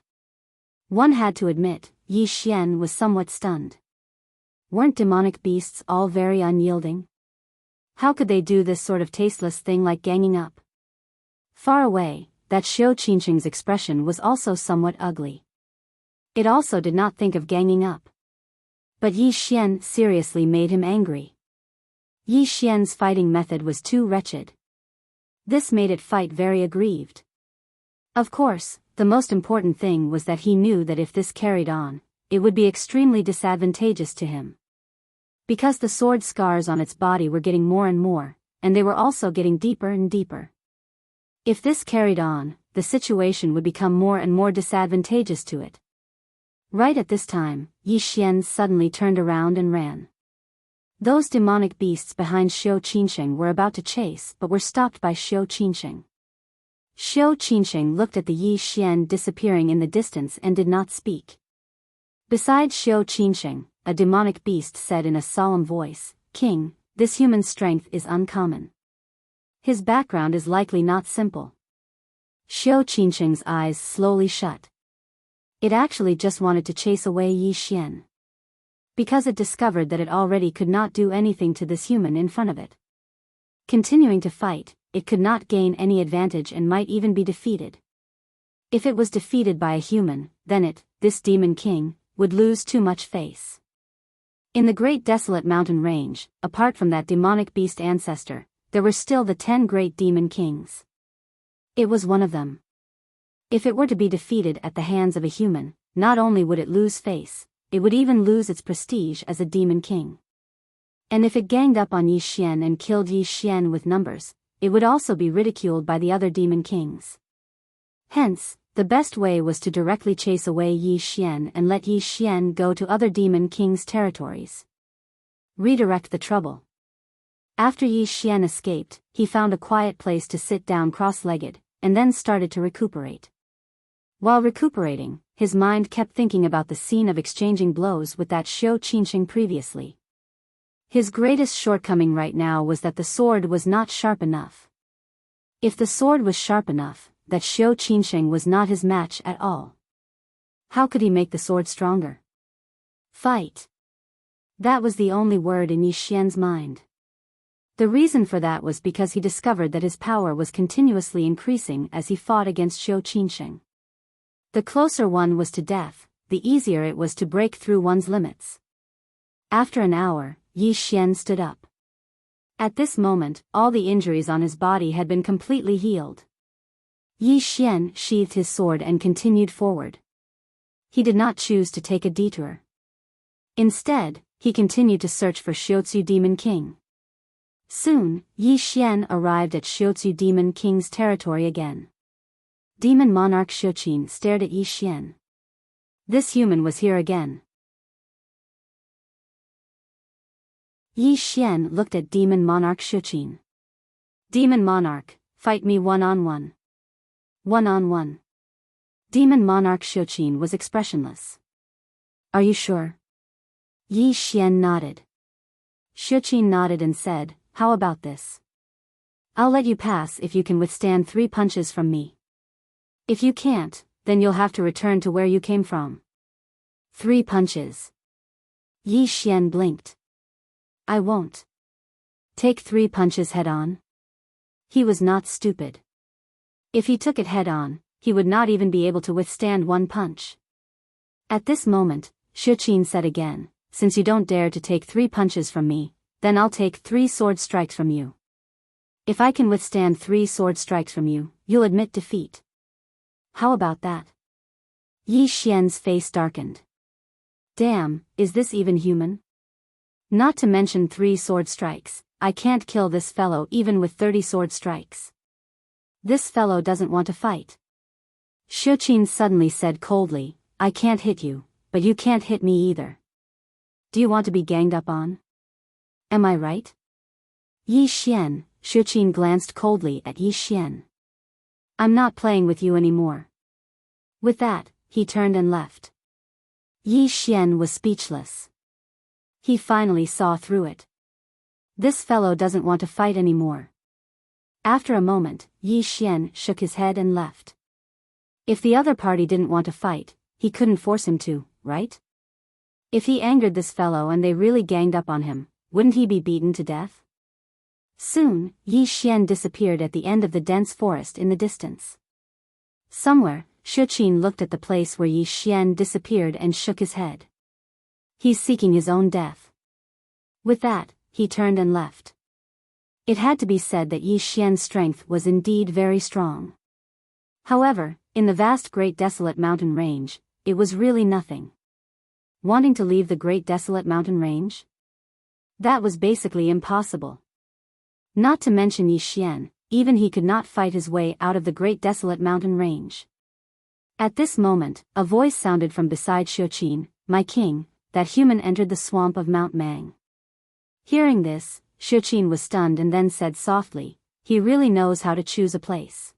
One had to admit, Yi Xian was somewhat stunned. Weren't demonic beasts all very unyielding? How could they do this sort of tasteless thing like ganging up? Far away, that Xiao Qingqing's expression was also somewhat ugly. It also did not think of ganging up. But Yi Xian seriously made him angry. Yi Xian's fighting method was too wretched. This made it fight very aggrieved. Of course, the most important thing was that he knew that if this carried on, it would be extremely disadvantageous to him. Because the sword scars on its body were getting more and more, and they were also getting deeper and deeper. If this carried on, the situation would become more and more disadvantageous to it. Right at this time, Yi Xian suddenly turned around and ran. Those demonic beasts behind Xiao Qingqing were about to chase but were stopped by Xiao Qingqing. Xiao Qingqing looked at the Yi Xian disappearing in the distance and did not speak. Beside Xiao Qingqing, a demonic beast said in a solemn voice, "King, this human strength is uncommon. His background is likely not simple." Xiao Qingqing's eyes slowly shut. It actually just wanted to chase away Yi Xian. Because it discovered that it already could not do anything to this human in front of it. Continuing to fight, it could not gain any advantage and might even be defeated. If it was defeated by a human, then it, this demon king, would lose too much face. In the great desolate mountain range, apart from that demonic beast ancestor, there were still the 10 great demon kings. It was one of them. If it were to be defeated at the hands of a human, not only would it lose face, it would even lose its prestige as a demon king. And if it ganged up on Yi Xian and killed Yi Xian with numbers, it would also be ridiculed by the other demon kings. Hence, the best way was to directly chase away Yi Xian and let Yi Xian go to other demon kings' territories. Redirect the trouble. After Yi Xian escaped, he found a quiet place to sit down cross-legged, and then started to recuperate. While recuperating, his mind kept thinking about the scene of exchanging blows with that Xiao Qingqing previously. His greatest shortcoming right now was that the sword was not sharp enough. If the sword was sharp enough, that Xiao Qingqing was not his match at all. How could he make the sword stronger? Fight. That was the only word in Yi Xian's mind. The reason for that was because he discovered that his power was continuously increasing as he fought against Xiao Qingqing. The closer one was to death, the easier it was to break through one's limits. After an hour, Yi Xian stood up. At this moment, all the injuries on his body had been completely healed. Yi Xian sheathed his sword and continued forward. He did not choose to take a detour. Instead, he continued to search for Shiotsu Demon King. Soon, Yi Xian arrived at Shiotsu Demon King's territory again. Demon Monarch Xiuqin stared at Yi Xian. This human was here again. Yi Xian looked at Demon Monarch Xiuqin. Demon Monarch, fight me one-on-one. One-on-one. Demon Monarch Xiuqin was expressionless. Are you sure? Yi Xian nodded. Xiuqin nodded and said, how about this? I'll let you pass if you can withstand 3 punches from me. If you can't, then you'll have to return to where you came from. 3 punches. Yi Xian blinked. I won't. Take 3 punches head-on? He was not stupid. If he took it head-on, he would not even be able to withstand 1 punch. At this moment, Xiuqin said again, since you don't dare to take 3 punches from me, then I'll take 3 sword strikes from you. If I can withstand 3 sword strikes from you, you'll admit defeat. How about that? Yi Xian's face darkened. Damn, is this even human? Not to mention 3 sword strikes, I can't kill this fellow even with 30 sword strikes. This fellow doesn't want to fight. Xiuqin suddenly said coldly, I can't hit you, but you can't hit me either. Do you want to be ganged up on? Am I right? Yi Xian, Xiuqin glanced coldly at Yi Xian. I'm not playing with you anymore. With that, he turned and left. Yi Xian was speechless. He finally saw through it. This fellow doesn't want to fight anymore. After a moment, Yi Xian shook his head and left. If the other party didn't want to fight, he couldn't force him to, right? If he angered this fellow and they really ganged up on him, wouldn't he be beaten to death? Soon, Yi Xian disappeared at the end of the dense forest in the distance. Somewhere, Xiuqin looked at the place where Yi Xian disappeared and shook his head. He's seeking his own death. With that, he turned and left. It had to be said that Yi Xian's strength was indeed very strong. However, in the vast Great Desolate Mountain Range, it was really nothing. Wanting to leave the Great Desolate Mountain Range? That was basically impossible. Not to mention Yi Xian, even he could not fight his way out of the Great Desolate Mountain Range. At this moment, a voice sounded from beside Xiuqin, my king, that human entered the swamp of Mount Mang. Hearing this, Xiuqin was stunned and then said softly, he really knows how to choose a place.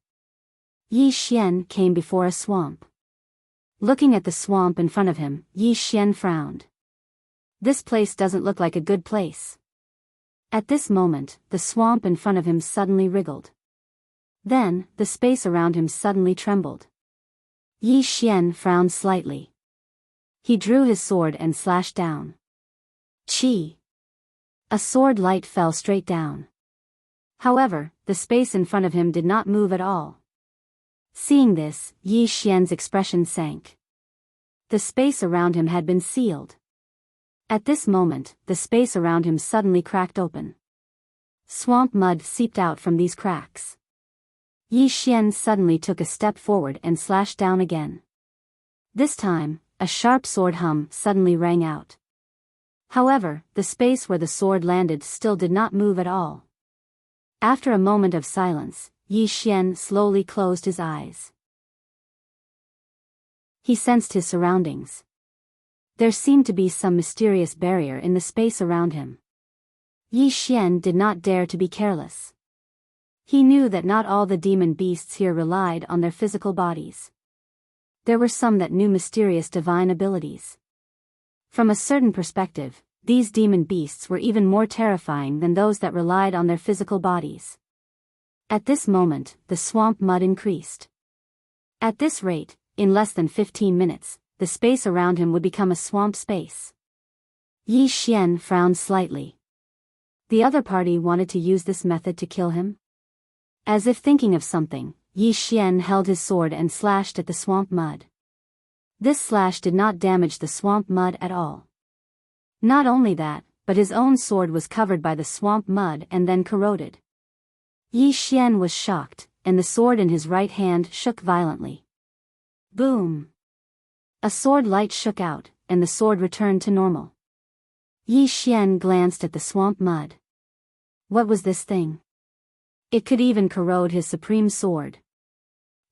Yi Xian came before a swamp. Looking at the swamp in front of him, Yi Xian frowned. This place doesn't look like a good place. At this moment, the swamp in front of him suddenly wriggled. Then, the space around him suddenly trembled. Yi Xian frowned slightly. He drew his sword and slashed down. Chi! A sword light fell straight down. However, the space in front of him did not move at all. Seeing this, Yi Xian's expression sank. The space around him had been sealed. At this moment, the space around him suddenly cracked open. Swamp mud seeped out from these cracks. Yi Xian suddenly took a step forward and slashed down again. This time, a sharp sword hum suddenly rang out. However, the space where the sword landed still did not move at all. After a moment of silence, Yi Xian slowly closed his eyes. He sensed his surroundings. There seemed to be some mysterious barrier in the space around him. Yi Xian did not dare to be careless. He knew that not all the demon beasts here relied on their physical bodies. There were some that knew mysterious divine abilities. From a certain perspective, these demon beasts were even more terrifying than those that relied on their physical bodies. At this moment, the swamp mud increased. At this rate, in less than 15 minutes, the space around him would become a swamp space. Yi Xian frowned slightly. The other party wanted to use this method to kill him? As if thinking of something, Yi Xian held his sword and slashed at the swamp mud. This slash did not damage the swamp mud at all. Not only that, but his own sword was covered by the swamp mud and then corroded. Yi Xian was shocked, and the sword in his right hand shook violently. Boom! A sword light shook out, and the sword returned to normal. Yi Xian glanced at the swamp mud. What was this thing? It could even corrode his supreme sword.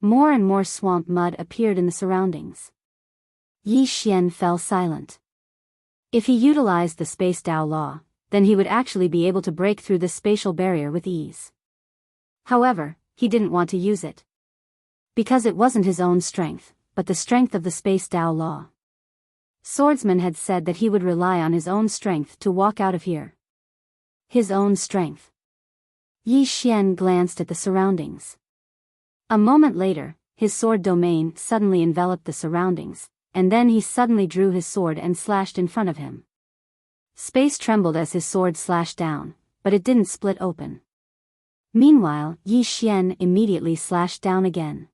More and more swamp mud appeared in the surroundings. Yi Xian fell silent. If he utilized the Space Dao Law, then he would actually be able to break through this spatial barrier with ease. However, he didn't want to use it. Because it wasn't his own strength, but the strength of the Space Dao Law. Swordsman had said that he would rely on his own strength to walk out of here. His own strength. Yi Xian glanced at the surroundings. A moment later, his sword domain suddenly enveloped the surroundings, and then he suddenly drew his sword and slashed in front of him. Space trembled as his sword slashed down, but it didn't split open. Meanwhile, Yi Xian immediately slashed down again.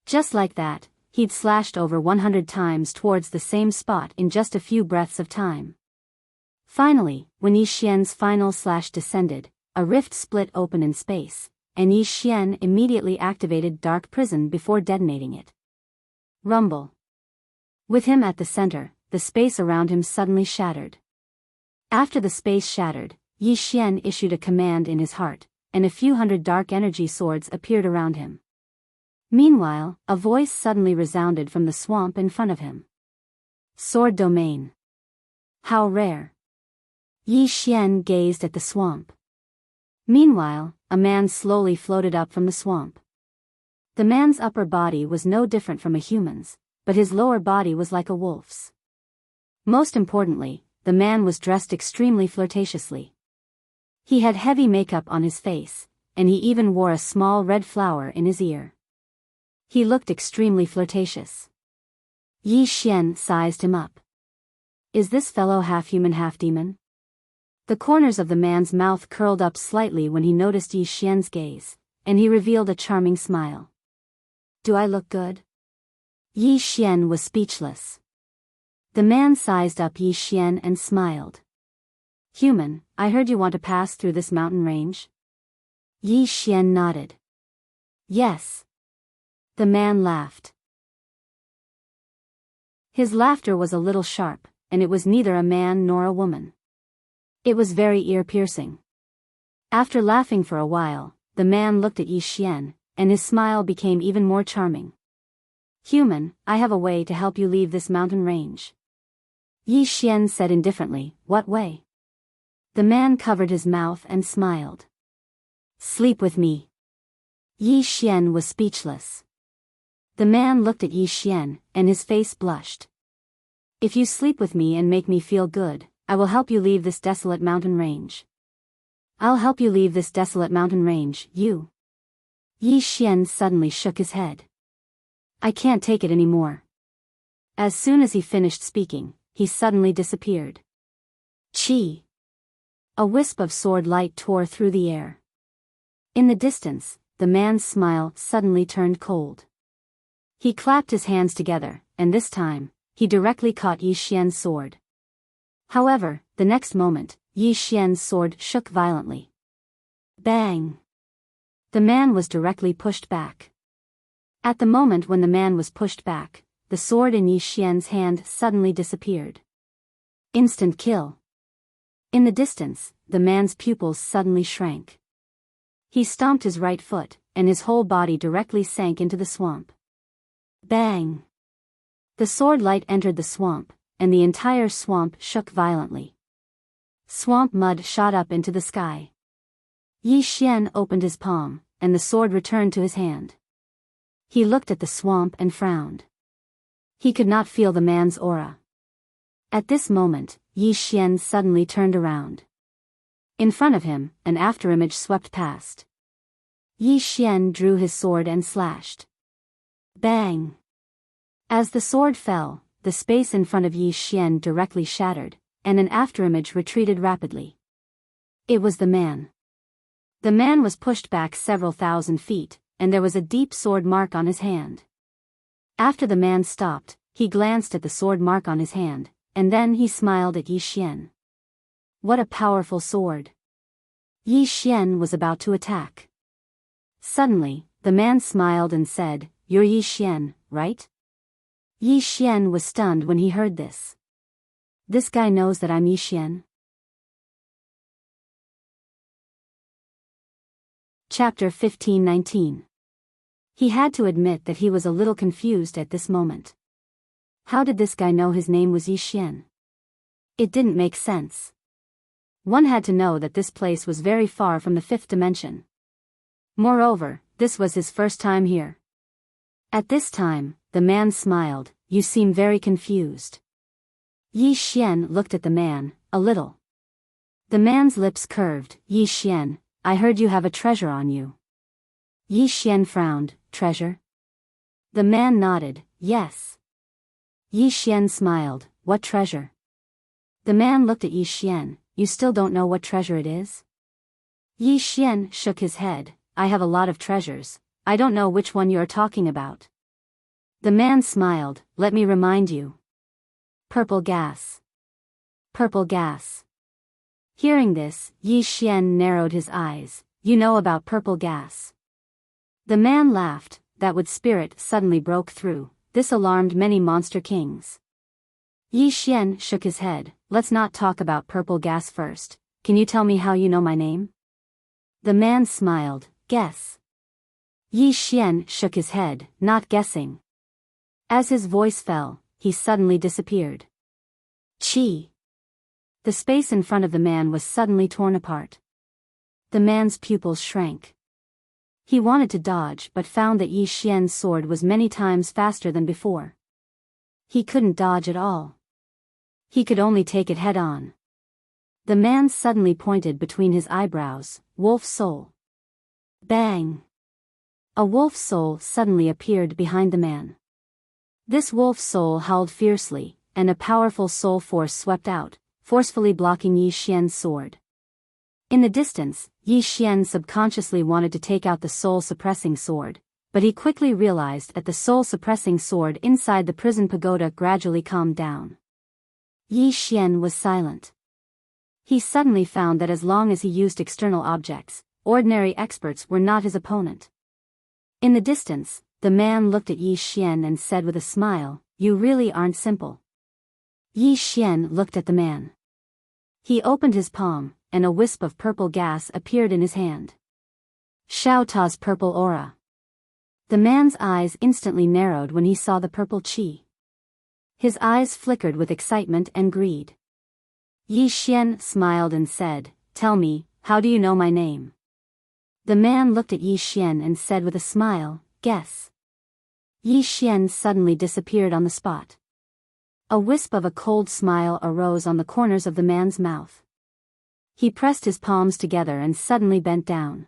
Just like that, he'd slashed over 100 times towards the same spot in just a few breaths of time. Finally, when Yi Xian's final slash descended, a rift split open in space, and Yi Xian immediately activated Dark Prison before detonating it. Rumble. With him at the center, the space around him suddenly shattered. After the space shattered, Yi Xian issued a command in his heart, and a few hundred dark energy swords appeared around him. Meanwhile, a voice suddenly resounded from the swamp in front of him. Sword domain. How rare. Yi Xian gazed at the swamp. Meanwhile, a man slowly floated up from the swamp. The man's upper body was no different from a human's, but his lower body was like a wolf's. Most importantly, the man was dressed extremely flirtatiously. He had heavy makeup on his face, and he even wore a small red flower in his ear. He looked extremely flirtatious. Yi Xian sized him up. Is this fellow half human half demon? The corners of the man's mouth curled up slightly when he noticed Yi Xian's gaze, and he revealed a charming smile. Do I look good? Yi Xian was speechless. The man sized up Yi Xian and smiled. Human, I heard you want to pass through this mountain range? Yi Xian nodded. Yes. The man laughed. His laughter was a little sharp, and it was neither a man nor a woman. It was very ear-piercing. After laughing for a while, the man looked at Yi Xian, and his smile became even more charming. Human, I have a way to help you leave this mountain range. Yi Xian said indifferently, what way? The man covered his mouth and smiled. Sleep with me. Yi Xian was speechless. The man looked at Yi Xian, and his face blushed. If you sleep with me and make me feel good, I will help you leave this desolate mountain range. I'll help you leave this desolate mountain range, you. Yi Xian suddenly shook his head. I can't take it anymore. As soon as he finished speaking, he suddenly disappeared. Chi. A wisp of sword light tore through the air. In the distance, the man's smile suddenly turned cold. He clapped his hands together, and this time, he directly caught Yi Xian's sword. However, the next moment, Yi Xian's sword shook violently. Bang! The man was directly pushed back. At the moment when the man was pushed back, the sword in Yi Xian's hand suddenly disappeared. Instant kill. In the distance, the man's pupils suddenly shrank. He stomped his right foot, and his whole body directly sank into the swamp. Bang! The sword light entered the swamp, and the entire swamp shook violently. Swamp mud shot up into the sky. Yi Xian opened his palm, and the sword returned to his hand. He looked at the swamp and frowned. He could not feel the man's aura. At this moment, Yi Xian suddenly turned around. In front of him, an afterimage swept past. Yi Xian drew his sword and slashed. Bang! As the sword fell, the space in front of Yi Xian directly shattered, and an afterimage retreated rapidly. It was the man. The man was pushed back several thousand feet, and there was a deep sword mark on his hand. After the man stopped, he glanced at the sword mark on his hand, and then he smiled at Yi Xian. What a powerful sword. Yi Xian was about to attack. Suddenly, the man smiled and said, "You're Yi Xian, right?" Yi Xian was stunned when he heard this. This guy knows that I'm Yi Xian? Chapter 15-19. He had to admit that he was a little confused at this moment. How did this guy know his name was Yi Xian? It didn't make sense. One had to know that this place was very far from the fifth dimension. Moreover, this was his first time here. At this time, the man smiled. You seem very confused. Yi Xian looked at the man, a little. The man's lips curved. Yi Xian, I heard you have a treasure on you. Yi Xian frowned. Treasure? The man nodded. Yes. Yi Xian smiled. What treasure? The man looked at Yi Xian. You still don't know what treasure it is? Yi Xian shook his head. I have a lot of treasures. I don't know which one you're talking about. The man smiled. Let me remind you. Purple gas. Purple gas. Hearing this, Yi Xian narrowed his eyes. You know about purple gas. The man laughed. That wood spirit suddenly broke through. This alarmed many monster kings. Yi Xian shook his head. Let's not talk about purple gas first. Can you tell me how you know my name? The man smiled. Guess. Yi Xian shook his head, not guessing. As his voice fell, he suddenly disappeared. Chi. The space in front of the man was suddenly torn apart. The man's pupils shrank. He wanted to dodge but found that Yi Xian's sword was many times faster than before. He couldn't dodge at all. He could only take it head-on. The man suddenly pointed between his eyebrows. Wolf soul. Bang! A wolf soul suddenly appeared behind the man. This wolf soul howled fiercely, and a powerful soul force swept out, forcefully blocking Yi Xian's sword. In the distance, Yi Xian subconsciously wanted to take out the soul-suppressing sword, but he quickly realized that the soul-suppressing sword inside the prison pagoda gradually calmed down. Yi Xian was silent. He suddenly found that as long as he used external objects, ordinary experts were not his opponent. In the distance, the man looked at Yi Xian and said with a smile, "You really aren't simple." Yi Xian looked at the man. He opened his palm, and a wisp of purple gas appeared in his hand. Xiao Ta's purple aura. The man's eyes instantly narrowed when he saw the purple qi. His eyes flickered with excitement and greed. Yi Xian smiled and said, "Tell me, how do you know my name?" The man looked at Yi Xian and said with a smile, "Guess." Yi Xian suddenly disappeared on the spot. A wisp of a cold smile arose on the corners of the man's mouth. He pressed his palms together and suddenly bent down.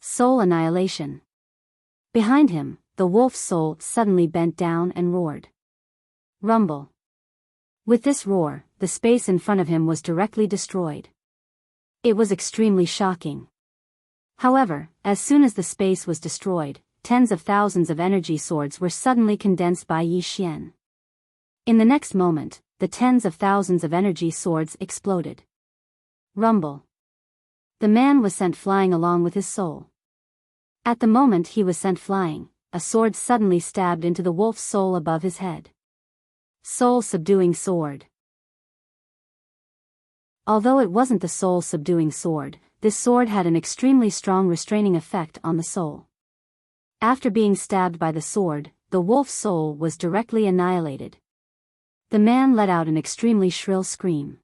Soul annihilation. Behind him, the wolf's soul suddenly bent down and roared. Rumble. With this roar, the space in front of him was directly destroyed. It was extremely shocking. However, as soon as the space was destroyed, tens of thousands of energy swords were suddenly condensed by Yi Xian. In the next moment, the tens of thousands of energy swords exploded. Rumble. The man was sent flying along with his soul. At the moment he was sent flying, a sword suddenly stabbed into the wolf's soul above his head. Soul-subduing sword. Although it wasn't the soul-subduing sword, this sword had an extremely strong restraining effect on the soul. After being stabbed by the sword, the wolf's soul was directly annihilated. The man let out an extremely shrill scream.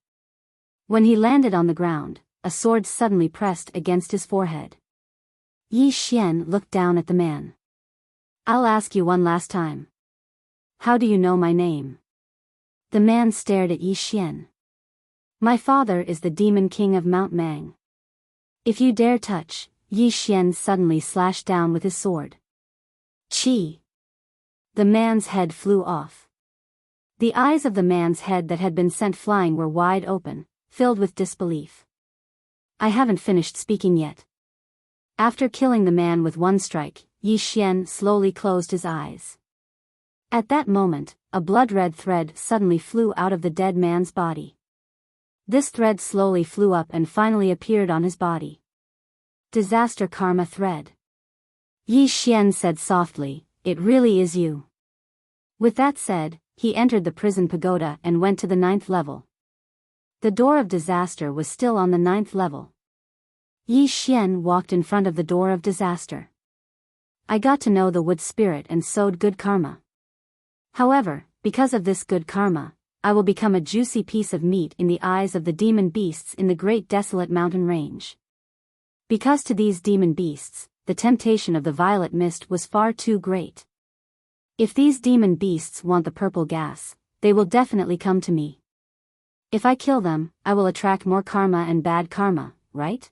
When he landed on the ground, a sword suddenly pressed against his forehead. Yi Xian looked down at the man. "I'll ask you one last time. How do you know my name?" The man stared at Yi Xian. "My father is the demon king of Mount Mang. If you dare touch," Yi Xian suddenly slashed down with his sword. Chi. The man's head flew off. The eyes of the man's head that had been sent flying were wide open, filled with disbelief. "I haven't finished speaking yet." After killing the man with one strike, Yi Xian slowly closed his eyes. At that moment, a blood-red thread suddenly flew out of the dead man's body. This thread slowly flew up and finally appeared on his body. Disaster Karma Thread. Yi Xian said softly, "It really is you." With that said, he entered the prison pagoda and went to the 9th level. The door of disaster was still on the 9th level. Yi Xian walked in front of the door of disaster. "I got to know the wood spirit and sowed good karma. However, because of this good karma, I will become a juicy piece of meat in the eyes of the demon beasts in the great desolate mountain range. Because to these demon beasts, the temptation of the violet mist was far too great. If these demon beasts want the purple gas, they will definitely come to me. If I kill them, I will attract more karma and bad karma, right?"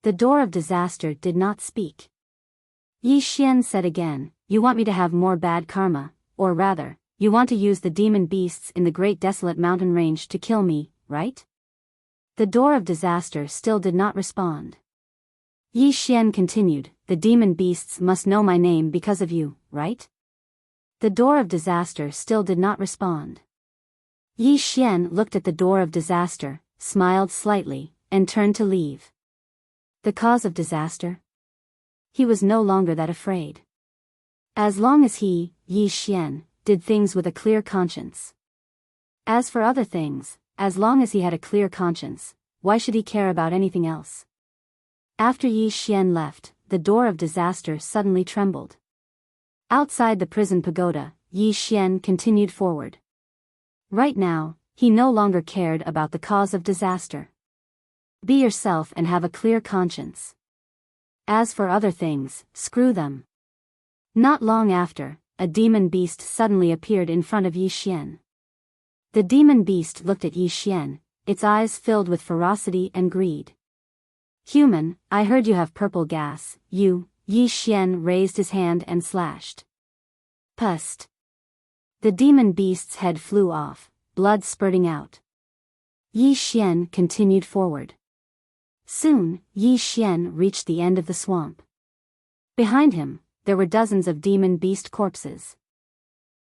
The door of disaster did not speak. Yi Xian said again, "You want me to have more bad karma, or rather, you want to use the demon beasts in the great desolate mountain range to kill me, right?" The door of disaster still did not respond. Yi Xian continued, "The demon beasts must know my name because of you, right?" The door of disaster still did not respond. Yi Xian looked at the door of disaster, smiled slightly, and turned to leave. The cause of disaster? He was no longer that afraid. As long as he, Yi Xian, did things with a clear conscience. As for other things, as long as he had a clear conscience, why should he care about anything else? After Yi Xian left, the door of disaster suddenly trembled. Outside the prison pagoda, Yi Xian continued forward. Right now, he no longer cared about the cause of disaster. Be yourself and have a clear conscience. As for other things, screw them. Not long after, a demon beast suddenly appeared in front of Yi Xian. The demon beast looked at Yi Xian, its eyes filled with ferocity and greed. "Human, I heard you have purple gas, you." Yi Xian raised his hand and slashed. Pust. The demon beast's head flew off, blood spurting out. Yi Xian continued forward. Soon, Yi Xian reached the end of the swamp. Behind him, there were dozens of demon beast corpses.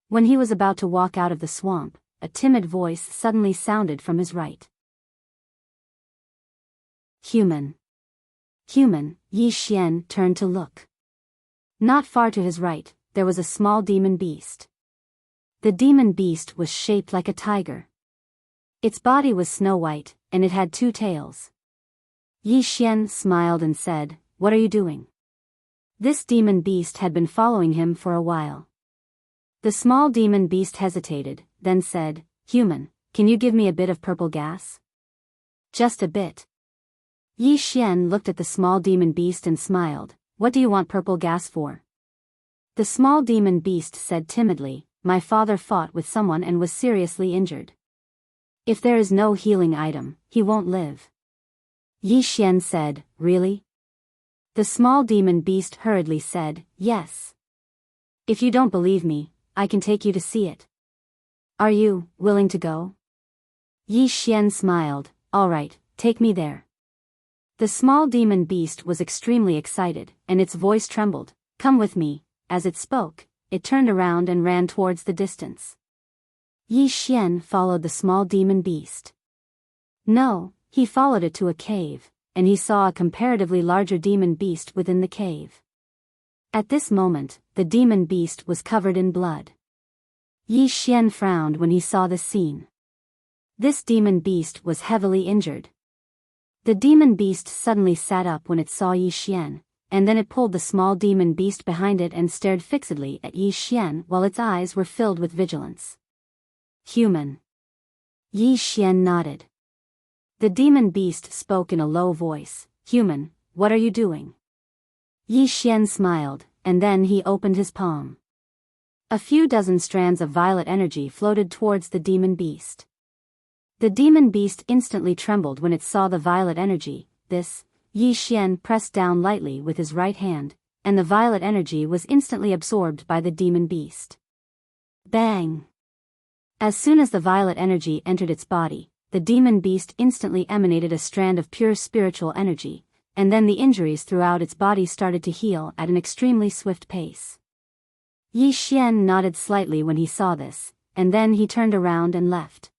When he was about to walk out of the swamp, a timid voice suddenly sounded from his right. "Human. Human." Yi Xian turned to look. Not far to his right, there was a small demon beast. The demon beast was shaped like a tiger. Its body was snow-white, and it had 2 tails. Yi Xian smiled and said, "What are you doing?" This demon beast had been following him for a while. The small demon beast hesitated, then said, "Human, can you give me a bit of purple gas?" "Just a bit." Yi Xian looked at the small demon beast and smiled, "What do you want purple gas for?" The small demon beast said timidly, "My father fought with someone and was seriously injured. If there is no healing item, he won't live." Yi Xian said, "Really?" The small demon beast hurriedly said, "Yes. If you don't believe me, I can take you to see it. Are you willing to go?" Yi Xian smiled, "All right, take me there." The small demon beast was extremely excited, and its voice trembled, "Come with me." As it spoke, it turned around and ran towards the distance. Yi Xian followed the small demon beast. No, he followed it to a cave, and he saw a comparatively larger demon beast within the cave. At this moment, the demon beast was covered in blood. Yi Xian frowned when he saw this scene. This demon beast was heavily injured. The demon beast suddenly sat up when it saw Yi Xian, and then it pulled the small demon beast behind it and stared fixedly at Yi Xian while its eyes were filled with vigilance. "Human." Yi Xian nodded. The demon beast spoke in a low voice, "Human, what are you doing?" Yi Xian smiled, and then he opened his palm. A few dozen strands of violet energy floated towards the demon beast. The demon beast instantly trembled when it saw the violet energy. This, Yi Xian pressed down lightly with his right hand, and the violet energy was instantly absorbed by the demon beast. Bang! As soon as the violet energy entered its body, the demon beast instantly emanated a strand of pure spiritual energy, and then the injuries throughout its body started to heal at an extremely swift pace. Yi Xian nodded slightly when he saw this, and then he turned around and left.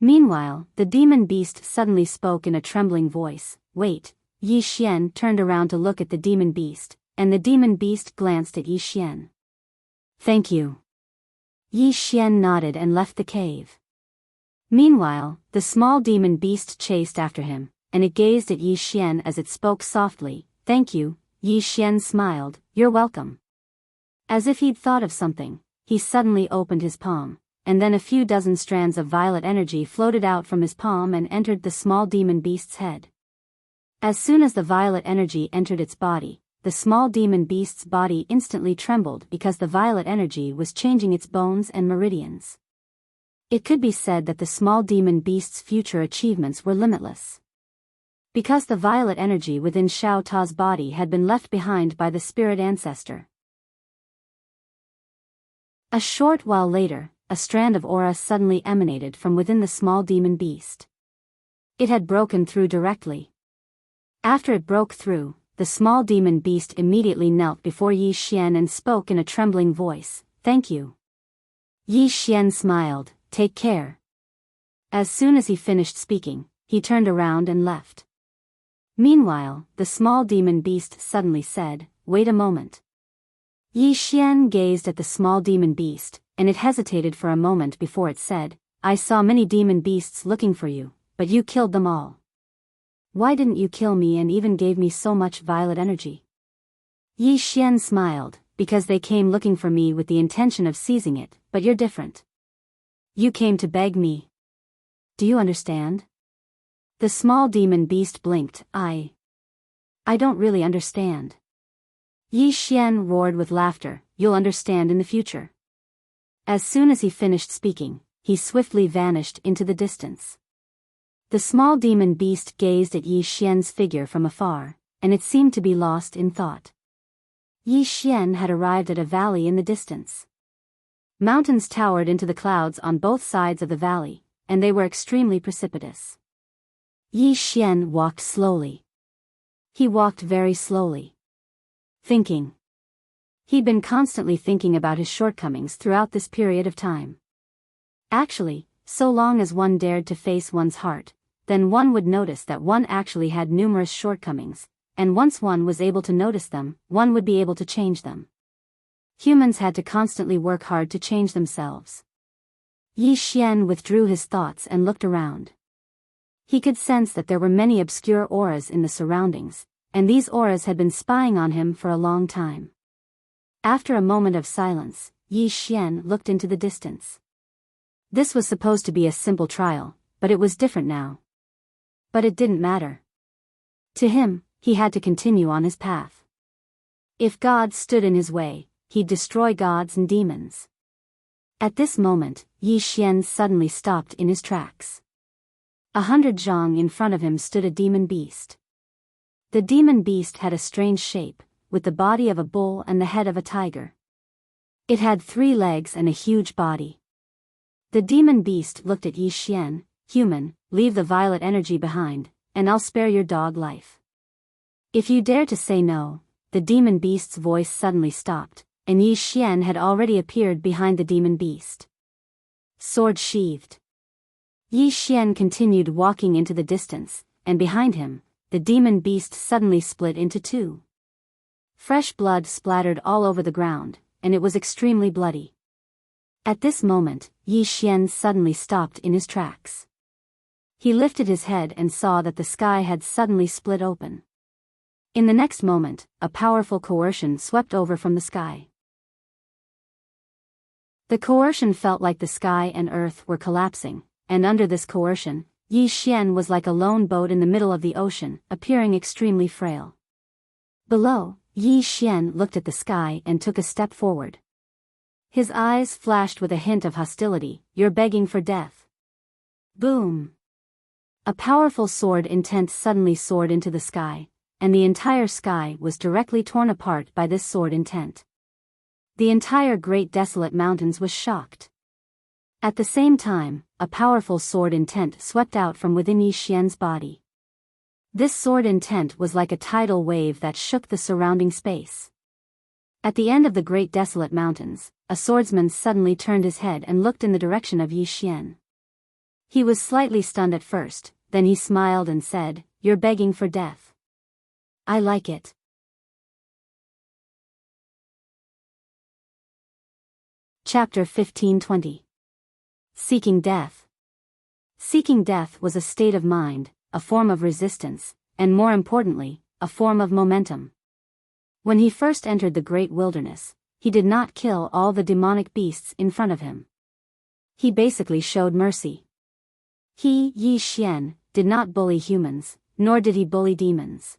Meanwhile, the demon beast suddenly spoke in a trembling voice. Wait. Yi Xian turned around to look at the demon beast, and the demon beast glanced at Yi Xian. Thank you. Yi Xian nodded and left the cave. Meanwhile, the small demon beast chased after him, and it gazed at Yi Xian as it spoke softly. Thank you. Yi Xian smiled. You're welcome. As if he'd thought of something, he suddenly opened his palm, and then a few dozen strands of violet energy floated out from his palm and entered the small demon beast's head. As soon as the violet energy entered its body, the small demon beast's body instantly trembled because the violet energy was changing its bones and meridians. It could be said that the small demon beast's future achievements were limitless. Because the violet energy within Xiao Ta's body had been left behind by the spirit ancestor. A short while later, a strand of aura suddenly emanated from within the small demon beast. It had broken through directly. After it broke through, the small demon beast immediately knelt before Yi Xian and spoke in a trembling voice. Thank you. Yi Xian smiled. Take care. As soon as he finished speaking, he turned around and left. Meanwhile, the small demon beast suddenly said, Wait a moment. Yi Xian gazed at the small demon beast, and it hesitated for a moment before it said, I saw many demon beasts looking for you, but you killed them all. Why didn't you kill me and even gave me so much violet energy? Yi Xian smiled. Because they came looking for me with the intention of seizing it, but you're different. You came to beg me. Do you understand? The small demon beast blinked. I don't really understand. Yi Xian roared with laughter. You'll understand in the future. As soon as he finished speaking, he swiftly vanished into the distance. The small demon beast gazed at Yi Xian's figure from afar, and it seemed to be lost in thought. Yi Xian had arrived at a valley in the distance. Mountains towered into the clouds on both sides of the valley, and they were extremely precipitous. Yi Xian walked slowly. He walked very slowly. Thinking. He'd been constantly thinking about his shortcomings throughout this period of time. Actually, so long as one dared to face one's heart, then one would notice that one actually had numerous shortcomings, and once one was able to notice them, one would be able to change them. Humans had to constantly work hard to change themselves. Yi Xian withdrew his thoughts and looked around. He could sense that there were many obscure auras in the surroundings, and these auras had been spying on him for a long time. After a moment of silence, Yi Xian looked into the distance. This was supposed to be a simple trial, but it was different now. But it didn't matter. To him, he had to continue on his path. If God stood in his way, he'd destroy gods and demons. At this moment, Yi Xian suddenly stopped in his tracks. 100 zhang in front of him stood a demon beast. The demon beast had a strange shape, with the body of a bull and the head of a tiger. It had 3 legs and a huge body. The demon beast looked at Yi Xian. Human, leave the violet energy behind, and I'll spare your dog life. If you dare to say no. The demon beast's voice suddenly stopped, and Yi Xian had already appeared behind the demon beast. Sword sheathed. Yi Xian continued walking into the distance, and behind him, the demon beast suddenly split into 2. Fresh blood splattered all over the ground, and it was extremely bloody. At this moment, Yi Xian suddenly stopped in his tracks. He lifted his head and saw that the sky had suddenly split open. In the next moment, a powerful coercion swept over from the sky. The coercion felt like the sky and earth were collapsing, and under this coercion, Yi Xian was like a lone boat in the middle of the ocean, appearing extremely frail. Below, Yi Xian looked at the sky and took a step forward. His eyes flashed with a hint of hostility. You're begging for death. Boom! A powerful sword intent suddenly soared into the sky, and the entire sky was directly torn apart by this sword intent. The entire great desolate mountains was shocked. At the same time, a powerful sword intent swept out from within Yi Xian's body. This sword intent was like a tidal wave that shook the surrounding space. At the end of the great desolate mountains, a swordsman suddenly turned his head and looked in the direction of Yi Xian. He was slightly stunned at first, then he smiled and said, "You're begging for death. I like it." Chapter 15:20. Seeking Death. Seeking death was a state of mind, a form of resistance, and more importantly, a form of momentum. When he first entered the great wilderness, he did not kill all the demonic beasts in front of him. He basically showed mercy. He, Yi Xian, did not bully humans, nor did he bully demons.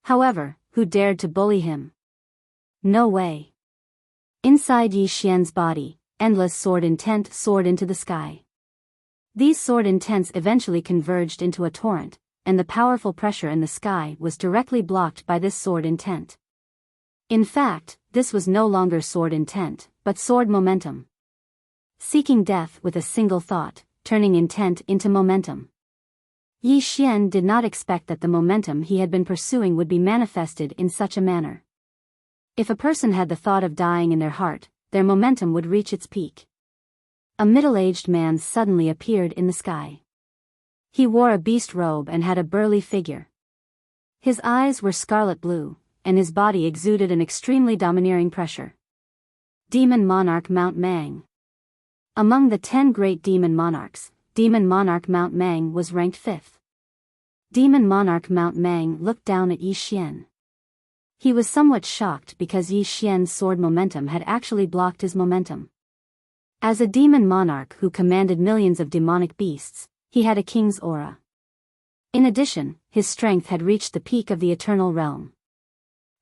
However, who dared to bully him? No way. Inside Yi Xian's body, endless sword intent soared into the sky. These sword intents eventually converged into a torrent, and the powerful pressure in the sky was directly blocked by this sword intent. In fact, this was no longer sword intent, but sword momentum. Seeking death with a single thought, turning intent into momentum. Yi Xian did not expect that the momentum he had been pursuing would be manifested in such a manner. If a person had the thought of dying in their heart, their momentum would reach its peak. A middle-aged man suddenly appeared in the sky. He wore a beast robe and had a burly figure. His eyes were scarlet blue, and his body exuded an extremely domineering pressure. Demon Monarch Mount Mang. Among the 10 great demon monarchs, Demon Monarch Mount Mang was ranked 5th. Demon Monarch Mount Mang looked down at Yi Xian. He was somewhat shocked because Yi Xian's sword momentum had actually blocked his momentum. As a demon monarch who commanded millions of demonic beasts, he had a king's aura. In addition, his strength had reached the peak of the eternal realm.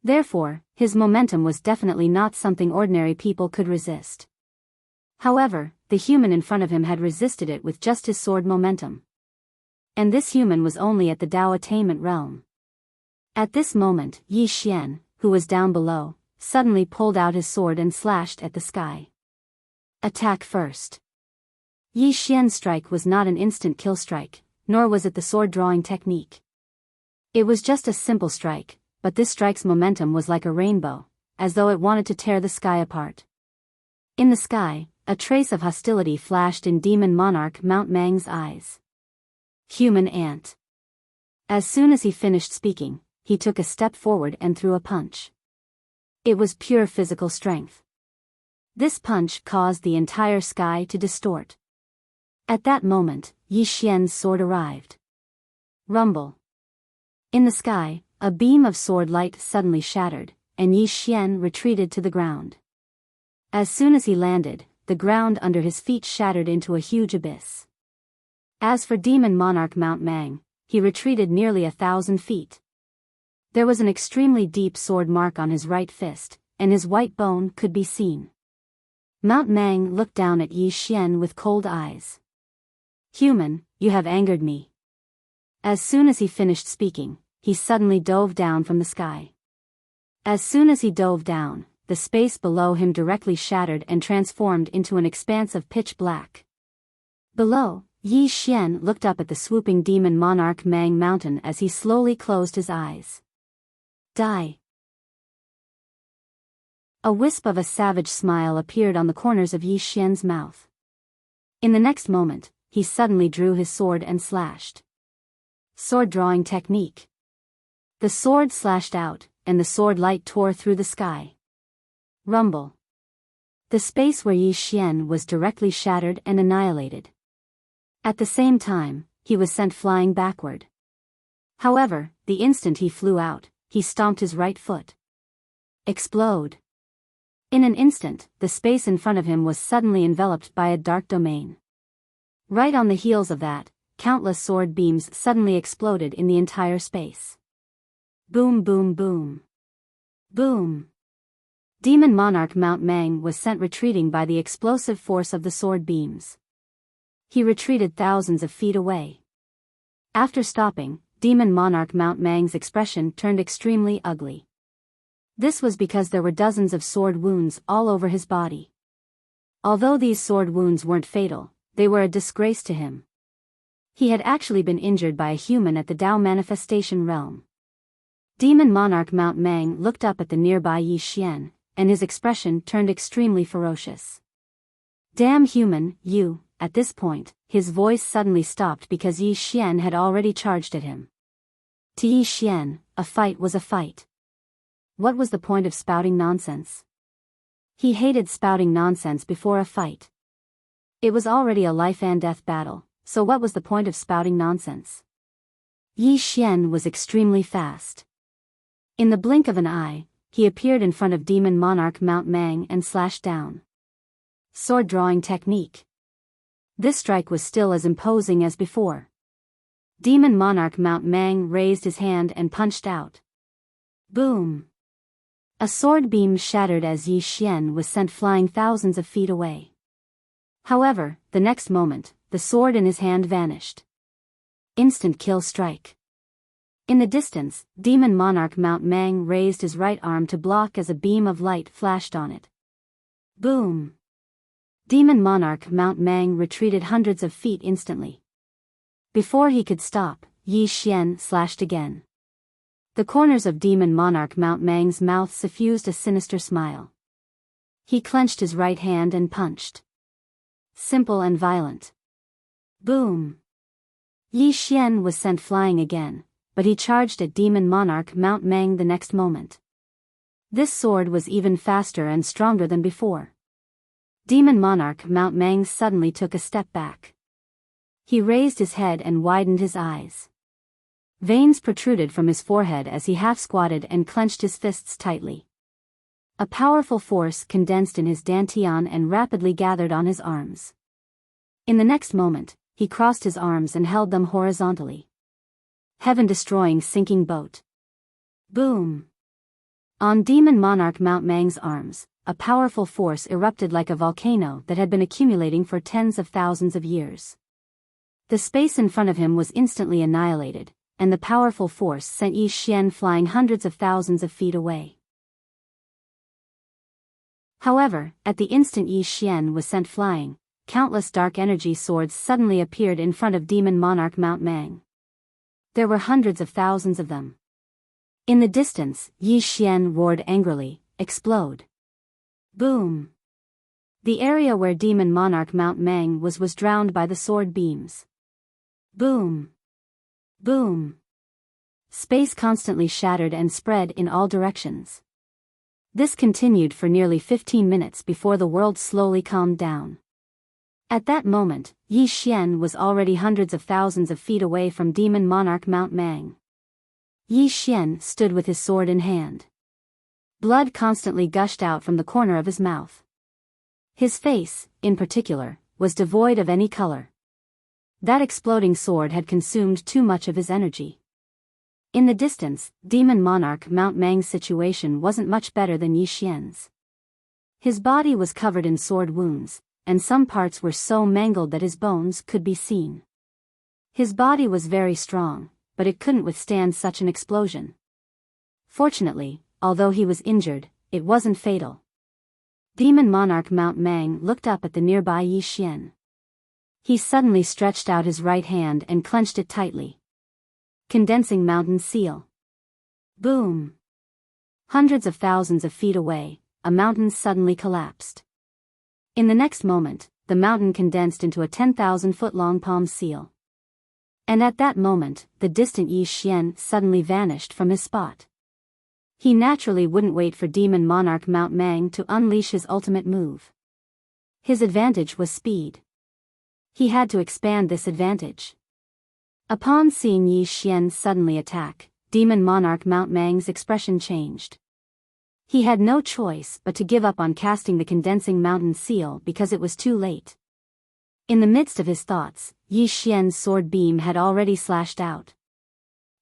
Therefore, his momentum was definitely not something ordinary people could resist. However, the human in front of him had resisted it with just his sword momentum. And this human was only at the Dao attainment realm. At this moment, Yi Xian, who was down below, suddenly pulled out his sword and slashed at the sky. Attack first. Yi Xian's strike was not an instant kill strike, nor was it the sword drawing technique. It was just a simple strike, but this strike's momentum was like a rainbow, as though it wanted to tear the sky apart. In the sky, a trace of hostility flashed in Demon Monarch Mount Mang's eyes. Human ant. As soon as he finished speaking, he took a step forward and threw a punch. It was pure physical strength. This punch caused the entire sky to distort. At that moment, Yi Xian's sword arrived. Rumble. In the sky, a beam of sword light suddenly shattered, and Yi Xian retreated to the ground. As soon as he landed, the ground under his feet shattered into a huge abyss. As for Demon Monarch Mount Mang, he retreated nearly 1,000 feet. There was an extremely deep sword mark on his right fist, and his white bone could be seen. Mount Mang looked down at Yi Xian with cold eyes. Human, you have angered me. As soon as he finished speaking, he suddenly dove down from the sky. As soon as he dove down, the space below him directly shattered and transformed into an expanse of pitch black. Below, Yi Xian looked up at the swooping Demon Monarch Mang Mountain as he slowly closed his eyes. Die. A wisp of a savage smile appeared on the corners of Yi Xian's mouth. In the next moment, he suddenly drew his sword and slashed. Sword drawing technique. The sword slashed out, and the sword light tore through the sky. Rumble. The space where Yi Xian was directly shattered and annihilated. At the same time, he was sent flying backward. However, the instant he flew out, he stomped his right foot. Explode. In an instant, the space in front of him was suddenly enveloped by a dark domain. Right on the heels of that, countless sword beams suddenly exploded in the entire space. Boom boom boom. Boom. Demon Monarch Mount Mang was sent retreating by the explosive force of the sword beams. He retreated thousands of feet away. After stopping, Demon Monarch Mount Mang's expression turned extremely ugly. This was because there were dozens of sword wounds all over his body. Although these sword wounds weren't fatal, they were a disgrace to him. He had actually been injured by a human at the Dao manifestation realm. Demon Monarch Mount Mang looked up at the nearby Yi Xian, and his expression turned extremely ferocious. Damn human, you! At this point, his voice suddenly stopped because Yi Xian had already charged at him. To Yi Xian, a fight was a fight. What was the point of spouting nonsense? He hated spouting nonsense before a fight. It was already a life-and-death battle, so what was the point of spouting nonsense? Yi Xian was extremely fast. In the blink of an eye, he appeared in front of Demon Monarch Mount Mang and slashed down. Sword drawing technique. This strike was still as imposing as before. Demon Monarch Mount Mang raised his hand and punched out. Boom! A sword beam shattered as Yi Xian was sent flying thousands of feet away. However, the next moment, the sword in his hand vanished. Instant kill strike. In the distance, Demon Monarch Mount Mang raised his right arm to block as a beam of light flashed on it. Boom! Demon Monarch Mount Mang retreated hundreds of feet instantly. Before he could stop, Yi Xian slashed again. The corners of Demon Monarch Mount Mang's mouth suffused a sinister smile. He clenched his right hand and punched. Simple and violent. Boom! Yi Xian was sent flying again, but he charged at Demon Monarch Mount Mang the next moment. This sword was even faster and stronger than before. Demon Monarch Mount Mang suddenly took a step back. He raised his head and widened his eyes. Veins protruded from his forehead as he half-squatted and clenched his fists tightly. A powerful force condensed in his dantian and rapidly gathered on his arms. In the next moment, he crossed his arms and held them horizontally. Heaven-destroying sinking boat. Boom! On Demon Monarch Mount Mang's arms, a powerful force erupted like a volcano that had been accumulating for tens of thousands of years. The space in front of him was instantly annihilated, and the powerful force sent Yi Xian flying hundreds of thousands of feet away. However, at the instant Yi Xian was sent flying, countless dark energy swords suddenly appeared in front of Demon Monarch Mount Mang. There were hundreds of thousands of them. In the distance, Yi Xian roared angrily, "Explode!" Boom! The area where Demon Monarch Mount Mang was drowned by the sword beams. Boom! Boom! Space constantly shattered and spread in all directions. This continued for nearly 15 minutes before the world slowly calmed down. At that moment, Yi Xian was already hundreds of thousands of feet away from Demon Monarch Mount Mang. Yi Xian stood with his sword in hand. Blood constantly gushed out from the corner of his mouth. His face, in particular, was devoid of any color. That exploding sword had consumed too much of his energy. In the distance, Demon Monarch Mount Mang's situation wasn't much better than Yi Xian's. His body was covered in sword wounds, and some parts were so mangled that his bones could be seen. His body was very strong, but it couldn't withstand such an explosion. Fortunately, although he was injured, it wasn't fatal. Demon Monarch Mount Mang looked up at the nearby Yi Xian. He suddenly stretched out his right hand and clenched it tightly. Condensing mountain seal. Boom! Hundreds of thousands of feet away, a mountain suddenly collapsed. In the next moment, the mountain condensed into a 10,000-foot-long palm seal. And at that moment, the distant Yi Xian suddenly vanished from his spot. He naturally wouldn't wait for Demon Monarch Mount Mang to unleash his ultimate move. His advantage was speed. He had to expand this advantage. Upon seeing Yi Xian suddenly attack, Demon Monarch Mount Mang's expression changed. He had no choice but to give up on casting the condensing mountain seal because it was too late. In the midst of his thoughts, Yi Xian's sword beam had already slashed out.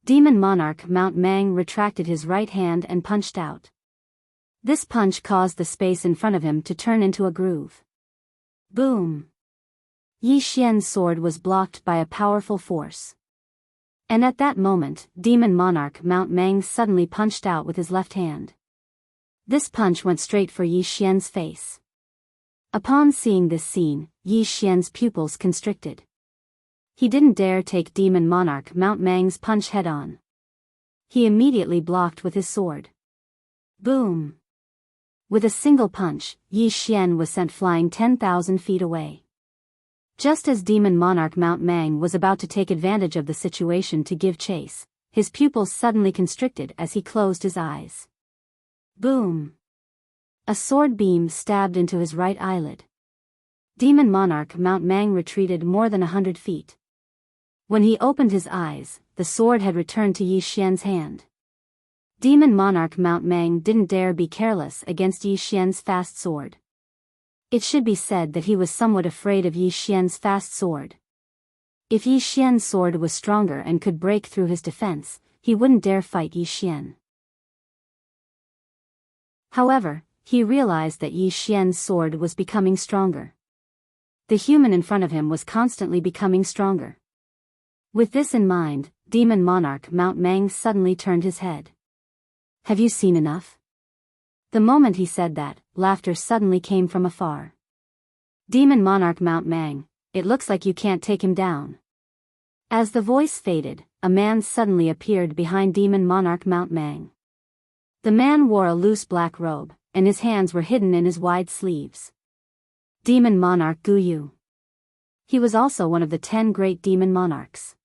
Demon Monarch Mount Mang retracted his right hand and punched out. This punch caused the space in front of him to turn into a groove. Boom! Yi Xian's sword was blocked by a powerful force. And at that moment, Demon Monarch Mount Mang suddenly punched out with his left hand. This punch went straight for Yi Xian's face. Upon seeing this scene, Yi Xian's pupils constricted. He didn't dare take Demon Monarch Mount Mang's punch head-on. He immediately blocked with his sword. Boom! With a single punch, Yi Xian was sent flying 10,000 feet away. Just as Demon Monarch Mount Mang was about to take advantage of the situation to give chase, his pupils suddenly constricted as he closed his eyes. Boom! A sword beam stabbed into his right eyelid. Demon Monarch Mount Mang retreated more than 100 feet. When he opened his eyes, the sword had returned to Yi Xian's hand. Demon Monarch Mount Mang didn't dare be careless against Yi Xian's fast sword. It should be said that he was somewhat afraid of Yi Xian's fast sword. If Yi Xian's sword was stronger and could break through his defense, he wouldn't dare fight Yi Xian. However, he realized that Yi Xian's sword was becoming stronger. The human in front of him was constantly becoming stronger. With this in mind, Demon Monarch Mount Mang suddenly turned his head. Have you seen enough? The moment he said that, laughter suddenly came from afar. Demon Monarch Mount Mang, it looks like you can't take him down. As the voice faded, a man suddenly appeared behind Demon Monarch Mount Mang. The man wore a loose black robe, and his hands were hidden in his wide sleeves. Demon Monarch Gu Yu. He was also one of the 10 great demon monarchs.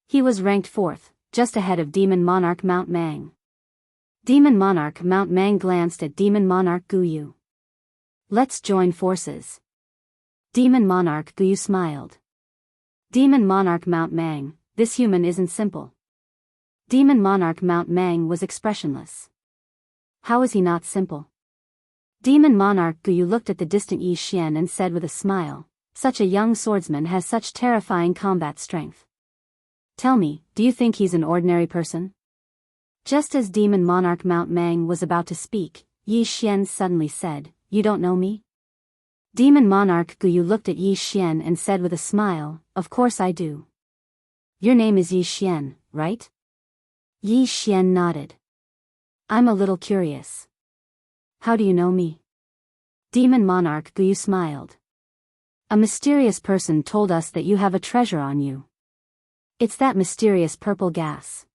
He was ranked 4th, just ahead of Demon Monarch Mount Mang. Demon Monarch Mount Mang glanced at Demon Monarch Gu Yu. Let's join forces. Demon Monarch Gu Yu smiled. Demon Monarch Mount Mang, this human isn't simple. Demon Monarch Mount Mang was expressionless. How is he not simple? Demon Monarch Gu Yu looked at the distant Yi Xian and said with a smile, such a young swordsman has such terrifying combat strength. Tell me, do you think he's an ordinary person? Just as Demon Monarch Mount Mang was about to speak, Yi Xian suddenly said, You don't know me? Demon Monarch Gu Yu looked at Yi Xian and said with a smile, Of course I do. Your name is Yi Xian, right? Yi Xian nodded. I'm a little curious. How do you know me? Demon Monarch Gu Yu smiled. A mysterious person told us that you have a treasure on you. It's that mysterious purple gas.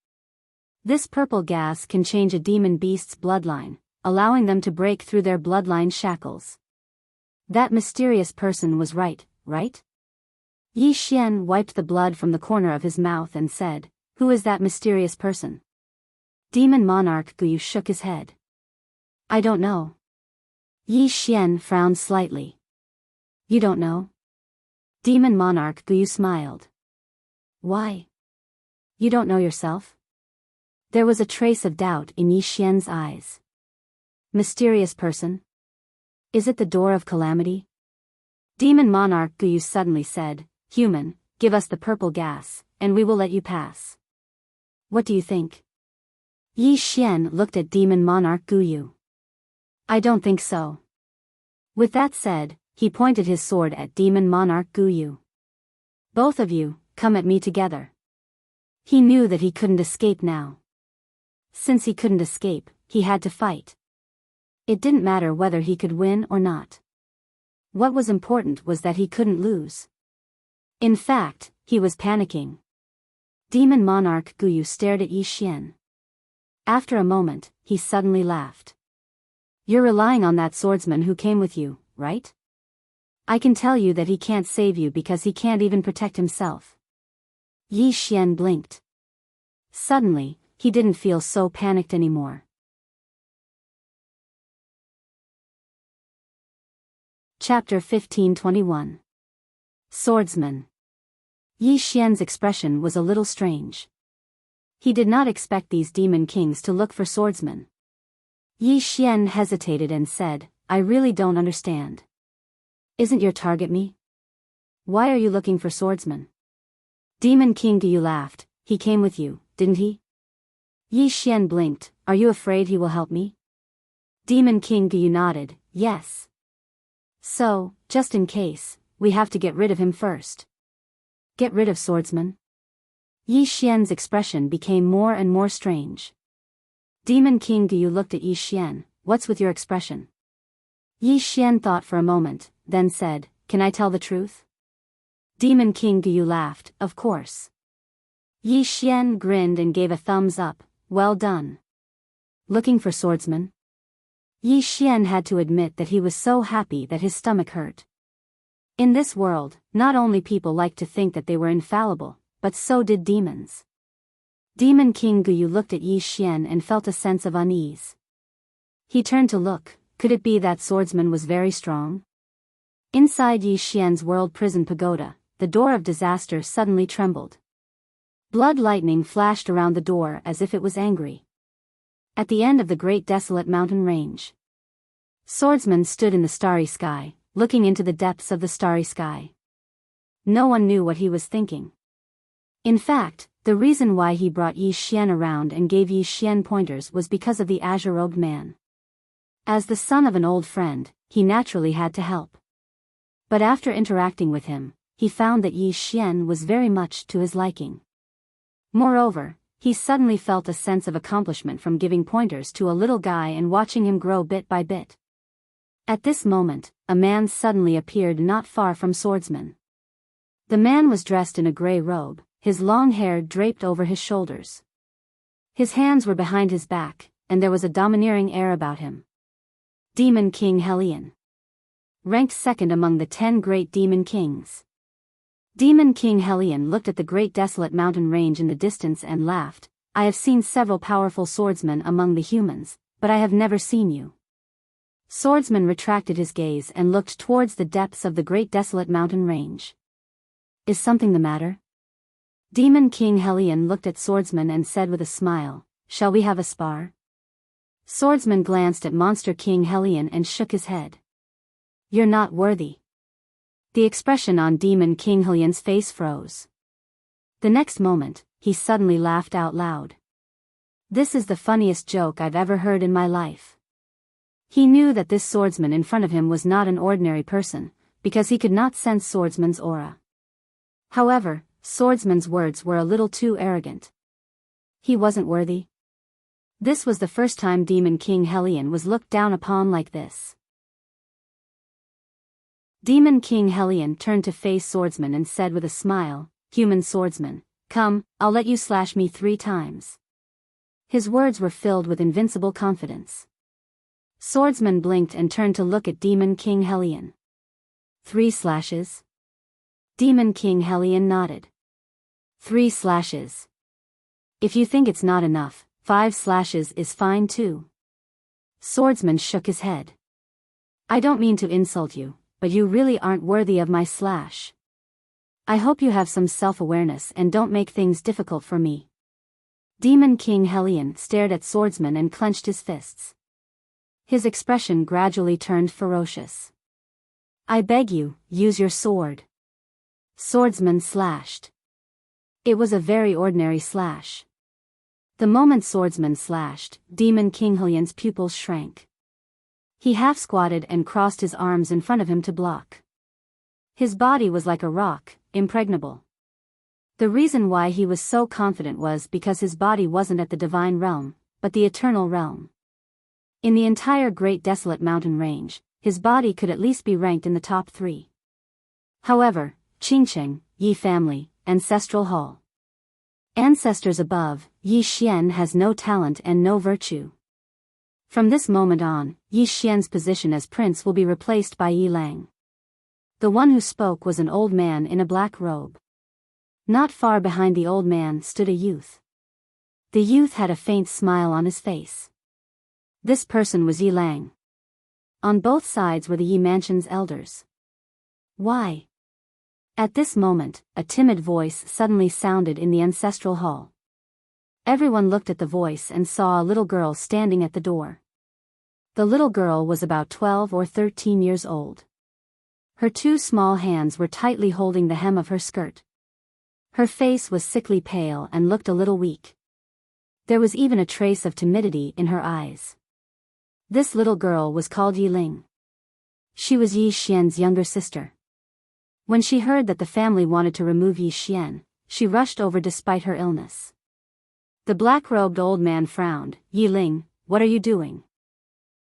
This purple gas can change a demon beast's bloodline, allowing them to break through their bloodline shackles. That mysterious person was right? Yi Xian wiped the blood from the corner of his mouth and said, Who is that mysterious person? Demon Monarch Gu Yu shook his head. I don't know. Yi Xian frowned slightly. You don't know? Demon Monarch Gu Yu smiled. Why? You don't know yourself? There was a trace of doubt in Yi Xian's eyes. Mysterious person? Is it the door of calamity? Demon Monarch Gu Yu suddenly said, Human, give us the purple gas, and we will let you pass. What do you think? Yi Xian looked at Demon Monarch Gu Yu. I don't think so. With that said, he pointed his sword at Demon Monarch Gu Yu. Both of you, come at me together. He knew that he couldn't escape now. Since he couldn't escape, he had to fight. It didn't matter whether he could win or not. What was important was that he couldn't lose. In fact, he was panicking. Demon Monarch Gu Yu stared at Yi Xian. After a moment, he suddenly laughed. You're relying on that swordsman who came with you, right? I can tell you that he can't save you because he can't even protect himself. Yi Xian blinked. Suddenly, he didn't feel so panicked anymore. Chapter 1521. Swordsman. Yi Xian's expression was a little strange. He did not expect these demon kings to look for swordsmen. Yi Xian hesitated and said, I really don't understand. Isn't your target me? Why are you looking for swordsmen? Demon King Gu Yu laughed. He came with you, didn't he? Yi Xian blinked. Are you afraid he will help me? Demon King Gu Yu nodded. Yes. So, just in case, we have to get rid of him first. Get rid of swordsman? Yi Xian's expression became more and more strange. Demon King Gu Yu looked at Yi Xian. What's with your expression? Yi Xian thought for a moment, then said, Can I tell the truth? Demon King Gu Yu laughed. Of course. Yi Xian grinned and gave a thumbs up. Well done. Looking for swordsman? Yi Xian had to admit that he was so happy that his stomach hurt. In this world, not only people liked to think that they were infallible, but so did demons. Demon King Guyu looked at Yi Xian and felt a sense of unease. He turned to look. Could it be that Swordsman was very strong? Inside Yi Xian's world prison pagoda, the door of disaster suddenly trembled. Blood lightning flashed around the door as if it was angry. At the end of the great desolate mountain range, Swordsman stood in the starry sky, looking into the depths of the starry sky. No one knew what he was thinking. In fact, the reason why he brought Yi Xian around and gave Yi Xian pointers was because of the azure-robed man. As the son of an old friend, he naturally had to help. But after interacting with him, he found that Yi Xian was very much to his liking. Moreover, he suddenly felt a sense of accomplishment from giving pointers to a little guy and watching him grow bit by bit. At this moment, a man suddenly appeared not far from Swordsman. The man was dressed in a gray robe, his long hair draped over his shoulders. His hands were behind his back, and there was a domineering air about him. Demon King Helion. Ranked second among the 10 great demon kings. Demon King Helion looked at the great desolate mountain range in the distance and laughed. I have seen several powerful swordsmen among the humans, but I have never seen you. Swordsman retracted his gaze and looked towards the depths of the great desolate mountain range. Is something the matter? Demon King Helion looked at Swordsman and said with a smile, shall we have a spar? Swordsman glanced at Monster King Helion and shook his head. You're not worthy. The expression on Demon King Helion's face froze. The next moment, he suddenly laughed out loud. This is the funniest joke I've ever heard in my life. He knew that this swordsman in front of him was not an ordinary person, because he could not sense Swordsman's aura. However, Swordsman's words were a little too arrogant. He wasn't worthy. This was the first time Demon King Helion was looked down upon like this. Demon King Helion turned to face Swordsman and said with a smile, Human swordsman, come, I'll let you slash me 3 times. His words were filled with invincible confidence. Swordsman blinked and turned to look at Demon King Helion. 3 slashes? Demon King Helion nodded. 3 slashes. If you think it's not enough, 5 slashes is fine too. Swordsman shook his head. I don't mean to insult you, but you really aren't worthy of my slash. I hope you have some self-awareness and don't make things difficult for me. Demon King Helion stared at Swordsman and clenched his fists. His expression gradually turned ferocious. I beg you, use your sword. Swordsman slashed. It was a very ordinary slash. The moment Swordsman slashed, Demon King Helion's pupils shrank. He half squatted and crossed his arms in front of him to block. His body was like a rock, impregnable. The reason why he was so confident was because his body wasn't at the divine realm, but the eternal realm. In the entire great desolate mountain range, his body could at least be ranked in the top 3. However, Qingcheng, Yi family, Ancestral Hall. Ancestors above, Yi Xian has no talent and no virtue. From this moment on, Yi Xian's position as prince will be replaced by Yi Lang. The one who spoke was an old man in a black robe. Not far behind the old man stood a youth. The youth had a faint smile on his face. This person was Yi Lang. On both sides were the Yi Mansion's elders. Why? At this moment, a timid voice suddenly sounded in the ancestral hall. Everyone looked at the voice and saw a little girl standing at the door. The little girl was about 12 or 13 years old. Her 2 small hands were tightly holding the hem of her skirt. Her face was sickly pale and looked a little weak. There was even a trace of timidity in her eyes. This little girl was called Yi Ling. She was Yi Xian's younger sister. When she heard that the family wanted to remove Yi Xian, she rushed over despite her illness. The black-robed old man frowned. Yi Ling, what are you doing?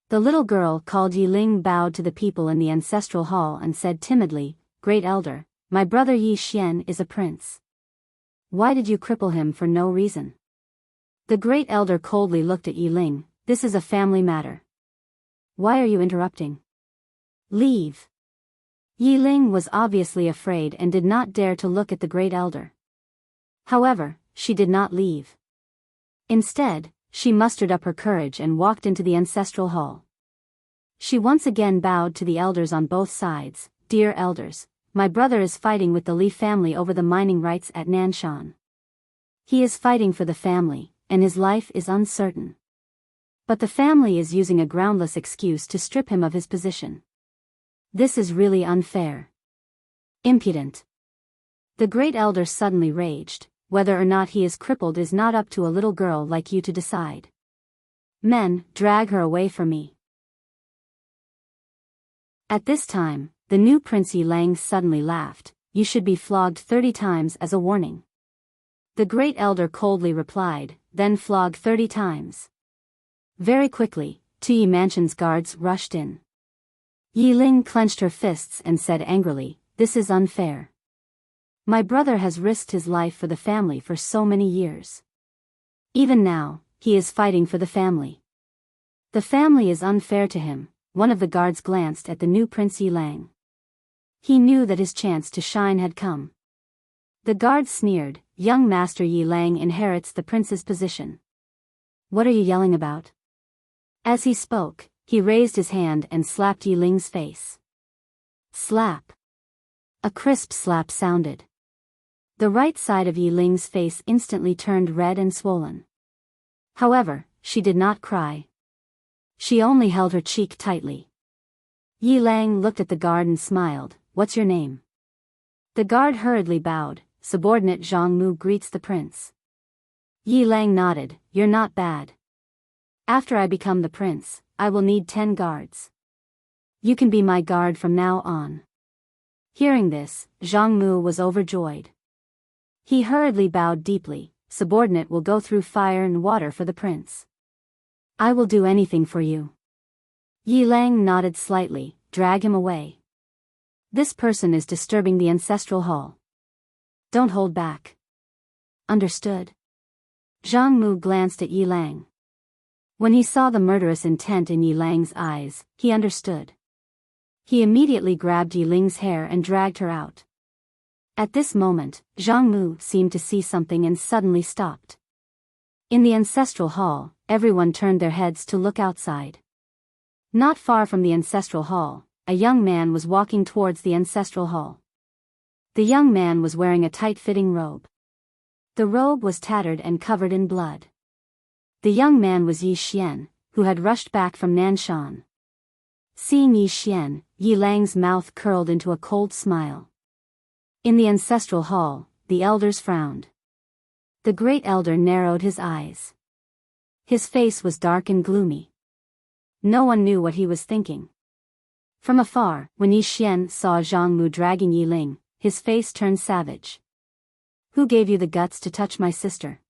The little girl called Yi Ling bowed to the people in the ancestral hall and said timidly, Great Elder, my brother Yi Xian is a prince. Why did you cripple him for no reason? The Great Elder coldly looked at Yi Ling. This is a family matter. Why are you interrupting? Leave. Yi Ling was obviously afraid and did not dare to look at the great elder. However, she did not leave. Instead, she mustered up her courage and walked into the ancestral hall. She once again bowed to the elders on both sides. Dear elders, my brother is fighting with the Li family over the mining rights at Nanshan. He is fighting for the family, and his life is uncertain. But the family is using a groundless excuse to strip him of his position. This is really unfair. Impudent. The great elder suddenly raged. Whether or not he is crippled is not up to a little girl like you to decide. Men, drag her away from me. At this time, the new Prince Yi Lang suddenly laughed. You should be flogged 30 times as a warning. The great elder coldly replied, then flog 30 times. Very quickly, two Yi Mansion's guards rushed in. Yi Ling clenched her fists and said angrily, this is unfair. My brother has risked his life for the family for so many years. Even now, he is fighting for the family. The family is unfair to him. One of the guards glanced at the new Prince Yi Lang. He knew that his chance to shine had come. The guard sneered, young Master Yi Lang inherits the prince's position. What are you yelling about? As he spoke, he raised his hand and slapped Yi Ling's face. Slap. A crisp slap sounded. The right side of Yi Ling's face instantly turned red and swollen. However, she did not cry. She only held her cheek tightly. Yi Lang looked at the guard and smiled, what's your name? The guard hurriedly bowed, subordinate Zhang Mu greets the prince. Yi Lang nodded, you're not bad. After I become the prince, I will need 10 guards. You can be my guard from now on. Hearing this, Zhang Mu was overjoyed. He hurriedly bowed deeply, subordinate will go through fire and water for the prince. I will do anything for you. Yi Lang nodded slightly, drag him away. This person is disturbing the ancestral hall. Don't hold back. Understood? Zhang Mu glanced at Yi Lang. When he saw the murderous intent in Yi Lang's eyes, he understood. He immediately grabbed Yi Ling's hair and dragged her out. At this moment, Zhang Mu seemed to see something and suddenly stopped. In the ancestral hall, everyone turned their heads to look outside. Not far from the ancestral hall, a young man was walking towards the ancestral hall. The young man was wearing a tight-fitting robe. The robe was tattered and covered in blood. The young man was Yi Xian, who had rushed back from Nanshan. Seeing Yi Xian, Yi Lang's mouth curled into a cold smile. In the ancestral hall, the elders frowned. The great elder narrowed his eyes. His face was dark and gloomy. No one knew what he was thinking. From afar, when Yi Xian saw Zhang Mu dragging Yi Ling, his face turned savage. Who gave you the guts to touch my sister?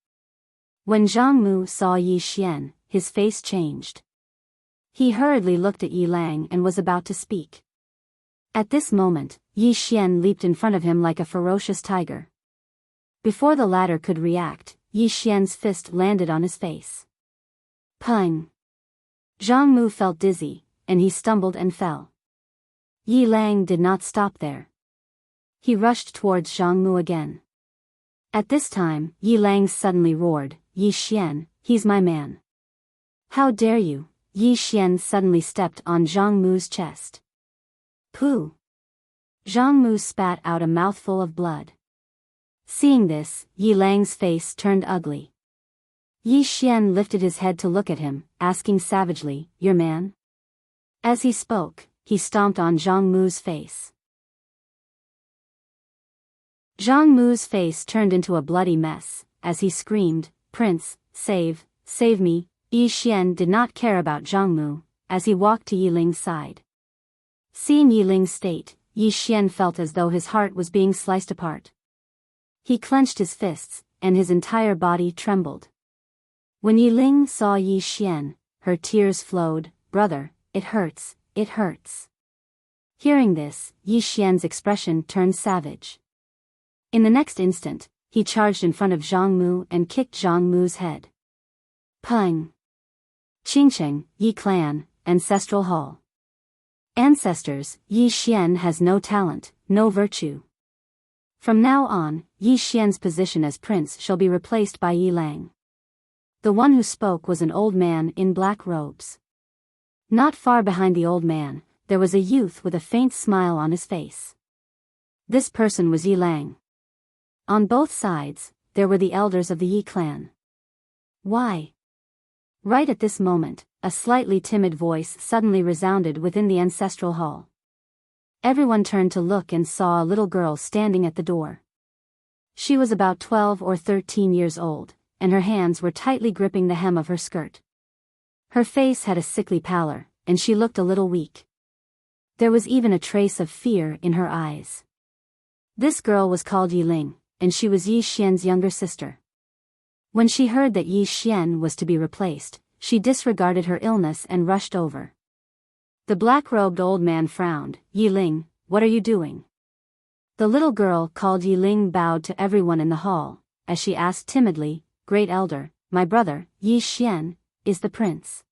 When Zhang Mu saw Yi Xian, his face changed. He hurriedly looked at Yi Lang and was about to speak. At this moment, Yi Xian leaped in front of him like a ferocious tiger. Before the latter could react, Yi Xian's fist landed on his face. Pung! Zhang Mu felt dizzy, and he stumbled and fell. Yi Lang did not stop there. He rushed towards Zhang Mu again. At this time, Yi Lang suddenly roared, Yi Xian, he's my man. How dare you? Yi Xian suddenly stepped on Zhang Mu's chest. Pooh! Zhang Mu spat out a mouthful of blood. Seeing this, Yi Lang's face turned ugly. Yi Xian lifted his head to look at him, asking savagely, your man? As he spoke, he stomped on Zhang Mu's face. Zhang Mu's face turned into a bloody mess, as he screamed, Prince, save me. Yi Xian did not care about Zhang Mu, as he walked to Yi Ling's side. Seeing Yi Ling's state, Yi Xian felt as though his heart was being sliced apart. He clenched his fists, and his entire body trembled. When Yi Ling saw Yi Xian, her tears flowed, brother, it hurts, it hurts. Hearing this, Yi Xian's expression turned savage. In the next instant, he charged in front of Zhang Mu and kicked Zhang Mu's head. Pung! Qingcheng, Yi clan, Ancestral Hall. Ancestors, Yi Xian has no talent, no virtue. From now on, Yi Xian's position as prince shall be replaced by Yi Lang. The one who spoke was an old man in black robes. Not far behind the old man, there was a youth with a faint smile on his face. This person was Yi Lang. On both sides, there were the elders of the Yi clan. Why? Right at this moment, a slightly timid voice suddenly resounded within the ancestral hall. Everyone turned to look and saw a little girl standing at the door. She was about 12 or 13 years old, and her hands were tightly gripping the hem of her skirt. Her face had a sickly pallor, and she looked a little weak. There was even a trace of fear in her eyes. This girl was called Yi Ling, and she was Yi Xian's younger sister. When she heard that Yi Xian was to be replaced, she disregarded her illness and rushed over. The black-robed old man frowned. "Yi Ling, what are you doing?" The little girl called Yi Ling bowed to everyone in the hall, as she asked timidly, "Great elder, my brother, Yi Xian, is the prince.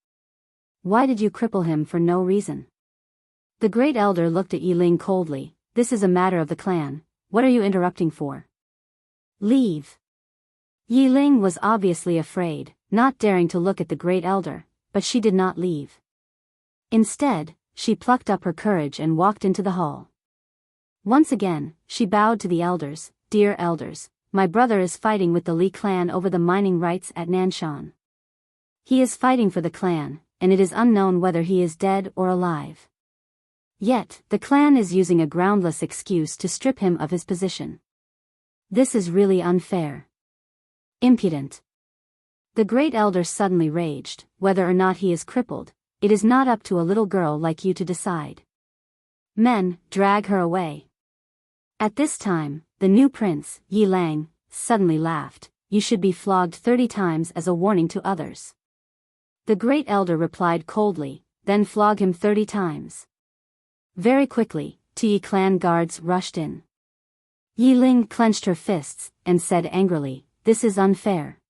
Why did you cripple him for no reason?" The great elder looked at Yi Ling coldly. "This is a matter of the clan, what are you interrupting for? Leave." Yi Ling was obviously afraid, not daring to look at the great elder, but she did not leave. Instead, she plucked up her courage and walked into the hall. Once again, she bowed to the elders. "Dear elders, my brother is fighting with the Li clan over the mining rights at Nanshan. He is fighting for the clan, and it is unknown whether he is dead or alive. Yet, the clan is using a groundless excuse to strip him of his position. This is really unfair. Impudent." The great elder suddenly raged. "Whether or not he is crippled, it is not up to a little girl like you to decide. Men, drag her away." At this time, the new prince, Yi Lang, suddenly laughed. "You should be flogged 30 times as a warning to others." The great elder replied coldly, "Then flog him 30 times. Very quickly, Yi clan guards rushed in. Yi Ling clenched her fists, and said angrily, "This is unfair.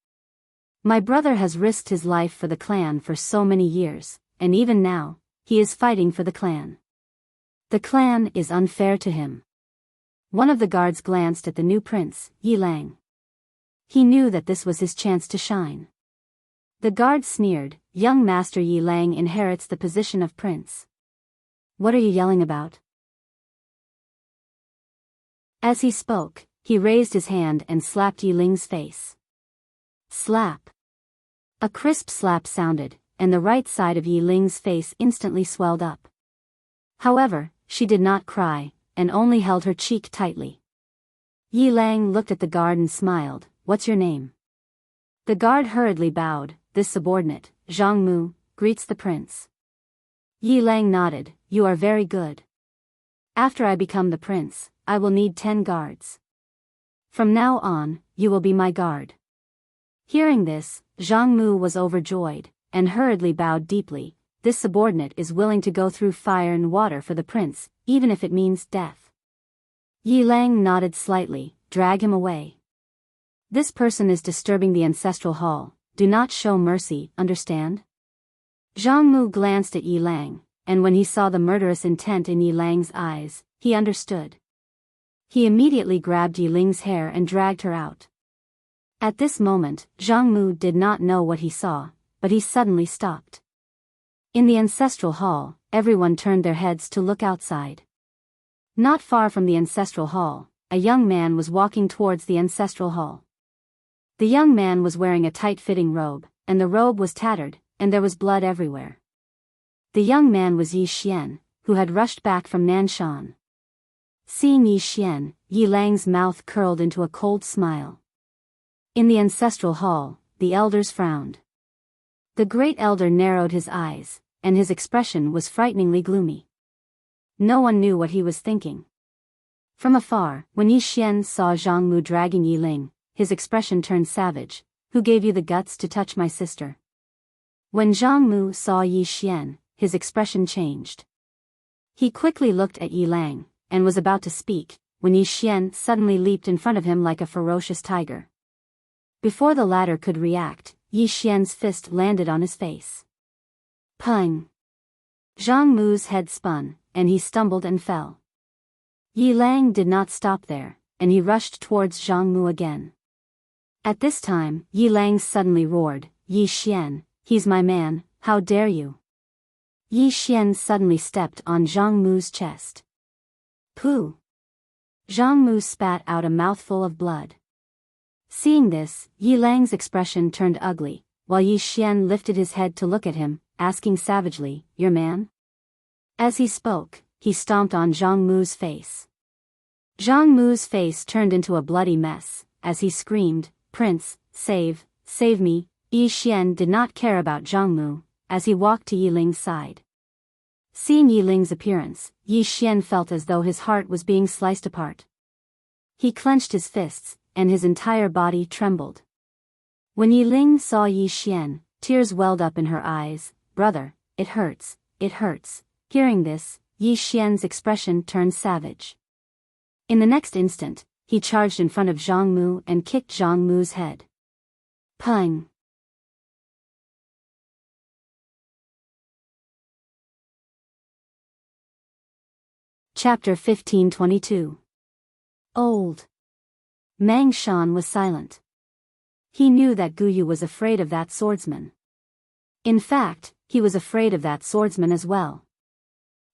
My brother has risked his life for the clan for so many years, and even now, he is fighting for the clan. The clan is unfair to him." One of the guards glanced at the new prince, Yi Lang. He knew that this was his chance to shine. The guard sneered, "Young Master Yi Lang inherits the position of prince. What are you yelling about?" As he spoke, he raised his hand and slapped Yi Ling's face. Slap. A crisp slap sounded, and the right side of Yi Ling's face instantly swelled up. However, she did not cry, and only held her cheek tightly. Yi Lang looked at the guard and smiled. "What's your name?" The guard hurriedly bowed. "This subordinate, Zhang Mu, greets the prince." Yi Lang nodded. "You are very good. After I become the prince, I will need 10 guards. From now on, you will be my guard." Hearing this, Zhang Mu was overjoyed, and hurriedly bowed deeply. "This subordinate is willing to go through fire and water for the prince, even if it means death." Yi Lang nodded slightly. "Drag him away. This person is disturbing the ancestral hall. Do not show mercy, understand?" Zhang Mu glanced at Yi Lang, and when he saw the murderous intent in Yi Lang's eyes, he understood. He immediately grabbed Yi Ling's hair and dragged her out. At this moment, Zhang Mu did not know what he saw, but he suddenly stopped. In the ancestral hall, everyone turned their heads to look outside. Not far from the ancestral hall, a young man was walking towards the ancestral hall. The young man was wearing a tight-fitting robe, and the robe was tattered, and there was blood everywhere. The young man was Yi Xian, who had rushed back from Nanshan. Seeing Yi Xian, Yi Lang's mouth curled into a cold smile. In the ancestral hall, the elders frowned. The great elder narrowed his eyes, and his expression was frighteningly gloomy. No one knew what he was thinking. From afar, when Yi Xian saw Zhang Mu dragging Yi Ling, his expression turned savage. "Who gave you the guts to touch my sister?" When Zhang Mu saw Yi Xian, his expression changed. He quickly looked at Yi Lang, and was about to speak, when Yi Xian suddenly leaped in front of him like a ferocious tiger. Before the latter could react, Yi Xian's fist landed on his face. Pung! Zhang Mu's head spun, and he stumbled and fell. Yi Lang did not stop there, and he rushed towards Zhang Mu again. At this time, Yi Lang suddenly roared, "Yi Xian, he's my man, how dare you!" Yi Xian suddenly stepped on Zhang Mu's chest. Pooh! Zhang Mu spat out a mouthful of blood. Seeing this, Yi Lang's expression turned ugly, while Yi Xian lifted his head to look at him, asking savagely, "Your man?" As he spoke, he stomped on Zhang Mu's face. Zhang Mu's face turned into a bloody mess, as he screamed, "Prince, save me!" Yi Xian did not care about Zhang Mu, as he walked to Yi Ling's side. Seeing Yi Ling's appearance, Yi Xian felt as though his heart was being sliced apart. He clenched his fists, and his entire body trembled. When Yi Ling saw Yi Xian, tears welled up in her eyes. "Brother, it hurts, it hurts." Hearing this, Yi Xian's expression turned savage. In the next instant, he charged in front of Zhang Mu and kicked Zhang Mu's head. Pung! Chapter 1522. Old. Mang Shan was silent. He knew that Guyu was afraid of that swordsman. In fact, he was afraid of that swordsman as well.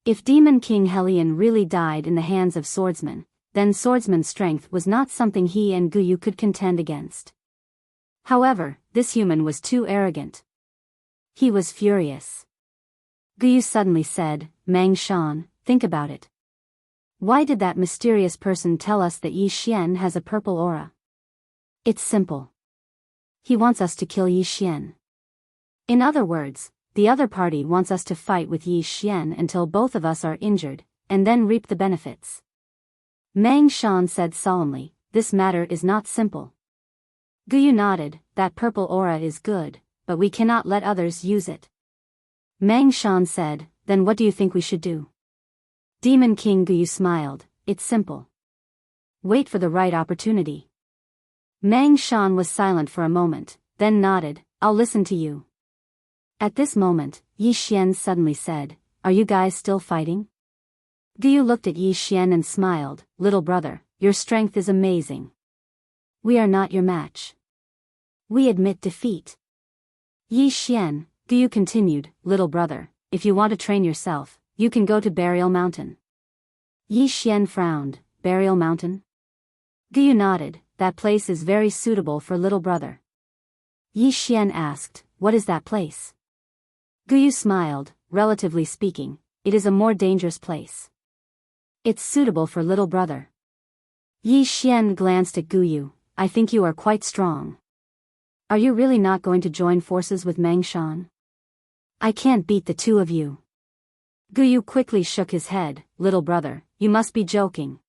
If Demon King Helion really died in the hands of swordsman, then swordsman's strength was not something he and Guyu could contend against. However, this human was too arrogant. He was furious. Guyu suddenly said, "Mang Shan, think about it. Why did that mysterious person tell us that Yi Xian has a purple aura? It's simple. He wants us to kill Yi Xian. In other words, the other party wants us to fight with Yi Xian until both of us are injured, and then reap the benefits." Mang Shan said solemnly, "This matter is not simple." Guyu nodded, "That purple aura is good, but we cannot let others use it." Mang Shan said, "Then what do you think we should do?" Demon King Guyu smiled, "It's simple. Wait for the right opportunity." Mang Shan was silent for a moment, then nodded, "I'll listen to you." At this moment, Yi Xian suddenly said, "Are you guys still fighting?" Guyu looked at Yi Xian and smiled, "Little brother, your strength is amazing. We are not your match. We admit defeat." Yi Xian, Guyu continued, "Little brother, if you want to train yourself, you can go to Burial Mountain." Yi Xian frowned, "Burial Mountain?" Guyu nodded, "That place is very suitable for little brother." Yi Xian asked, "What is that place?" Guyu smiled, "Relatively speaking, it is a more dangerous place. It's suitable for little brother." Yi Xian glanced at Guyu, "I think you are quite strong. Are you really not going to join forces with Mang Shan? I can't beat the two of you." Guyu quickly shook his head, "Little brother, you must be joking."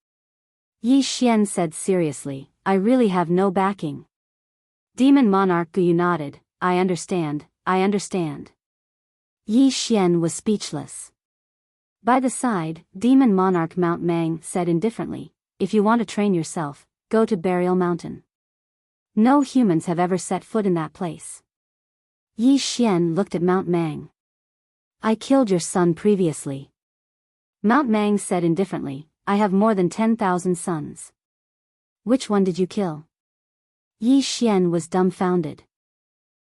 Yi Xian said seriously, "I really have no backing." Demon Monarch Guyu nodded, I understand. Yi Xian was speechless. By the side, Demon Monarch Mount Mang said indifferently, "If you want to train yourself, go to Burial Mountain. No humans have ever set foot in that place." Yi Xian looked at Mount Mang. "I killed your son previously." Mount Mang said indifferently, "I have more than 10,000 sons." "Which one did you kill?" Yi Xian was dumbfounded.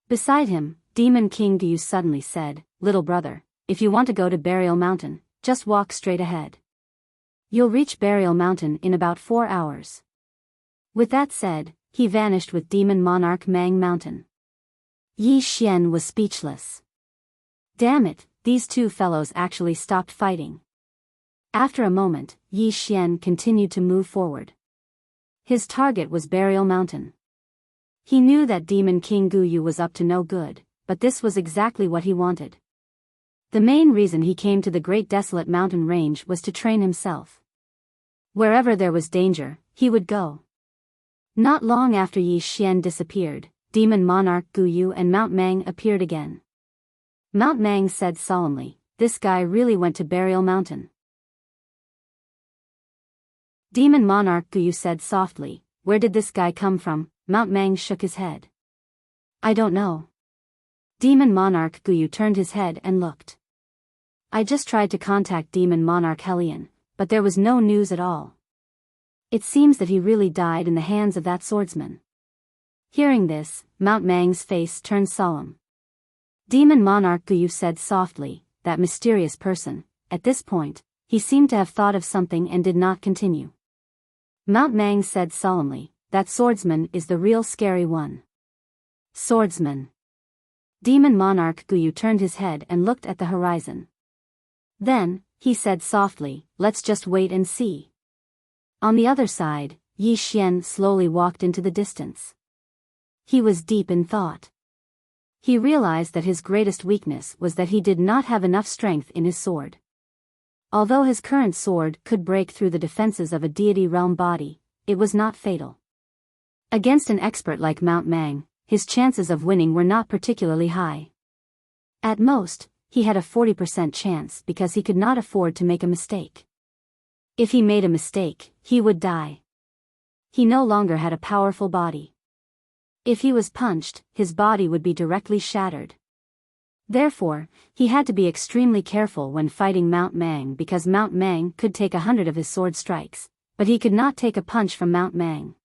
Beside him, Demon King Guyu suddenly said, "Little brother, if you want to go to Burial Mountain, just walk straight ahead. You'll reach Burial Mountain in about 4 hours." With that said, he vanished with Demon Monarch Mang Mountain. Yi Xian was speechless. Damn it, these two fellows actually stopped fighting. After a moment, Yi Xian continued to move forward. His target was Burial Mountain. He knew that Demon King Guyu was up to no good, but this was exactly what he wanted. The main reason he came to the Great Desolate Mountain Range was to train himself. Wherever there was danger, he would go. Not long after Yi Xian disappeared, Demon Monarch Guyu and Mount Mang appeared again. Mount Mang said solemnly, "This guy really went to Burial Mountain." Demon Monarch Guyu said softly, "Where did this guy come from?" Mount Mang shook his head. "I don't know." Demon Monarch Guyu turned his head and looked. I just tried to contact Demon Monarch Helion, but there was no news at all. It seems that he really died in the hands of that swordsman. Hearing this, Mount Mang's face turned solemn. Demon Monarch Guyu said softly, that mysterious person. At this point, he seemed to have thought of something and did not continue. Mount Mang said solemnly, that swordsman is the real scary one. Swordsman. Demon Monarch Guyu turned his head and looked at the horizon. Then, he said softly, let's just wait and see. On the other side, Yi Xian slowly walked into the distance. He was deep in thought. He realized that his greatest weakness was that he did not have enough strength in his sword. Although his current sword could break through the defenses of a deity realm body, it was not fatal. Against an expert like Mount Mang, his chances of winning were not particularly high. At most, he had a 40% chance because he could not afford to make a mistake. If he made a mistake, he would die. He no longer had a powerful body. If he was punched, his body would be directly shattered. Therefore, he had to be extremely careful when fighting Mount Mang because Mount Mang could take 100 of his sword strikes, but he could not take a punch from Mount Mang.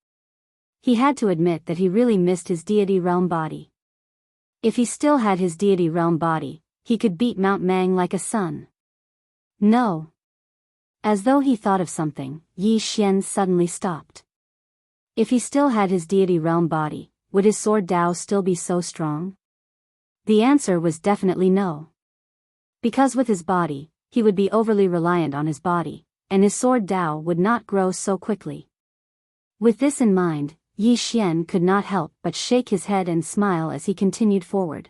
He had to admit that he really missed his deity realm body. If he still had his deity realm body, he could beat Mount Mang like a sun. No. As though he thought of something, Yi Xian suddenly stopped. If he still had his deity realm body, would his sword Dao still be so strong? The answer was definitely no. Because with his body, he would be overly reliant on his body, and his sword Dao would not grow so quickly. With this in mind, Yi Xian could not help but shake his head and smile as he continued forward.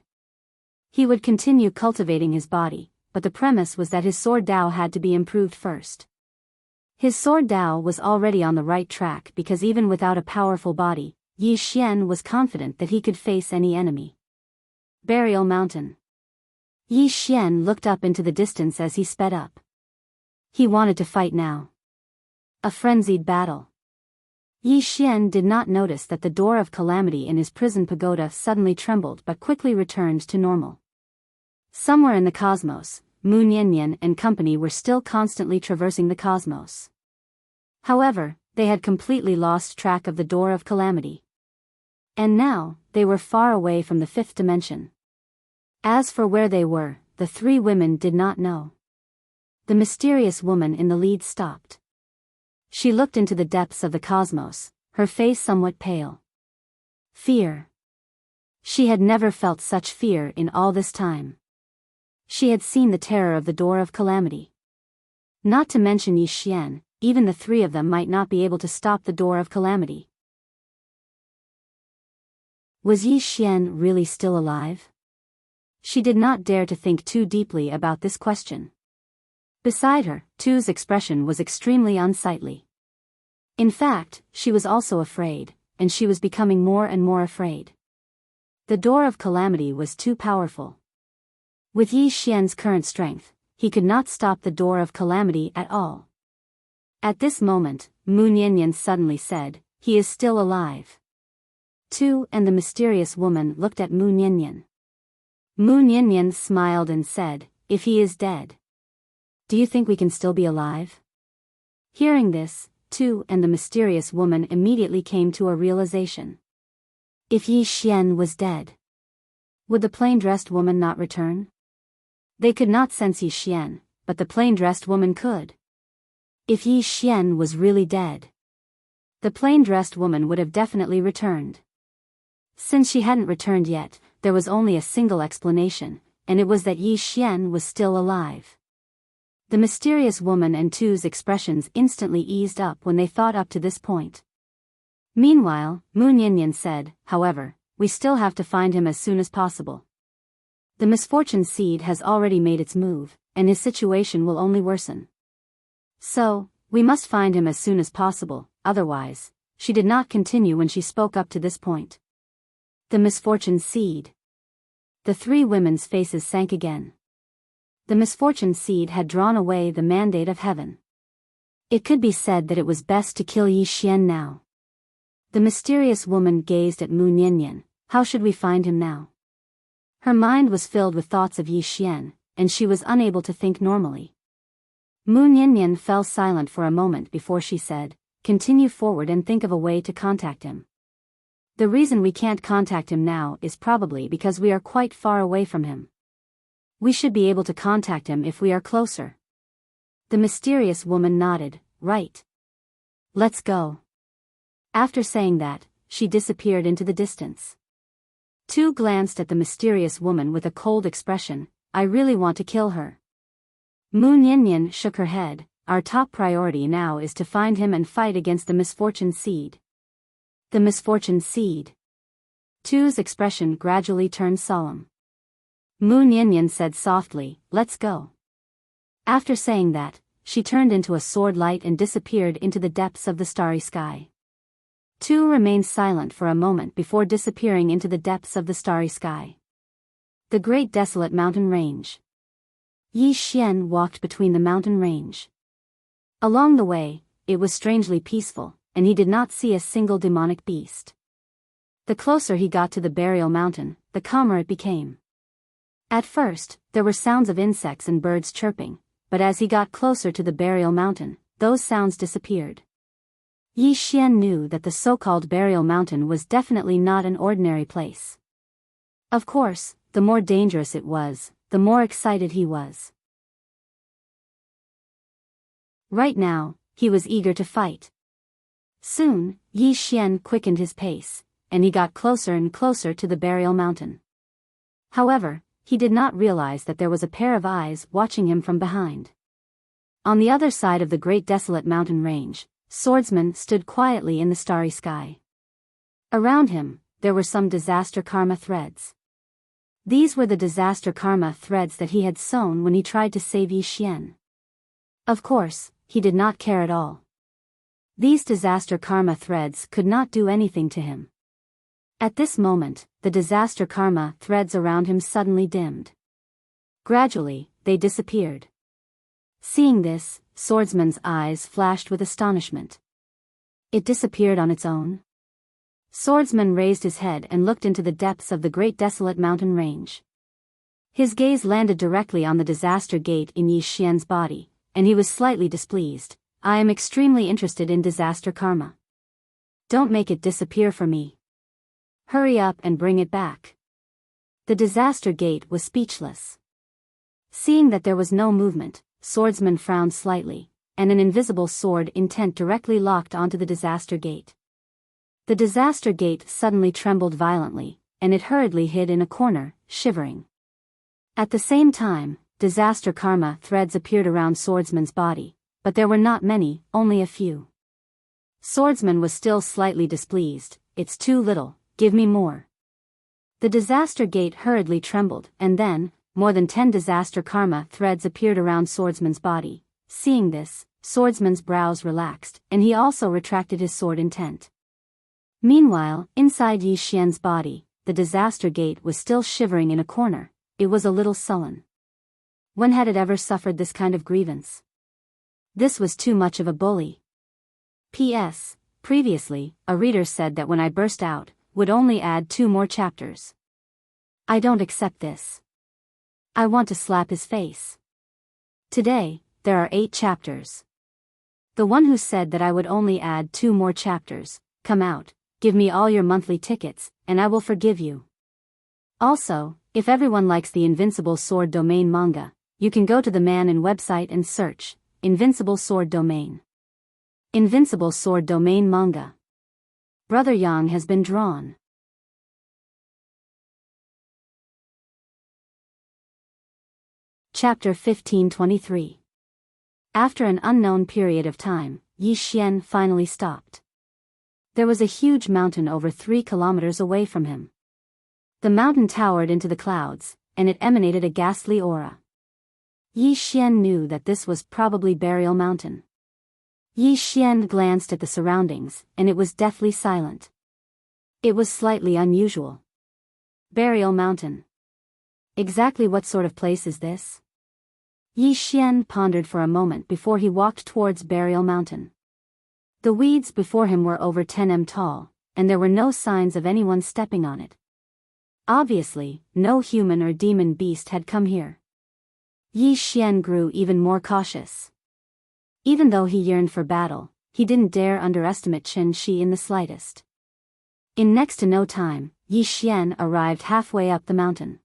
He would continue cultivating his body, but the premise was that his sword Dao had to be improved first. His sword Dao was already on the right track because even without a powerful body, Yi Xian was confident that he could face any enemy. Burial Mountain. Yi Xian looked up into the distance as he sped up. He wanted to fight now. A frenzied battle. Yi Xian did not notice that the door of calamity in his prison pagoda suddenly trembled but quickly returned to normal. Somewhere in the cosmos, Mu Niannian and company were still constantly traversing the cosmos. However, they had completely lost track of the door of calamity. And now, they were far away from the fifth dimension. As for where they were, the three women did not know. The mysterious woman in the lead stopped. She looked into the depths of the cosmos, her face somewhat pale. Fear. She had never felt such fear in all this time. She had seen the terror of the door of calamity. Not to mention Yi Xian, even the three of them might not be able to stop the door of calamity. Was Yi Xian really still alive? She did not dare to think too deeply about this question. Beside her, Tu's expression was extremely unsightly. In fact, she was also afraid, and she was becoming more and more afraid. The door of calamity was too powerful. With Yi Xian's current strength, he could not stop the door of calamity at all. At this moment, Mu Niannian suddenly said, "He is still alive." Tu and the mysterious woman looked at Mu Niannian. Mu Niannian smiled and said, "If he is dead, do you think we can still be alive?" Hearing this, Tu and the mysterious woman immediately came to a realization. If Yi Xian was dead, would the plain-dressed woman not return? They could not sense Yi Xian, but the plain-dressed woman could. If Yi Xian was really dead, the plain-dressed woman would have definitely returned. Since she hadn't returned yet, there was only a single explanation, and it was that Yi Xian was still alive. The mysterious woman and Tu's expressions instantly eased up when they thought up to this point. Meanwhile, Mu Niannian said, "However, we still have to find him as soon as possible. The misfortune seed has already made its move, and his situation will only worsen. So, we must find him as soon as possible, otherwise." She did not continue when she spoke up to this point. The misfortune seed. The three women's faces sank again. The misfortune seed had drawn away the mandate of heaven. It could be said that it was best to kill Yi Xian now. The mysterious woman gazed at Mu Niannian. How should we find him now? Her mind was filled with thoughts of Yi Xian, and she was unable to think normally. Moon Yin fell silent for a moment before she said, "Continue forward and think of a way to contact him. The reason we can't contact him now is probably because we are quite far away from him. We should be able to contact him if we are closer." The mysterious woman nodded. "Right. Let's go." After saying that, she disappeared into the distance. Tu glanced at the mysterious woman with a cold expression. "I really want to kill her." Moon Yin shook her head. "Our top priority now is to find him and fight against the misfortune seed." The misfortune seed. Tu's expression gradually turned solemn. Moon Yin said softly, "Let's go." After saying that, she turned into a sword light and disappeared into the depths of the starry sky. Tu remained silent for a moment before disappearing into the depths of the starry sky. The great desolate mountain range. Yi Xian walked between the mountain range. Along the way, it was strangely peaceful, and he did not see a single demonic beast. The closer he got to the burial mountain, the calmer it became. At first, there were sounds of insects and birds chirping, but as he got closer to the burial mountain, those sounds disappeared. Yi Xian knew that the so-called burial mountain was definitely not an ordinary place. Of course, the more dangerous it was, the more excited he was. Right now, he was eager to fight. Soon, Yi Xian quickened his pace, and he got closer and closer to the burial mountain. However, he did not realize that there was a pair of eyes watching him from behind. On the other side of the great desolate mountain range, Swordsman stood quietly in the starry sky. Around him, there were some disaster karma threads. These were the disaster karma threads that he had sown when he tried to save Yi Xian. Of course, he did not care at all. These disaster karma threads could not do anything to him. At this moment, the disaster karma threads around him suddenly dimmed. Gradually, they disappeared. Seeing this, Swordsman's eyes flashed with astonishment. It disappeared on its own? Swordsman raised his head and looked into the depths of the great desolate mountain range. His gaze landed directly on the disaster gate in Yi Xian's body, and he was slightly displeased. "I am extremely interested in disaster karma. Don't make it disappear for me. Hurry up and bring it back." The disaster gate was speechless. Seeing that there was no movement, Swordsman frowned slightly, and an invisible sword intent directly locked onto the disaster gate. The disaster gate suddenly trembled violently, and it hurriedly hid in a corner, shivering. At the same time, disaster karma threads appeared around Swordsman's body, but there were not many, only a few. Swordsman was still slightly displeased. "It's too little, give me more." The disaster gate hurriedly trembled, and then, more than 10 disaster karma threads appeared around Swordsman's body. Seeing this, Swordsman's brows relaxed, and he also retracted his sword intent. Meanwhile, inside Yi Xian's body, the disaster gate was still shivering in a corner. It was a little sullen. When had it ever suffered this kind of grievance? This was too much of a bully. P.S. Previously, a reader said that when I burst out, would only add 2 more chapters. I don't accept this. I want to slap his face. Today, there are 8 chapters. The one who said that I would only add 2 more chapters, come out, give me all your monthly tickets, and I will forgive you. Also, if everyone likes the Invincible Sword Domain manga, you can go to the Man in website and search, Invincible Sword Domain. Invincible Sword Domain manga. Brother Yang has been drawn. Chapter 1523. After an unknown period of time, Yi Xian finally stopped. There was a huge mountain over 3 kilometers away from him. The mountain towered into the clouds, and it emanated a ghastly aura. Yi Xian knew that this was probably Burial Mountain. Yi Xian glanced at the surroundings, and it was deathly silent. It was slightly unusual. Burial Mountain. Exactly what sort of place is this? Yi Xian pondered for a moment before he walked towards Burial Mountain. The weeds before him were over 10 m tall, and there were no signs of anyone stepping on it. Obviously, no human or demon beast had come here. Yi Xian grew even more cautious. Even though he yearned for battle, he didn't dare underestimate Qin Shi in the slightest. In next to no time, Yi Xian arrived halfway up the mountain.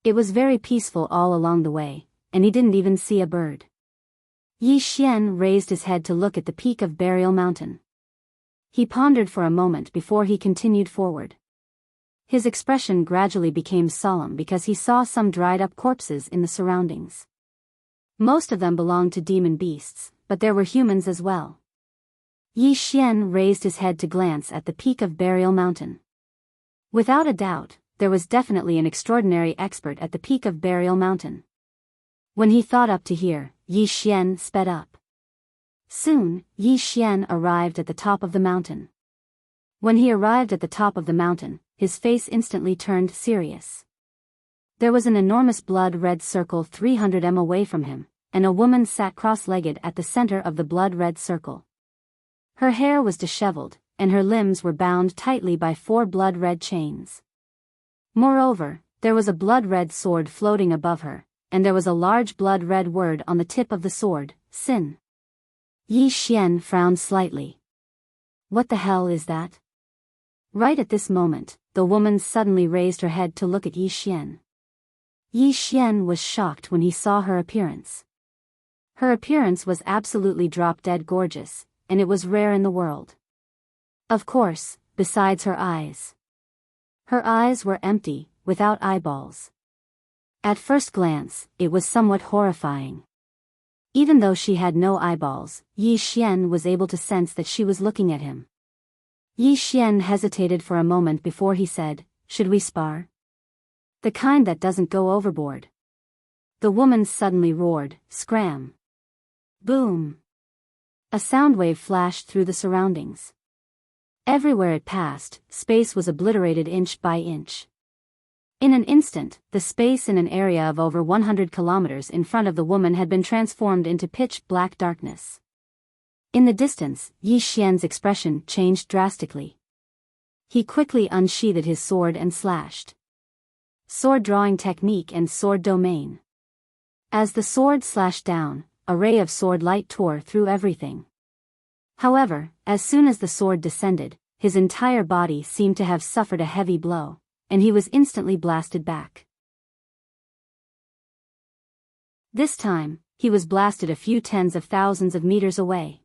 It was very peaceful all along the way, and he didn't even see a bird. Yi Xian raised his head to look at the peak of Burial Mountain. He pondered for a moment before he continued forward. His expression gradually became solemn because he saw some dried-up corpses in the surroundings. Most of them belonged to demon beasts, but there were humans as well. Yi Xian raised his head to glance at the peak of Burial Mountain. Without a doubt, there was definitely an extraordinary expert at the peak of Burial Mountain. When he thought up to here, Yi Xian sped up. Soon, Yi Xian arrived at the top of the mountain. When he arrived at the top of the mountain, his face instantly turned serious. There was an enormous blood-red circle 300 m away from him, and a woman sat cross-legged at the center of the blood-red circle. Her hair was disheveled, and her limbs were bound tightly by 4 blood-red chains. Moreover, there was a blood-red sword floating above her, and there was a large blood-red word on the tip of the sword, Sin. Yi Xian frowned slightly. What the hell is that? Right at this moment, the woman suddenly raised her head to look at Yi Xian. Yi Xian was shocked when he saw her appearance. Her appearance was absolutely drop-dead gorgeous, and it was rare in the world. Of course, besides her eyes. Her eyes were empty, without eyeballs. At first glance, it was somewhat horrifying. Even though she had no eyeballs, Yi Xian was able to sense that she was looking at him. Yi Xian hesitated for a moment before he said, "Should we spar? The kind that doesn't go overboard." The woman suddenly roared, "Scram!" Boom! A sound wave flashed through the surroundings. Everywhere it passed, space was obliterated inch by inch. In an instant, the space in an area of over 100 kilometers in front of the woman had been transformed into pitch-black darkness. In the distance, Yi Xian's expression changed drastically. He quickly unsheathed his sword and slashed. Sword drawing technique and sword domain. As the sword slashed down, a ray of sword light tore through everything. However, as soon as the sword descended, his entire body seemed to have suffered a heavy blow, and he was instantly blasted back. This time, he was blasted a few tens of thousands of meters away.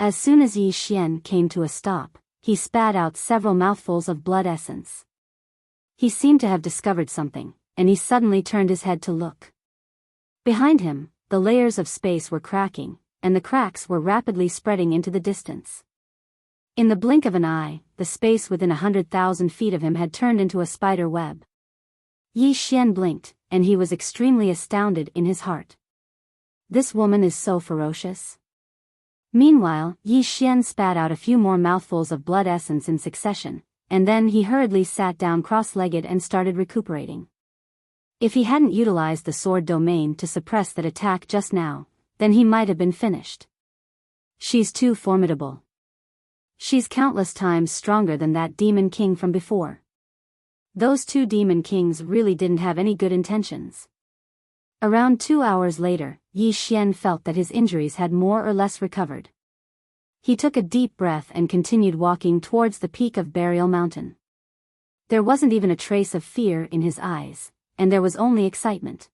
As soon as Yi Xian came to a stop, he spat out several mouthfuls of blood essence. He seemed to have discovered something, and he suddenly turned his head to look. Behind him, the layers of space were cracking, and the cracks were rapidly spreading into the distance. In the blink of an eye, the space within 100,000 feet of him had turned into a spider web. Yi Xian blinked, and he was extremely astounded in his heart. This woman is so ferocious. Meanwhile, Yi Xian spat out a few more mouthfuls of blood essence in succession, and then he hurriedly sat down cross-legged and started recuperating. If he hadn't utilized the sword domain to suppress that attack just now, then he might have been finished. She's too formidable. She's countless times stronger than that demon king from before. Those 2 demon kings really didn't have any good intentions. Around 2 hours later, Yi Xian felt that his injuries had more or less recovered. He took a deep breath and continued walking towards the peak of Burial Mountain. There wasn't even a trace of fear in his eyes, and there was only excitement.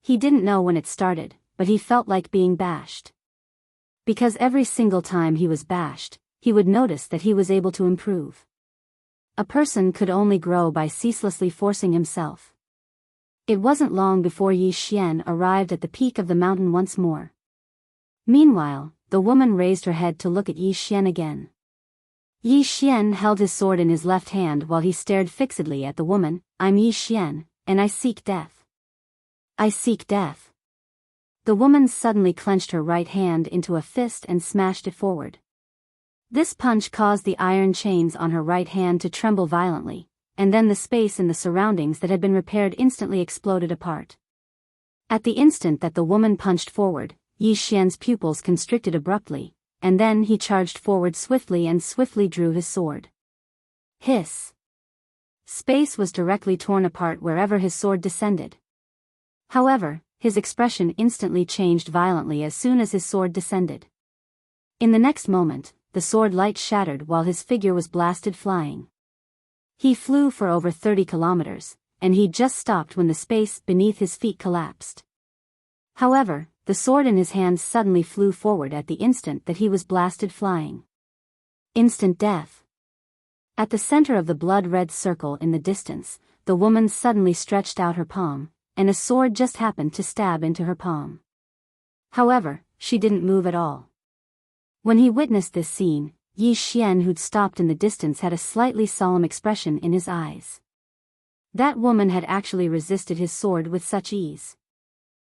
He didn't know when it started, but he felt like being bashed. Because every single time he was bashed, he would notice that he was able to improve. A person could only grow by ceaselessly forcing himself. It wasn't long before Yi Xian arrived at the peak of the mountain once more. Meanwhile, the woman raised her head to look at Yi Xian again. Yi Xian held his sword in his left hand while he stared fixedly at the woman. "I'm Yi Xian, and I seek death. I seek death." The woman suddenly clenched her right hand into a fist and smashed it forward. This punch caused the iron chains on her right hand to tremble violently, and then the space in the surroundings that had been repaired instantly exploded apart. At the instant that the woman punched forward, Yi Xian's pupils constricted abruptly, and then he charged forward swiftly and swiftly drew his sword. Hiss! Space was directly torn apart wherever his sword descended. However, his expression instantly changed violently as soon as his sword descended. In the next moment, the sword light shattered while his figure was blasted flying. He flew for over 30 kilometers, and he just stopped when the space beneath his feet collapsed. However, the sword in his hands suddenly flew forward at the instant that he was blasted flying. Instant death. At the center of the blood-red circle in the distance, the woman suddenly stretched out her palm, and a sword just happened to stab into her palm. However, she didn't move at all. When he witnessed this scene, Yi Xian, who'd stopped in the distance, had a slightly solemn expression in his eyes. That woman had actually resisted his sword with such ease.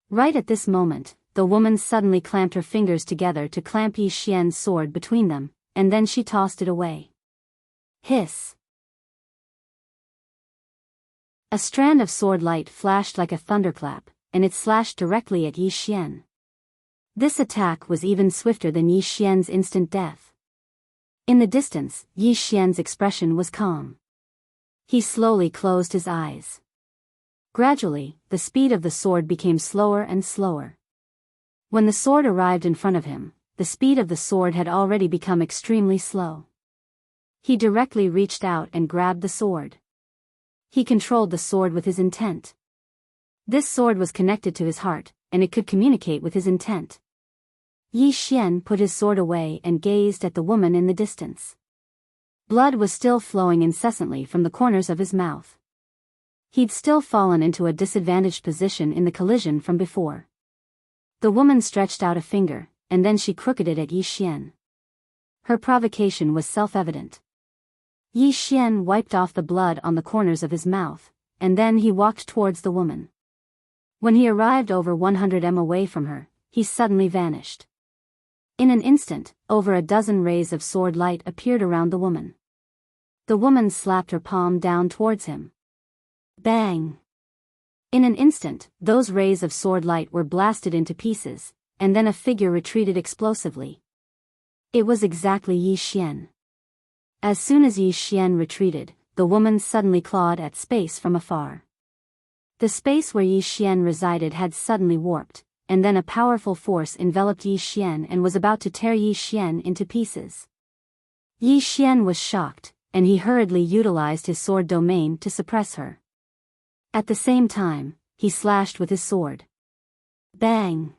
Right at this moment, the woman suddenly clamped her fingers together to clamp Yi Xian's sword between them, and then she tossed it away. Hiss. A strand of sword light flashed like a thunderclap, and it slashed directly at Yi Xian. This attack was even swifter than Yi Xian's instant death. In the distance, Yi Xian's expression was calm. He slowly closed his eyes. Gradually, the speed of the sword became slower and slower. When the sword arrived in front of him, the speed of the sword had already become extremely slow. He directly reached out and grabbed the sword. He controlled the sword with his intent. This sword was connected to his heart, and it could communicate with his intent. Yi Xian put his sword away and gazed at the woman in the distance. Blood was still flowing incessantly from the corners of his mouth. He'd still fallen into a disadvantaged position in the collision from before. The woman stretched out a finger, and then she crooked it at Yi Xian. Her provocation was self-evident. Yi Xian wiped off the blood on the corners of his mouth, and then he walked towards the woman. When he arrived over 100 m away from her, he suddenly vanished. In an instant, over a dozen rays of sword light appeared around the woman. The woman slapped her palm down towards him. Bang! In an instant, those rays of sword light were blasted into pieces, and then a figure retreated explosively. It was exactly Yi Xian. As soon as Yi Xian retreated, the woman suddenly clawed at space from afar. The space where Yi Xian resided had suddenly warped, and then a powerful force enveloped Yi Xian and was about to tear Yi Xian into pieces. Yi Xian was shocked, and he hurriedly utilized his sword domain to suppress her. At the same time, he slashed with his sword. Bang!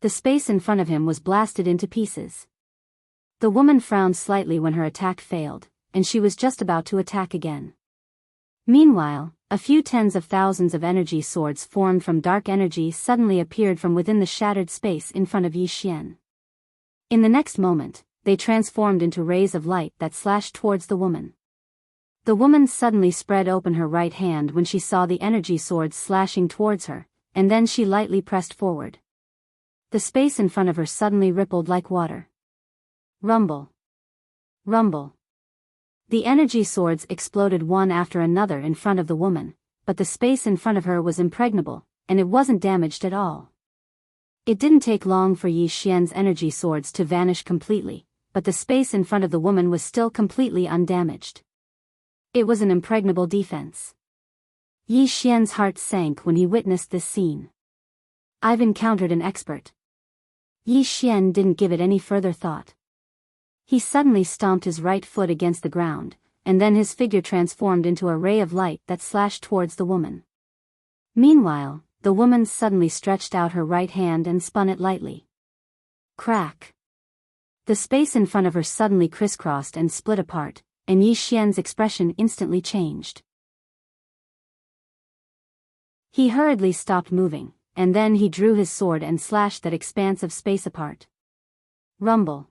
The space in front of him was blasted into pieces. The woman frowned slightly when her attack failed, and she was just about to attack again. Meanwhile, a few tens of thousands of energy swords formed from dark energy suddenly appeared from within the shattered space in front of Yi Xian. In the next moment, they transformed into rays of light that slashed towards the woman. The woman suddenly spread open her right hand when she saw the energy swords slashing towards her, and then she lightly pressed forward. The space in front of her suddenly rippled like water. Rumble. Rumble. The energy swords exploded one after another in front of the woman, but the space in front of her was impregnable, and it wasn't damaged at all. It didn't take long for Yi Xian's energy swords to vanish completely, but the space in front of the woman was still completely undamaged. It was an impregnable defense. Yi Xian's heart sank when he witnessed this scene. I've encountered an expert. Yi Xian didn't give it any further thought. He suddenly stomped his right foot against the ground, and then his figure transformed into a ray of light that slashed towards the woman. Meanwhile, the woman suddenly stretched out her right hand and spun it lightly. Crack! The space in front of her suddenly crisscrossed and split apart, and Yi Xian's expression instantly changed. He hurriedly stopped moving, and then he drew his sword and slashed that expanse of space apart. Rumble.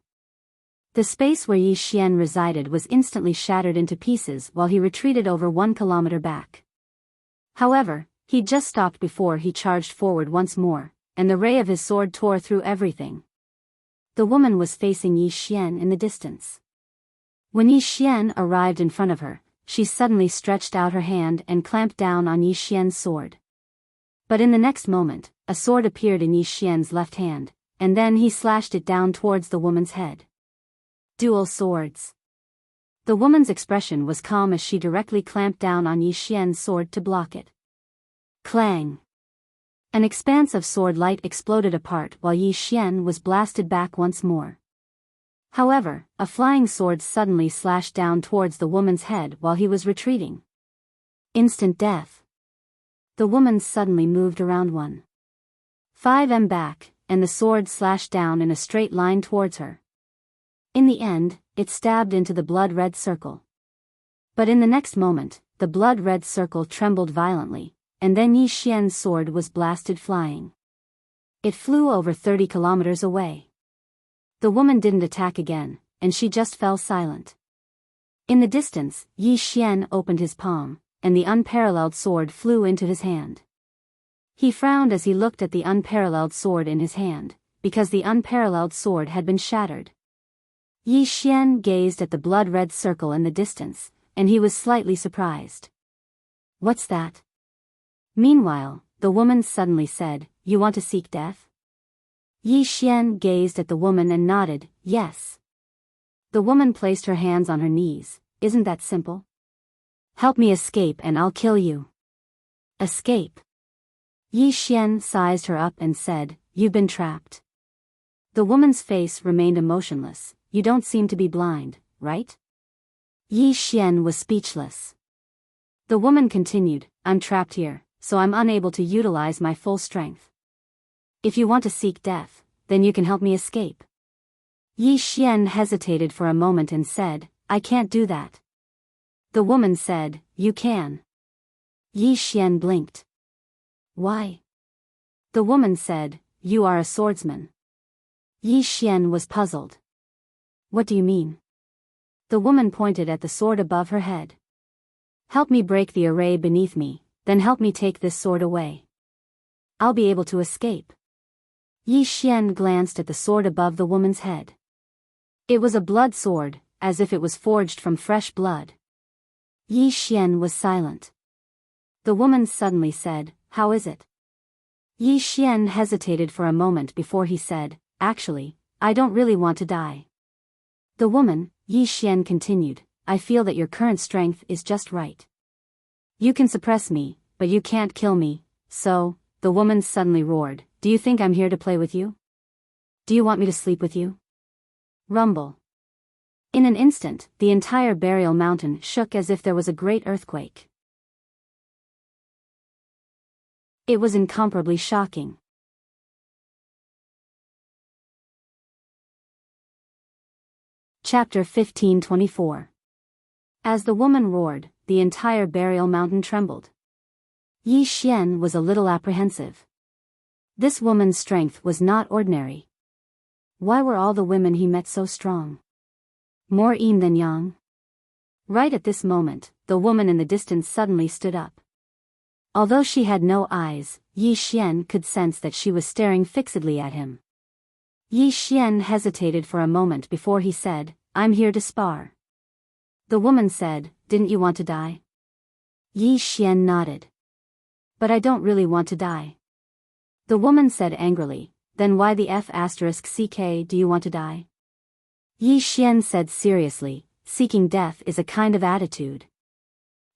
The space where Yi Xian resided was instantly shattered into pieces while he retreated over 1 kilometer back. However, he just stopped before he charged forward once more, and the ray of his sword tore through everything. The woman was facing Yi Xian in the distance. When Yi Xian arrived in front of her, she suddenly stretched out her hand and clamped down on Yi Xian's sword. But in the next moment, a sword appeared in Yi Xian's left hand, and then he slashed it down towards the woman's head. Dual swords. The woman's expression was calm as she directly clamped down on Yi Xian's sword to block it. Clang. An expanse of sword light exploded apart while Yi Xian was blasted back once more. However, a flying sword suddenly slashed down towards the woman's head while he was retreating. Instant death. The woman suddenly moved around 1.5 back, and the sword slashed down in a straight line towards her. In the end, it stabbed into the blood-red circle. But in the next moment, the blood-red circle trembled violently, and then Yi Xian's sword was blasted flying. It flew over 30 kilometers away. The woman didn't attack again, and she just fell silent. In the distance, Yi Xian opened his palm, and the unparalleled sword flew into his hand. He frowned as he looked at the unparalleled sword in his hand, because the unparalleled sword had been shattered. Yi Xian gazed at the blood-red circle in the distance, and he was slightly surprised. "What's that?" Meanwhile, the woman suddenly said, "You want to seek death?" Yi Xian gazed at the woman and nodded, "Yes." The woman placed her hands on her knees. "Isn't that simple? Help me escape and I'll kill you." "Escape?" Yi Xian sized her up and said, "You've been trapped." The woman's face remained emotionless. "You don't seem to be blind, right?" Yi Xian was speechless. The woman continued, "I'm trapped here, so I'm unable to utilize my full strength. If you want to seek death, then you can help me escape." Yi Xian hesitated for a moment and said, "I can't do that." The woman said, "You can." Yi Xian blinked. "Why?" The woman said, "You are a swordsman." Yi Xian was puzzled. "What do you mean?" The woman pointed at the sword above her head. "Help me break the array beneath me, then help me take this sword away. I'll be able to escape." Yi Xian glanced at the sword above the woman's head. It was a blood sword, as if it was forged from fresh blood. Yi Xian was silent. The woman suddenly said, "How is it?" Yi Xian hesitated for a moment before he said, "Actually, I don't really want to die." The woman, Yi Xian continued, "I feel that your current strength is just right. You can suppress me, but you can't kill me, so," the woman suddenly roared, "Do you think I'm here to play with you? Do you want me to sleep with you?" Rumble. In an instant, the entire burial mountain shook as if there was a great earthquake. It was incomparably shocking. Chapter 1524. As the woman roared, the entire burial mountain trembled. Yi Xian was a little apprehensive. This woman's strength was not ordinary. Why were all the women he met so strong? More yin than yang? Right at this moment, the woman in the distance suddenly stood up. Although she had no eyes, Yi Xian could sense that she was staring fixedly at him. Yi Xian hesitated for a moment before he said, "I'm here to spar." The woman said, "Didn't you want to die?" Yi Xian nodded. "But I don't really want to die." The woman said angrily, "Then why the f*ck do you want to die?" Yi Xian said seriously, "Seeking death is a kind of attitude."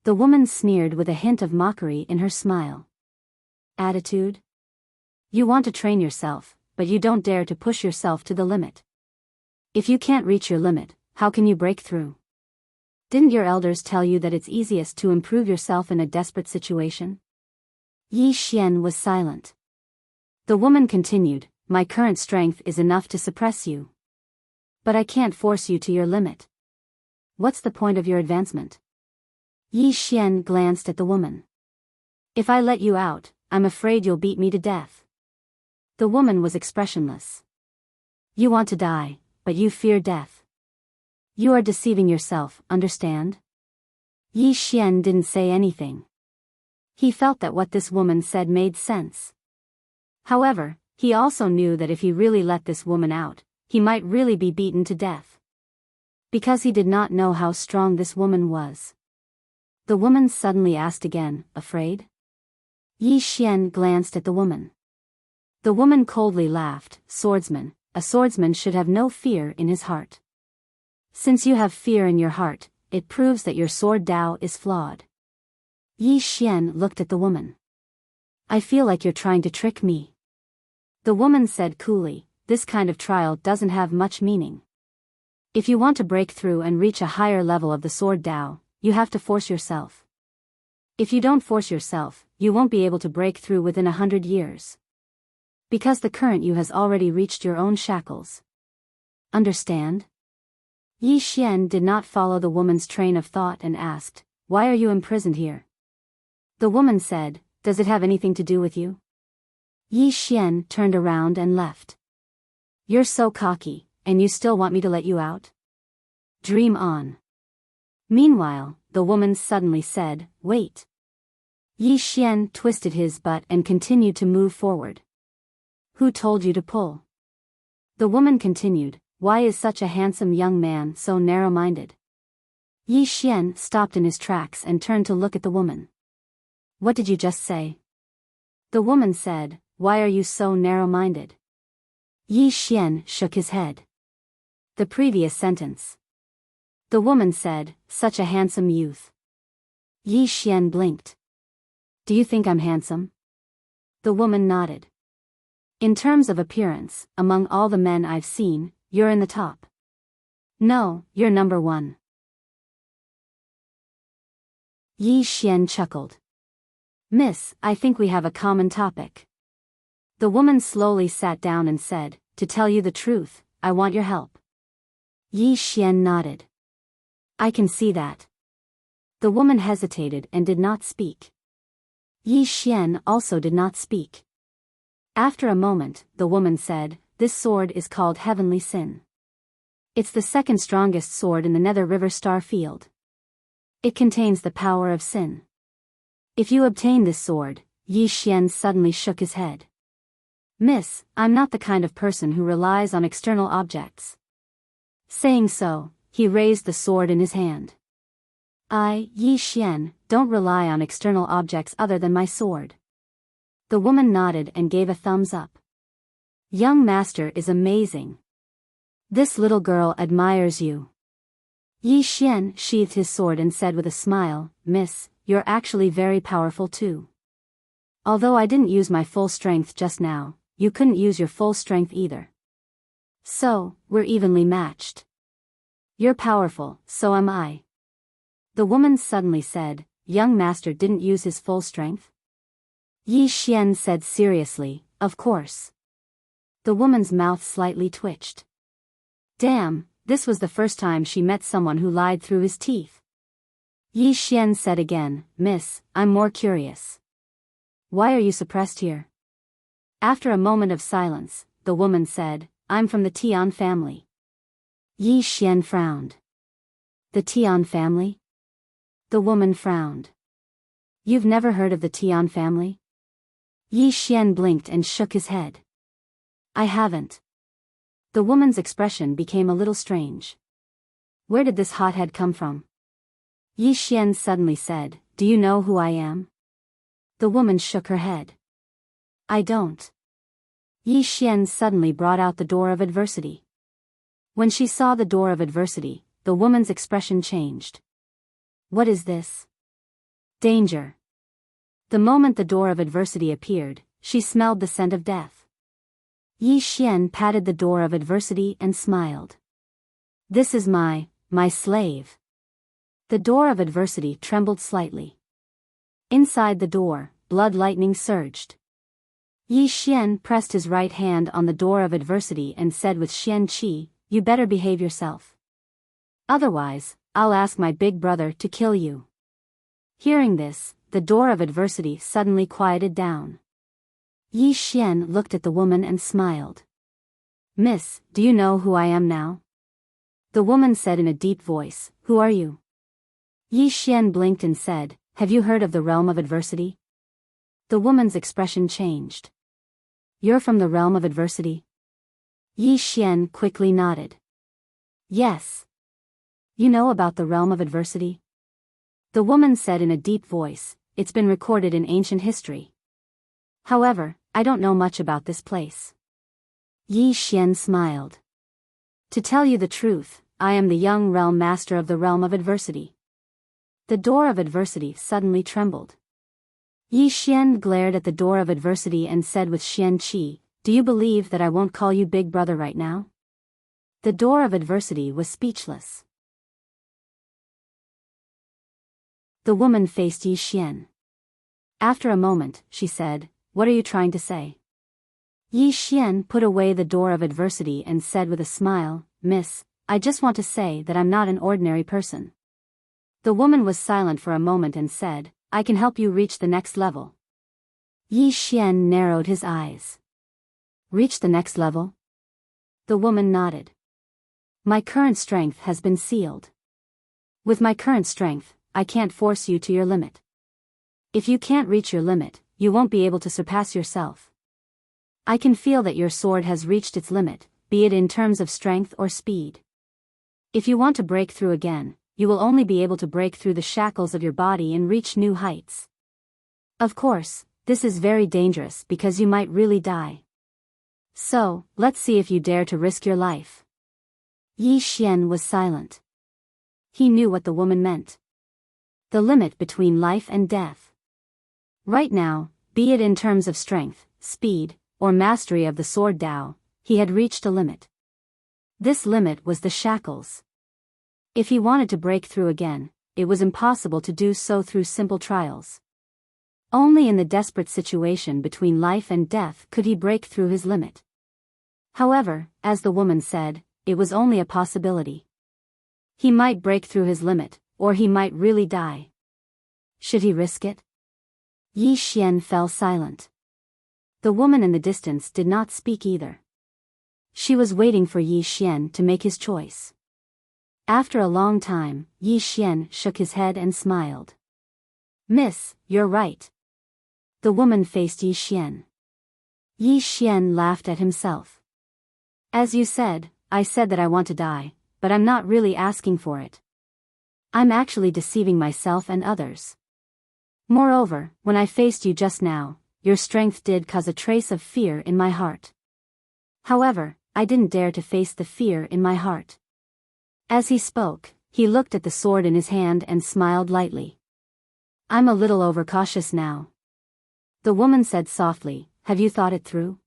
The woman sneered with a hint of mockery in her smile. "Attitude? You want to train yourself, but you don't dare to push yourself to the limit. If you can't reach your limit, how can you break through? Didn't your elders tell you that it's easiest to improve yourself in a desperate situation?" Yi Xian was silent. The woman continued, "My current strength is enough to suppress you. But I can't force you to your limit. What's the point of your advancement?" Yi Xian glanced at the woman. "If I let you out, I'm afraid you'll beat me to death." The woman was expressionless. "You want to die, but you fear death. You are deceiving yourself, understand?" Yi Xian didn't say anything. He felt that what this woman said made sense. However, he also knew that if he really let this woman out, he might really be beaten to death. Because he did not know how strong this woman was. The woman suddenly asked again, "Afraid?" Yi Xian glanced at the woman. The woman coldly laughed, "Swordsman, a swordsman should have no fear in his heart. Since you have fear in your heart, it proves that your sword Dao is flawed." Yi Xian looked at the woman. I feel like you're trying to trick me. The woman said coolly, this kind of trial doesn't have much meaning. If you want to break through and reach a higher level of the sword Tao, you have to force yourself. If you don't force yourself, you won't be able to break through within 100 years. Because the current you has already reached your own shackles. Understand? Yi Xian did not follow the woman's train of thought and asked, why are you imprisoned here? The woman said, does it have anything to do with you? Yi Xian turned around and left. You're so cocky, and you still want me to let you out? Dream on. Meanwhile, the woman suddenly said, wait. Yi Xian twisted his butt and continued to move forward. Who told you to pull? The woman continued, why is such a handsome young man so narrow-minded? Yi Xian stopped in his tracks and turned to look at the woman. What did you just say? The woman said, why are you so narrow-minded? Yi Xian shook his head. The previous sentence. The woman said, such a handsome youth. Yi Xian blinked. Do you think I'm handsome? The woman nodded. In terms of appearance, among all the men I've seen, you're in the top. No, you're number one. Yi Xian chuckled. Miss, I think we have a common topic. The woman slowly sat down and said, to tell you the truth, I want your help. Yi Xian nodded. I can see that. The woman hesitated and did not speak. Yi Xian also did not speak. After a moment, the woman said, this sword is called Heavenly Sin. It's the second strongest sword in the Nether River Star Field. It contains the power of sin. If you obtain this sword, Yi Xian suddenly shook his head. Miss, I'm not the kind of person who relies on external objects. Saying so, he raised the sword in his hand. I, Yi Xian, don't rely on external objects other than my sword. The woman nodded and gave a thumbs up. Young master is amazing. This little girl admires you. Yi Xian sheathed his sword and said with a smile, Miss, you're actually very powerful too. Although I didn't use my full strength just now, you couldn't use your full strength either. So, we're evenly matched. You're powerful, so am I. The woman suddenly said, young master didn't use his full strength? Yi Xian said seriously, of course. The woman's mouth slightly twitched. Damn, this was the first time she met someone who lied through his teeth. Yi Xian said again, Miss, I'm more curious. Why are you suppressed here? After a moment of silence, the woman said, I'm from the Tian family. Yi Xian frowned. The Tian family? The woman frowned. You've never heard of the Tian family? Yi Xian blinked and shook his head. I haven't. The woman's expression became a little strange. Where did this hothead come from? Yi Xian suddenly said, do you know who I am? The woman shook her head. I don't. Yi Xian suddenly brought out the door of adversity. When she saw the door of adversity, the woman's expression changed. What is this? Danger. The moment the door of adversity appeared, she smelled the scent of death. Yi Xian patted the door of adversity and smiled. This is my slave. The door of adversity trembled slightly. Inside the door, blood lightning surged. Yi Xian pressed his right hand on the door of adversity and said with Xian Qi, you better behave yourself. Otherwise, I'll ask my big brother to kill you. Hearing this, the door of adversity suddenly quieted down. Yi Xian looked at the woman and smiled. Miss, do you know who I am now? The woman said in a deep voice, who are you? Yi Xian blinked and said, have you heard of the realm of adversity? The woman's expression changed. You're from the realm of adversity? Yi Xian quickly nodded. Yes. You know about the realm of adversity? The woman said in a deep voice, it's been recorded in ancient history. However, I don't know much about this place. Yi Xian smiled. To tell you the truth, I am the young realm master of the realm of adversity. The door of adversity suddenly trembled. Yi Xian glared at the door of adversity and said with Xian Qi, "Do you believe that I won't call you big brother right now?" The door of adversity was speechless. The woman faced Yi Xian. After a moment, she said, "What are you trying to say?" Yi Xian put away the door of adversity and said with a smile, "Miss, I just want to say that I'm not an ordinary person." The woman was silent for a moment and said, "I can help you reach the next level." Yi Xian narrowed his eyes. "Reach the next level?" The woman nodded. "My current strength has been sealed. With my current strength, I can't force you to your limit. If you can't reach your limit, you won't be able to surpass yourself. I can feel that your sword has reached its limit, be it in terms of strength or speed. If you want to break through again, you will only be able to break through the shackles of your body and reach new heights. Of course, this is very dangerous because you might really die. So, let's see if you dare to risk your life." Yi Xian was silent. He knew what the woman meant. The limit between life and death. Right now, be it in terms of strength, speed, or mastery of the sword Dao, he had reached a limit. This limit was the shackles. If he wanted to break through again, it was impossible to do so through simple trials. Only in the desperate situation between life and death could he break through his limit. However, as the woman said, it was only a possibility. He might break through his limit, or he might really die. Should he risk it? Yi Xian fell silent. The woman in the distance did not speak either. She was waiting for Yi Xian to make his choice. After a long time, Yi Xian shook his head and smiled. "Miss, you're right." The woman faced Yi Xian. Yi Xian laughed at himself. "As you said, I said that I want to die, but I'm not really asking for it. I'm actually deceiving myself and others. Moreover, when I faced you just now, your strength did cause a trace of fear in my heart. However, I didn't dare to face the fear in my heart." As he spoke, he looked at the sword in his hand and smiled lightly. "I'm a little overcautious now." The woman said softly, "Have you thought it through?"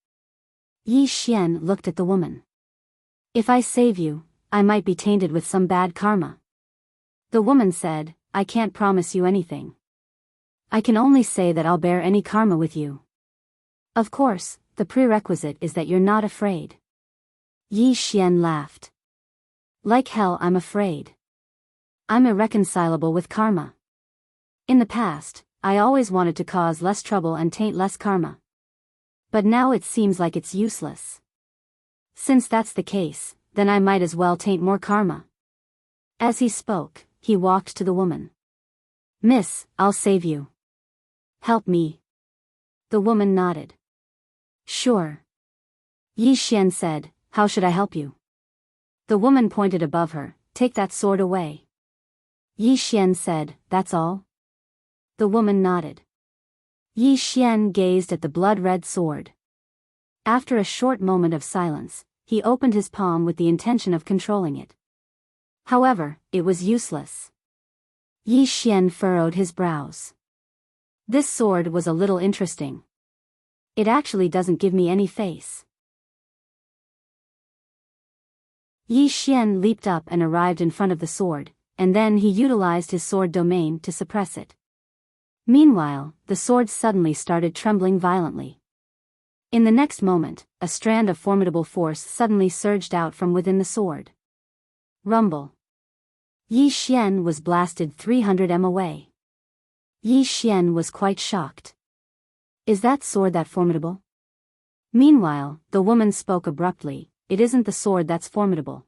Yi Xian looked at the woman. "If I save you, I might be tainted with some bad karma." The woman said, "I can't promise you anything. I can only say that I'll bear any karma with you. Of course, the prerequisite is that you're not afraid." Yi Xian laughed. "Like hell I'm afraid. I'm irreconcilable with karma. In the past, I always wanted to cause less trouble and taint less karma. But now it seems like it's useless. Since that's the case, then I might as well taint more karma." As he spoke, he walked to the woman. "Miss, I'll save you. Help me." The woman nodded. "Sure." Yi Xian said, "How should I help you?" The woman pointed above her, "Take that sword away." Yi Xian said, "That's all?" The woman nodded. Yi Xian gazed at the blood-red sword. After a short moment of silence, he opened his palm with the intention of controlling it. However, it was useless. Yi Xian furrowed his brows. "This sword was a little interesting. It actually doesn't give me any face." Yi Xian leaped up and arrived in front of the sword, and then he utilized his sword domain to suppress it. Meanwhile, the sword suddenly started trembling violently. In the next moment, a strand of formidable force suddenly surged out from within the sword. Rumble. Yi Xian was blasted 300 m away. Yi Xian was quite shocked. "Is that sword that formidable?" Meanwhile, the woman spoke abruptly, "It isn't the sword that's formidable.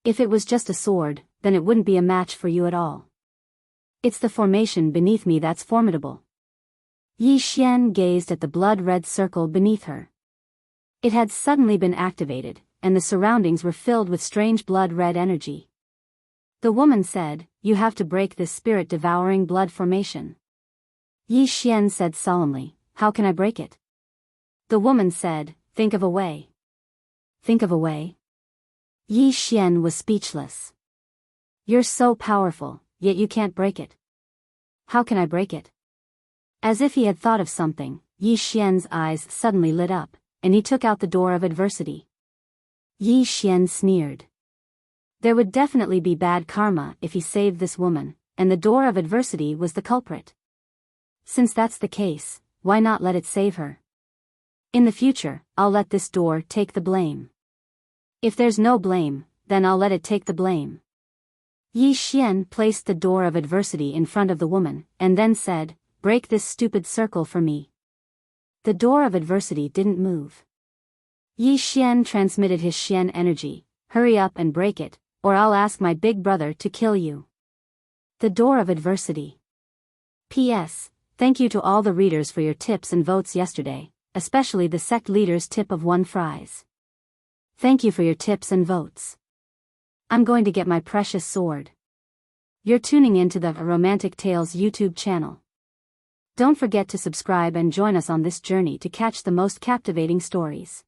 If it was just a sword, then it wouldn't be a match for you at all. It's the formation beneath me that's formidable." Yi Xian gazed at the blood-red circle beneath her. It had suddenly been activated, and the surroundings were filled with strange blood-red energy. The woman said, "You have to break this spirit-devouring blood formation." Yi Xian said solemnly, "How can I break it?" The woman said, "Think of a way." "Think of a way?" Yi Xian was speechless. "You're so powerful, yet you can't break it. How can I break it?" As if he had thought of something, Yi Xian's eyes suddenly lit up, and he took out the door of adversity. Yi Xian sneered. There would definitely be bad karma if he saved this woman, and the door of adversity was the culprit. Since that's the case, why not let it save her? In the future, I'll let this door take the blame. If there's no blame, then I'll let it take the blame. Yi Xian placed the door of adversity in front of the woman, and then said, "Break this stupid circle for me." The door of adversity didn't move. Yi Xian transmitted his Xian energy, "Hurry up and break it, or I'll ask my big brother to kill you." The door of adversity. P.S. Thank you to all the readers for your tips and votes yesterday, especially the sect leader's tip of 1 fries. Thank you for your tips and votes. I'm going to get my precious sword. You're tuning in to the Romantic Tales YouTube channel. Don't forget to subscribe and join us on this journey to catch the most captivating stories.